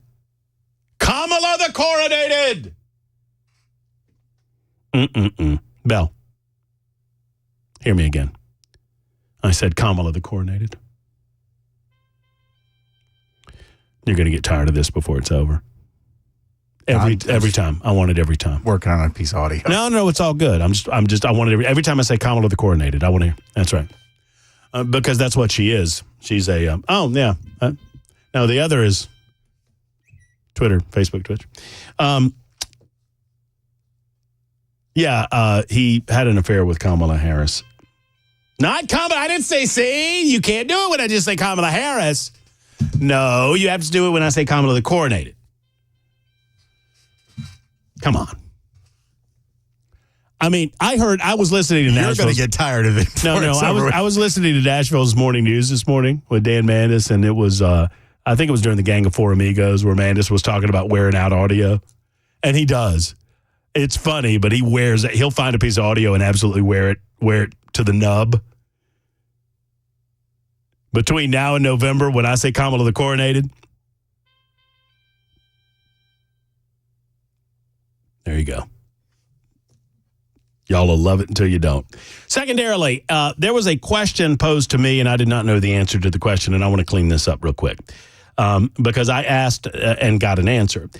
Kamala the Coronated. Bell, hear me again. I said Kamala the Coronated. You're going to get tired of this before it's over. Every time. I want it every time. Working on a piece of audio. No, it's all good. I want it every time I say Kamala the Coronated. I want to hear. That's right. Because that's what she is. She's a, no, the other is Twitter, Facebook, Twitch. He had an affair with Kamala Harris. Not Kamala. I didn't say, see, you can't do it when I just say Kamala Harris. No, you have to do it when I say Kamala the Coronated. Come on. I mean, I was listening to Nashville's. You're going to get tired of it. No, I was listening to Nashville's morning news this morning with Dan Mandis, and it was, I think it was during the Gang of Four Amigos where Mandis was talking about wearing out audio, and he does. It's funny, but he wears it. He'll find a piece of audio and absolutely wear it to the nub. Between now and November, when I say Kamala the Coronated, there you go. Y'all will love it until you don't. Secondarily, there was a question posed to me, and I did not know the answer to the question, and I want to clean this up real quick because I asked and got an answer.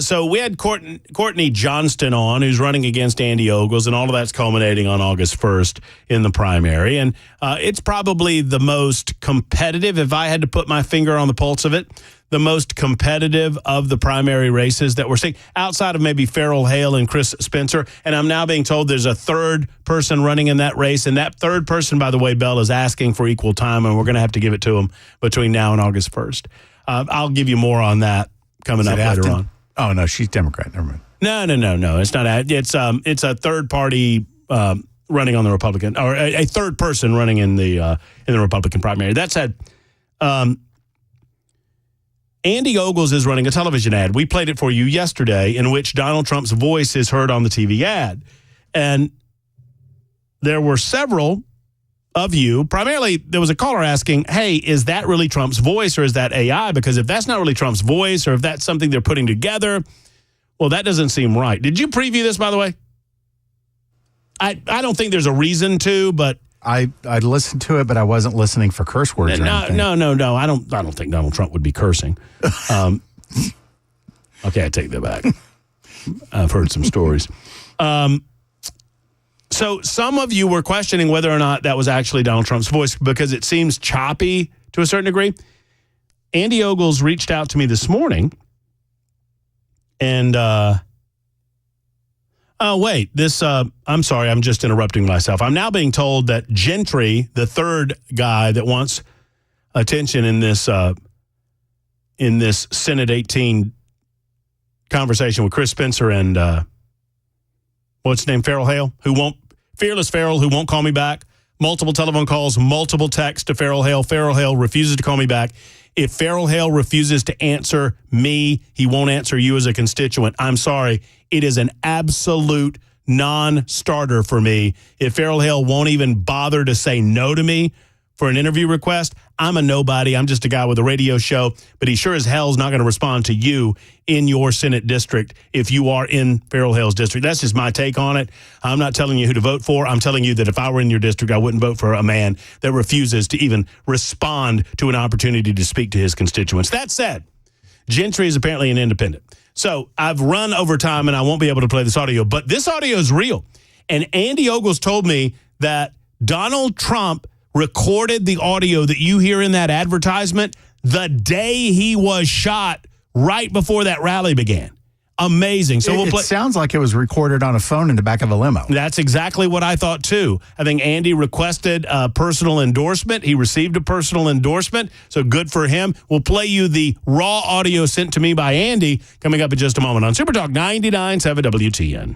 So we had Courtney Johnston on, who's running against Andy Ogles, and all of that's culminating on August 1st in the primary. And it's probably the most competitive, if I had to put my finger on the pulse of it, the most competitive of the primary races that we're seeing, outside of maybe Farrell Hale and Chris Spencer. And I'm now being told there's a third person running in that race. And that third person, by the way, Bell, is asking for equal time, and we're going to have to give it to him between now and August 1st. I'll give you more on that coming up later on. Oh, no, she's Democrat. Never mind. No. It's not. It's a third party running on the Republican, or a third person running in the Republican primary. That said, Andy Ogles is running a television ad. We played it for you yesterday, in which Donald Trump's voice is heard on the TV ad. And there were several of you, primarily there was a caller asking, hey, is that really Trump's voice or is that AI? Because if that's not really Trump's voice or if that's something they're putting together, well, that doesn't seem right. Did you preview this, by the way? I don't think there's a reason to, but I listened to it, but I wasn't listening for curse words. No. I don't think Donald Trump would be cursing. Okay, I take that back. I've heard some stories. So some of you were questioning whether or not that was actually Donald Trump's voice because it seems choppy to a certain degree. Andy Ogles reached out to me this morning, and I'm sorry, I'm just interrupting myself. I'm now being told that Gentry, the third guy that wants attention in this Senate 18 conversation with Chris Spencer and what's his name, Farrell Hale, Fearless Farrell, who won't call me back. Multiple telephone calls, multiple texts to Farrell Hale. Farrell Hale refuses to call me back. If Farrell Hale refuses to answer me, he won't answer you as a constituent. I'm sorry. It is an absolute non-starter for me. If Farrell Hale won't even bother to say no to me for an interview request, I'm a nobody. I'm just a guy with a radio show, but he sure as hell is not going to respond to you in your Senate district if you are in Farrell Hale's district. That's just my take on it. I'm not telling you who to vote for. I'm telling you that if I were in your district, I wouldn't vote for a man that refuses to even respond to an opportunity to speak to his constituents. That said, Gentry is apparently an independent. So I've run over time and I won't be able to play this audio, but this audio is real. And Andy Ogles told me that Donald Trump recorded the audio that you hear in that advertisement the day he was shot, right before that rally began. Amazing. So it sounds like it was recorded on a phone in the back of a limo. That's exactly what I thought, too. I think Andy requested a personal endorsement. He received a personal endorsement, so good for him. We'll play you the raw audio sent to me by Andy coming up in just a moment on Super Talk 99.7 WTN.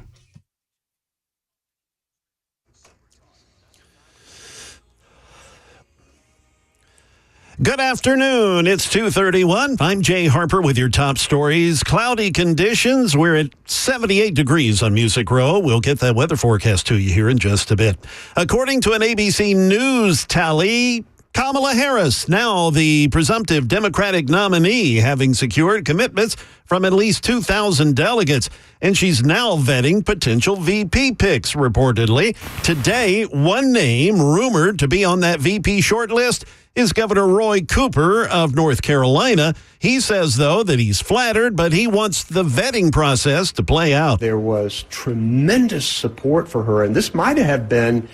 Good afternoon. It's 2:31. I'm Jay Harper with your top stories. Cloudy conditions. We're at 78 degrees on Music Row. We'll get that weather forecast to you here in just a bit. According to an ABC News tally, Kamala Harris, now the presumptive Democratic nominee, having secured commitments from at least 2,000 delegates. And she's now vetting potential VP picks, reportedly. Today, one name rumored to be on that VP shortlist is Governor Roy Cooper of North Carolina. He says, though, that he's flattered, but he wants the vetting process to play out. There was tremendous support for her, and this might have been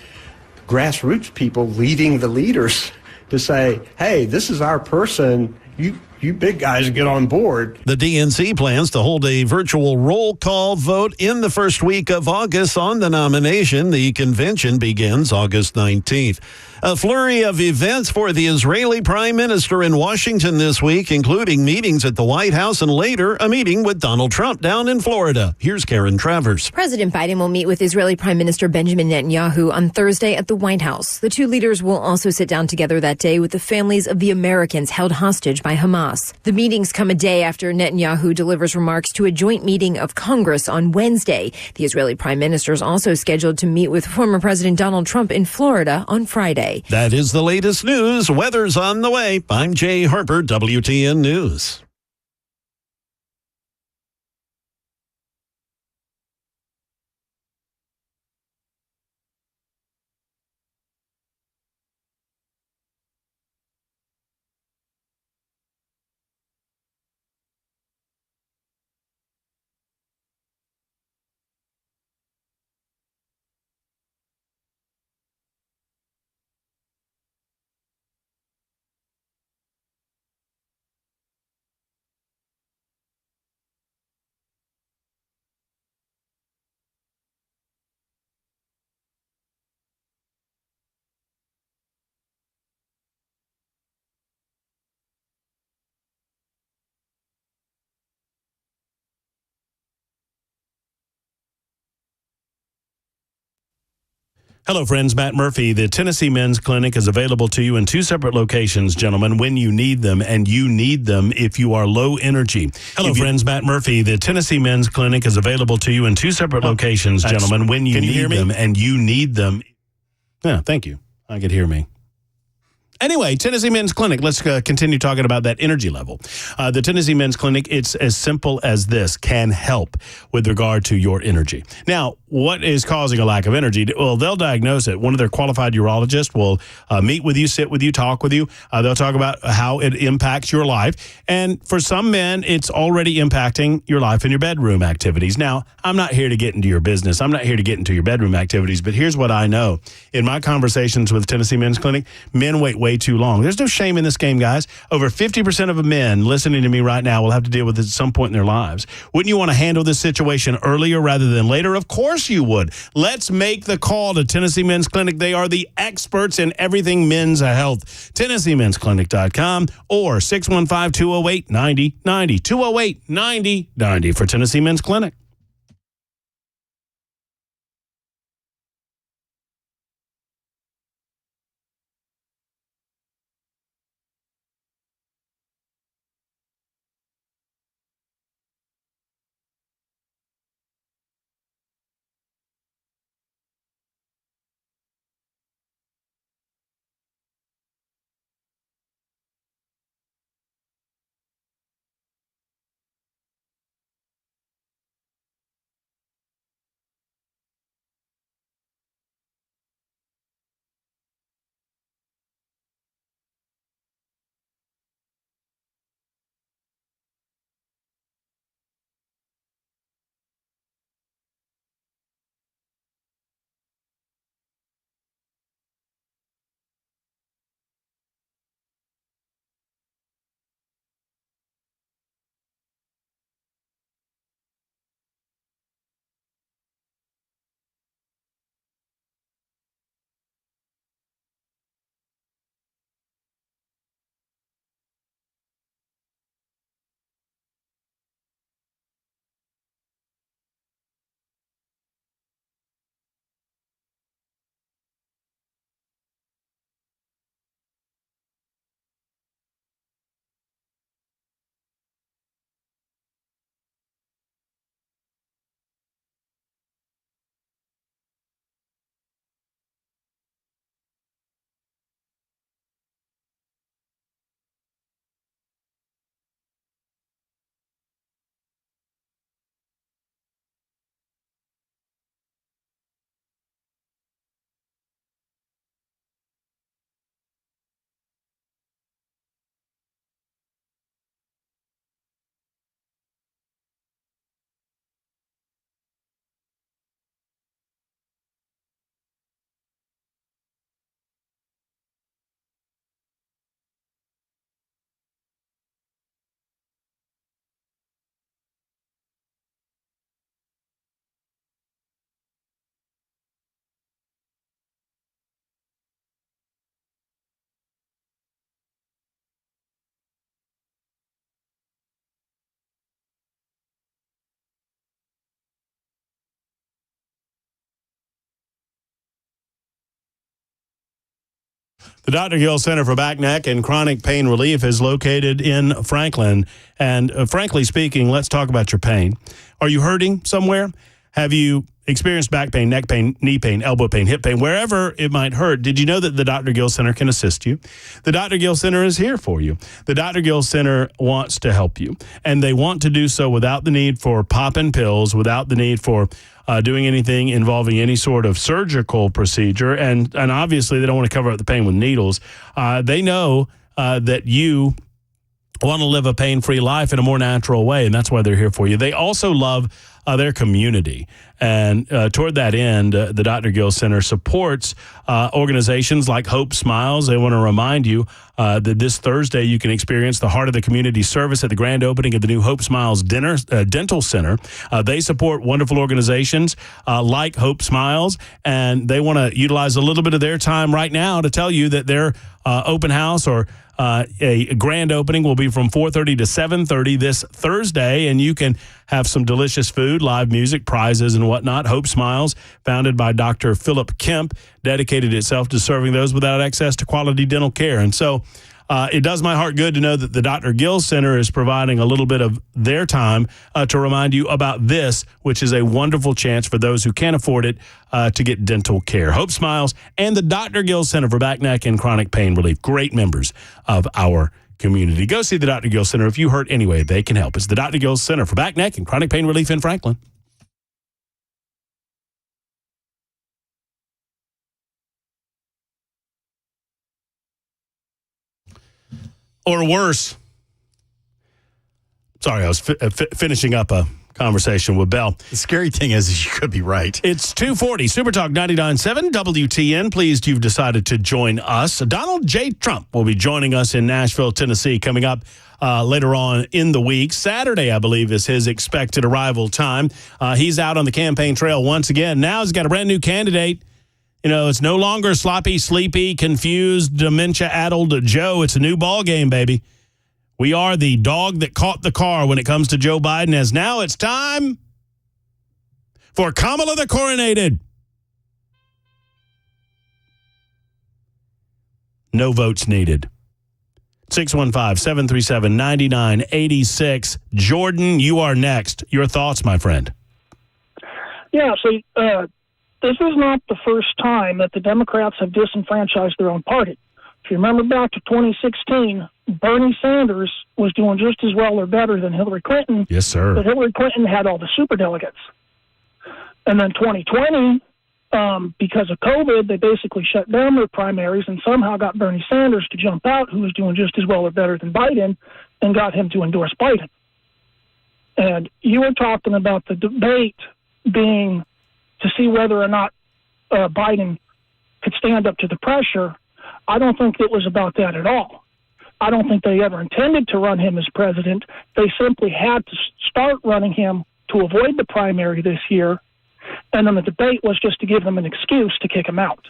grassroots people leading the leaders to say, hey, this is our person. You big guys get on board. The DNC plans to hold a virtual roll call vote in the first week of August on the nomination. The convention begins August 19th. A flurry of events for the Israeli prime minister in Washington this week, including meetings at the White House and later a meeting with Donald Trump down in Florida. Here's Karen Travers. President Biden will meet with Israeli Prime Minister Benjamin Netanyahu on Thursday at the White House. The two leaders will also sit down together that day with the families of the Americans held hostage by Hamas. The meetings come a day after Netanyahu delivers remarks to a joint meeting of Congress on Wednesday. The Israeli prime minister is also scheduled to meet with former President Donald Trump in Florida on Friday. That is the latest news. Weather's on the way. I'm Jay Harper, WTN News. Hello, friends. Matt Murphy. The Tennessee Men's Clinic is available to you in two separate locations, gentlemen, when you need them, and you need them if you are low energy. Hello, friends. Matt Murphy. The Tennessee Men's Clinic is available to you in two separate locations, gentlemen, when you need them, and you need them. Yeah, thank you. I could hear me. Anyway, Tennessee Men's Clinic, let's continue talking about that energy level. The Tennessee Men's Clinic, it's as simple as this, can help with regard to your energy. Now, what is causing a lack of energy? Well, they'll diagnose it. One of their qualified urologists will meet with you, sit with you, talk with you. They'll talk about how it impacts your life. And for some men, it's already impacting your life and your bedroom activities. Now, I'm not here to get into your business. I'm not here to get into your bedroom activities. But here's what I know. In my conversations with Tennessee Men's Clinic, men wait way too long. There's no shame in this game, guys. Over 50% of men listening to me right now will have to deal with it at some point in their lives. Wouldn't you want to handle this situation earlier rather than later? Of course course you would. Let's make the call to Tennessee Men's Clinic. They are the experts in everything men's health. TennesseeMen'sClinic.com or 615-208-9090. 208-9090 for Tennessee Men's Clinic. The Dr. Gill Center for Back, Neck, and Chronic Pain Relief is located in Franklin. And frankly speaking, let's talk about your pain. Are you hurting somewhere? Have you experienced back pain, neck pain, knee pain, elbow pain, hip pain, wherever it might hurt? Did you know that the Dr. Gill Center can assist you? The Dr. Gill Center is here for you. The Dr. Gill Center wants to help you, and they want to do so without the need for popping pills, without the need for doing anything involving any sort of surgical procedure, and obviously they don't want to cover up the pain with needles. They know that you want to live a pain-free life in a more natural way, and that's why they're here for you. They also love their community, and toward that end, the Dr. Gill Center supports organizations like Hope Smiles. They want to remind you that this Thursday you can experience the Heart of the Community service at the grand opening of the new Hope Smiles Dental Center. They support wonderful organizations like Hope Smiles, and they want to utilize a little bit of their time right now to tell you that their open house or a grand opening will be from 4:30 to 7:30 this Thursday, and you can have some delicious food, live music, prizes, and whatnot. Hope Smiles, founded by Dr. Philip Kemp, dedicated itself to serving those without access to quality dental care. And so it does my heart good to know that the Dr. Gill Center is providing a little bit of their time to remind you about this, which is a wonderful chance for those who can't afford it to get dental care. Hope Smiles and the Dr. Gill Center for Back, Neck, and Chronic Pain Relief. Great members of our community. Go see the Dr. Gill Center. If you hurt anyway, they can help. It's the Dr. Gill Center for Back, Neck, and Chronic Pain Relief in Franklin. Or worse. Sorry, I was finishing up a conversation with Bell. The scary thing is you could be right. It's 2:40, Supertalk 99.7 WTN. Pleased you've decided to join us. Donald J. Trump will be joining us in Nashville, Tennessee, coming up later on in the week. Saturday, I believe, is his expected arrival time. He's out on the campaign trail once again. Now he's got a brand new candidate. You know, it's no longer sloppy, sleepy, confused, dementia-addled Joe. It's a new ball game, baby. We are the dog that caught the car when it comes to Joe Biden, as now it's time for Kamala the Coronated. No votes needed. 615-737-9986. Jordan, you are next. Your thoughts, my friend. Yeah, so this is not the first time that the Democrats have disenfranchised their own party. If you remember back to 2016, Bernie Sanders was doing just as well or better than Hillary Clinton. Yes, sir. But Hillary Clinton had all the superdelegates. And then 2020, because of COVID, they basically shut down their primaries and somehow got Bernie Sanders to jump out, who was doing just as well or better than Biden, and got him to endorse Biden. And you were talking about the debate being to see whether or not Biden could stand up to the pressure. I don't think it was about that at all. I don't think they ever intended to run him as president. They simply had to start running him to avoid the primary this year, and then the debate was just to give them an excuse to kick him out.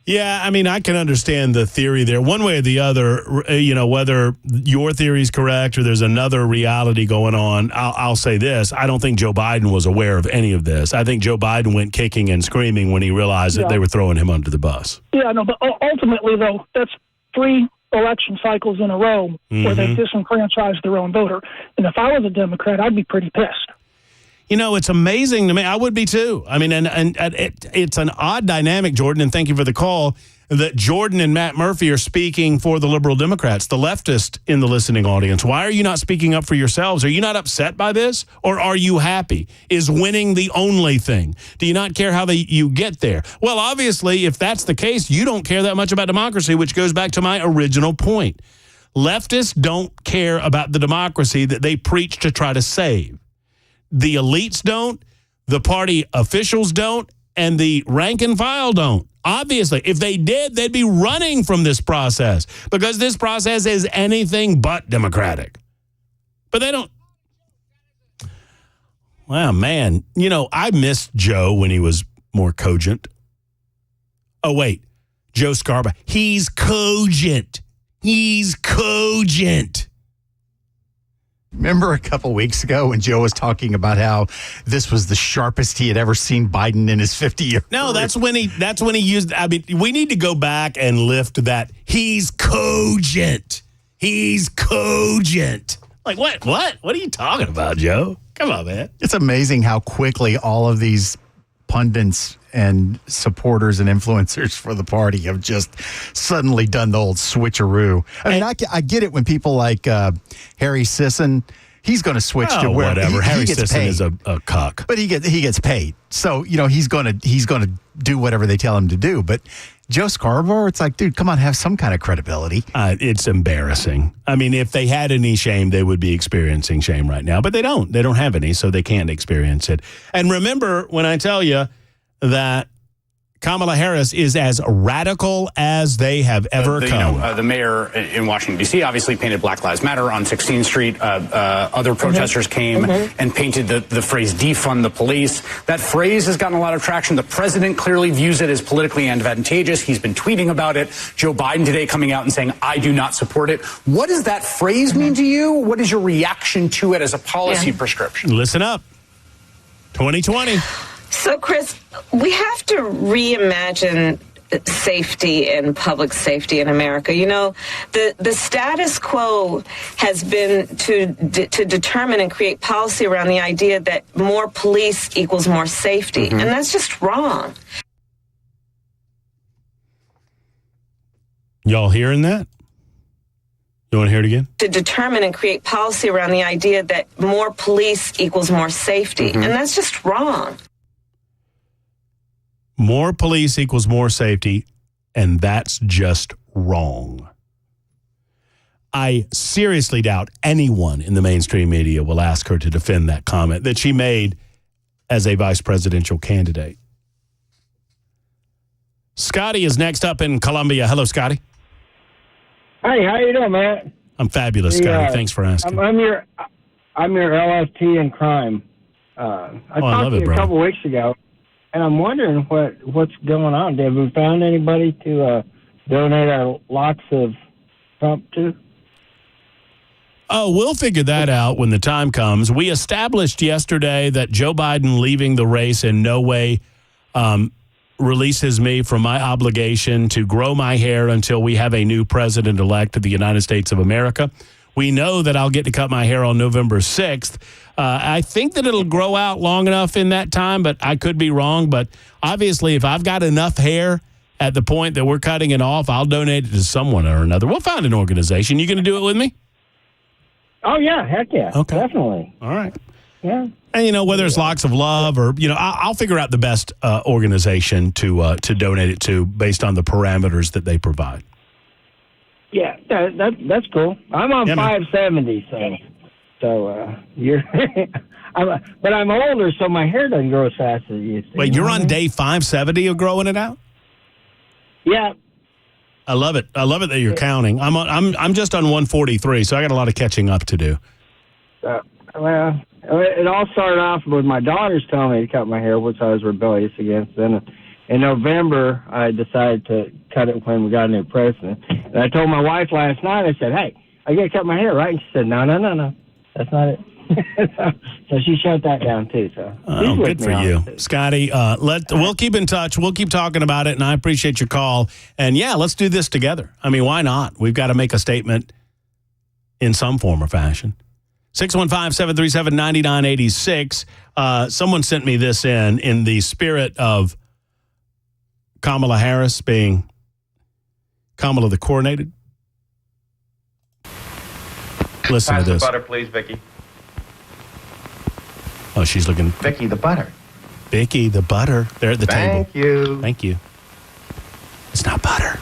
Yeah, I mean, I can understand the theory there. One way or the other, you know, whether your theory is correct or there's another reality going on, I'll say this. I don't think Joe Biden was aware of any of this. I think Joe Biden went kicking and screaming when he realized that they were throwing him under the bus. Yeah, no, but ultimately, though, that's 3 election cycles in a row where they've disenfranchised their own voter. And if I was a Democrat, I'd be pretty pissed. You know, it's amazing to me. I would be too. I mean, and it's an odd dynamic, Jordan, and thank you for the call, that Jordan and Matt Murphy are speaking for the liberal Democrats, the leftist in the listening audience. Why are you not speaking up for yourselves? Are you not upset by this, or are you happy? Is winning the only thing? Do you not care how you get there? Well, obviously, if that's the case, you don't care that much about democracy, which goes back to my original point. Leftists don't care about the democracy that they preach to try to save. The elites don't, the party officials don't, and the rank and file don't. Obviously, if they did, they'd be running from this process because this process is anything but democratic. But they don't. Wow, man. You know, I missed Joe when he was more cogent. Oh, wait. Joe Scarborough. He's cogent. He's cogent. Remember a couple weeks ago when Joe was talking about how this was the sharpest he had ever seen Biden in his 50-year career? No, that's when he used, I mean, we need to go back and lift that. He's cogent. He's cogent. Like, what? What are you talking about, Joe? Come on, man. It's amazing how quickly all of these pundits and supporters and influencers for the party have just suddenly done the old switcheroo. I mean, I get it when people like Harry Sisson, he's going to switch to where whatever. Harry Sisson is a cuck, but he gets paid. So you know he's going to do whatever they tell him to do. But Joe Scarborough, it's like, dude, come on, have some kind of credibility. It's embarrassing. I mean, if they had any shame, they would be experiencing shame right now. But they don't. They don't have any, so they can't experience it. And remember when I tell you that Kamala Harris is as radical as they have ever come. The mayor in Washington, D.C. obviously painted Black Lives Matter on 16th Street. Other protesters came and painted the phrase defund the police. That phrase has gotten a lot of traction. The president clearly views it as politically advantageous. He's been tweeting about it. Joe Biden today coming out and saying, I do not support it. What does that phrase mean to you? What is your reaction to it as a policy prescription? Listen up. 2020. So, Chris, we have to reimagine safety and public safety in America. You know, the status quo has been to determine and create policy around the idea that more police equals more safety, and that's just wrong. Y'all hearing that? You want to hear it again? To determine and create policy around the idea that more police equals more safety, and that's just wrong. More police equals more safety, and that's just wrong. I seriously doubt anyone in the mainstream media will ask her to defend that comment that she made as a vice presidential candidate. Scotty is next up in Columbia. Hello, Scotty. Hey, how you doing, Matt? I'm fabulous, Scotty. Thanks for asking. I'm your LFT in crime. I talked to you a couple weeks ago, and I'm wondering what's going on. Have we found anybody to donate our lots of Trump to? Oh, we'll figure that out when the time comes. We established yesterday that Joe Biden leaving the race in no way releases me from my obligation to grow my hair until we have a new president-elect of the United States of America. We know that I'll get to cut my hair on November 6th. I think that it'll grow out long enough in that time, but I could be wrong. But obviously, if I've got enough hair at the point that we're cutting it off, I'll donate it to someone or another. We'll find an organization. You going to do it with me? Oh, yeah. Heck yeah. Okay. Definitely. All right. Yeah. And, whether it's Locks of Love or, I'll figure out the best organization to donate it to based on the parameters that they provide. Yeah, that's cool. I'm on 570, so you're. But I'm older, so my hair doesn't grow as fast as it used to. Wait, you're on day 570 of growing it out? Yeah. I love it. I love it that you're counting. I'm just on 143, so I got a lot of catching up to do. Well, it all started off with my daughters telling me to cut my hair, which I was rebellious against. Then in November, I decided to cut it when we got a new president. And I told my wife last night, I said, hey, I got to cut my hair, right? And she said, no, that's not it. So she shut that down, too. So good for you. Scotty, we'll keep in touch. We'll keep talking about it, and I appreciate your call. And, yeah, let's do this together. I mean, why not? We've got to make a statement in some form or fashion. 615-737-9986. Someone sent me this in the spirit of Kamala Harris being Kamala the Coronated. Listen to this. Pass the butter, please, Vicky. Oh, she's looking. Vicky, the butter. Vicky, the butter. They're at the table. Thank you. Thank you. It's not butter.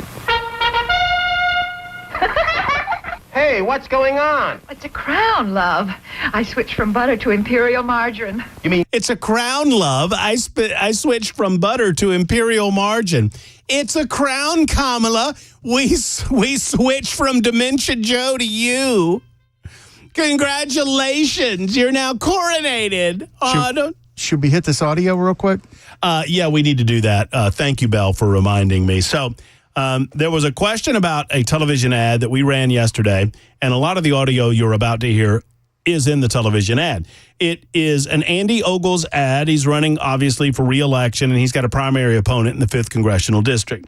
Hey, what's going on? It's a crown, love. I switched from butter to imperial margarine. You mean it's a crown, love? I switched from butter to imperial margarine. It's a crown, Kamala. We switched from Dementia Joe to you. Congratulations. You're now coronated. Should we hit this audio real quick? Yeah, we need to do that. Thank you, Belle, for reminding me. So there was a question about a television ad that we ran yesterday, and a lot of the audio you're about to hear is in the television ad. It is an Andy Ogles ad. He's running, obviously, for re-election, and he's got a primary opponent in the 5th Congressional District.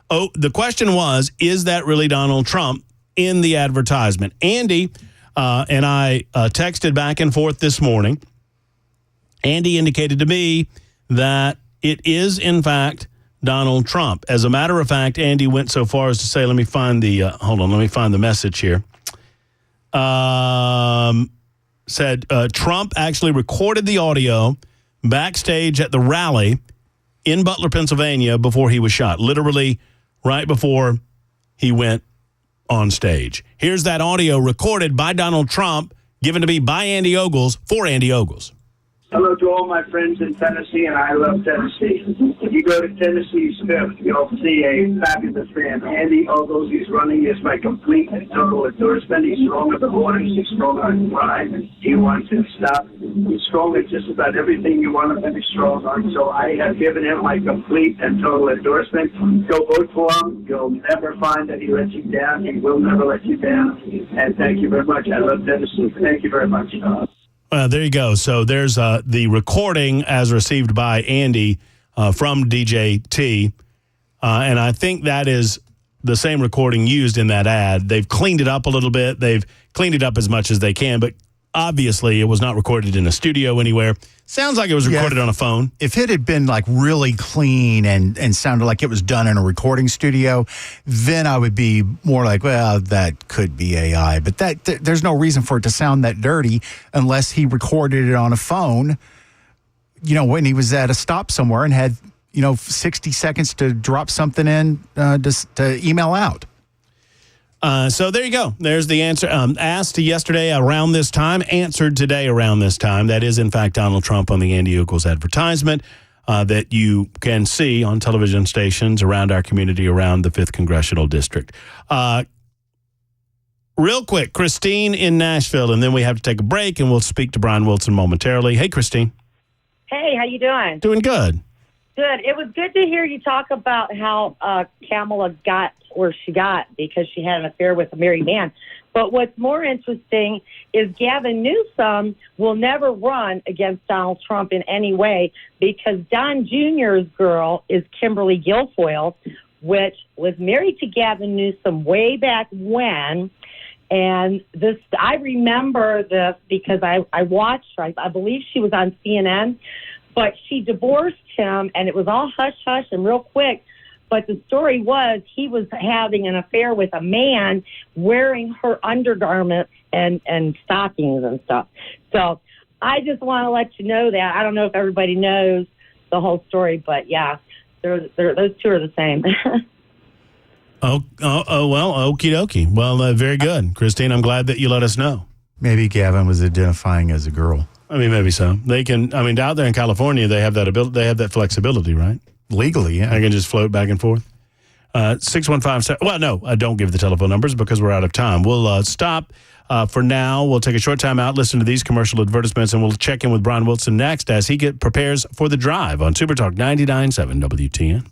Oh, the question was, is that really Donald Trump in the advertisement? Andy and I texted back and forth this morning. Andy indicated to me that it is, in fact, Donald Trump. As a matter of fact, Andy went so far as to say, let me find the message here. Said Trump actually recorded the audio backstage at the rally in Butler, Pennsylvania before he was shot, literally right before he went on stage. Here's that audio recorded by Donald Trump, given to me by Andy Ogles for Andy Ogles. Hello to all my friends in Tennessee, and I love Tennessee. If you go to Tennessee's 5th, you'll see a fabulous man, Andy Ogles. He's running as my complete and total endorsement. He's strong at the borders. He's strong on crime. He wants it stopped. He's strong at just about everything you want him to be strong on. So I have given him my complete and total endorsement. Go vote for him. You'll never find that he lets you down. He will never let you down. And thank you very much. I love Tennessee. Thank you very much. There you go. So there's the recording as received by Andy from DJT. And I think that is the same recording used in that ad. They've cleaned it up a little bit. They've cleaned it up as much as they can. But obviously, it was not recorded in a studio anywhere. Sounds like it was recorded on a phone. If it had been like really clean and sounded like it was done in a recording studio, then I would be more like, well, that could be AI. But there's no reason for it to sound that dirty unless he recorded it on a phone, when he was at a stop somewhere and had, 60 seconds to drop something in to email out. So there you go. There's the answer. Asked yesterday around this time, answered today around this time. That is, in fact, Donald Trump on the Andy Ogles advertisement that you can see on television stations around our community, around the 5th Congressional District. Real quick, Christine in Nashville, and then we have to take a break, and we'll speak to Brian Wilson momentarily. Hey, Christine. Hey, how you doing? Doing good. Good. It was good to hear you talk about how Kamala got where she got because she had an affair with a married man. But what's more interesting is Gavin Newsom will never run against Donald Trump in any way because Don Jr.'s girl is Kimberly Guilfoyle, which was married to Gavin Newsom way back when. And this, I remember this because I watched her. I believe she was on CNN, but she divorced him, and it was all hush-hush and real quick. But the story was he was having an affair with a man wearing her undergarments and stockings and stuff. So I just want to let you know that. I don't know if everybody knows the whole story, but yeah, those two are the same. Well, okie dokie. Well, very good. Christine, I'm glad that you let us know. Maybe Gavin was identifying as a girl. I mean, maybe so. They can, I mean, out there in California, they have that ability, they have that flexibility, right? Legally, yeah. I can just float back and forth. 615, well, no, don't give the telephone numbers because we're out of time. We'll stop for now. We'll take a short time out, listen to these commercial advertisements, and we'll check in with Brian Wilson next as he prepares for the drive on Super Talk 99.7 WTN.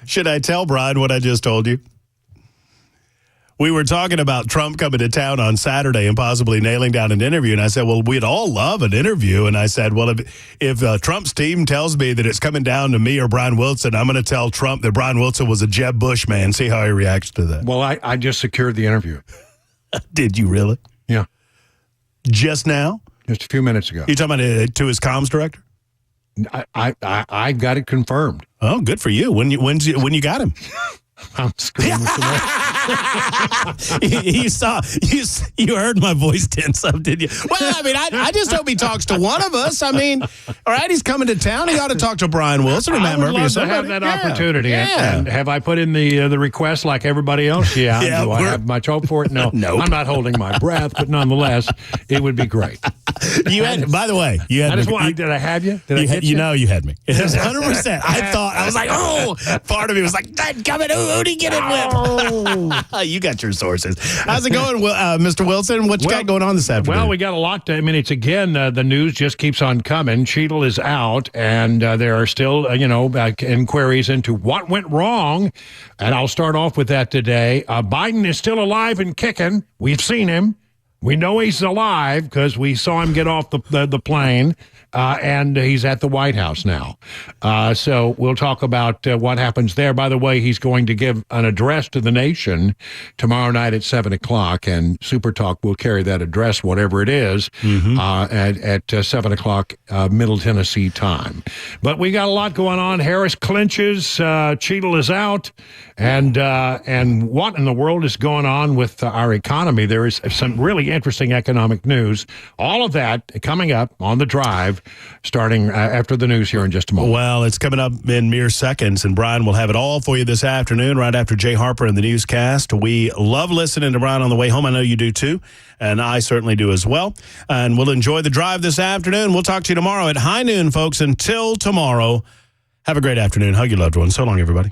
Should I tell Brian what I just told you? We were talking about Trump coming to town on Saturday and possibly nailing down an interview. And I said, well, we'd all love an interview. And I said, well, if Trump's team tells me that it's coming down to me or Brian Wilson, I'm going to tell Trump that Brian Wilson was a Jeb Bush man. See how he reacts to that. Well, I just secured the interview. Did you really? Yeah. Just now? Just a few minutes ago. You talking about to his comms director? I got it confirmed. Oh, good for you. When you got him? I'm screwing with you heard my voice tense up, did you? Well, I mean, I just hope he talks to one of us. I mean, all right, he's coming to town. He ought to talk to Brian Wilson. I would love to have that opportunity. Yeah. And have I put in the request like everybody else? Yeah. Do I have much hope for it? No. Nope. I'm not holding my breath, but nonetheless, it would be great. You had, by the way, you had. Did I have you? Did I get you? You know, you had me. It was 100%. I was like, oh, part of me was like, that coming. Who'd he get it with? Oh. You got your sources. How's it going, Mr. Wilson? What you got going on this afternoon? Well, we got a lot. It's again, the news just keeps on coming. Cheadle is out, and there are still, inquiries into what went wrong. And I'll start off with that today. Biden is still alive and kicking. We've seen him. We know he's alive because we saw him get off the plane, and he's at the White House now. So we'll talk about what happens there. By the way, he's going to give an address to the nation tomorrow night at 7 o'clock, and Super Talk will carry that address, whatever it is, at 7 o'clock Middle Tennessee time. But we got a lot going on. Harris clinches. Cheadle is out. And what in the world is going on with our economy? There is some really interesting economic news. All of that coming up on The Drive, starting after the news here in just a moment. Well, it's coming up in mere seconds, and Brian will have it all for you this afternoon, right after Jay Harper and the newscast. We love listening to Brian on the way home. I know you do too, and I certainly do as well. And we'll enjoy The Drive this afternoon. We'll talk to you tomorrow at high noon, folks. Until tomorrow, have a great afternoon. Hug your loved ones. So long, everybody.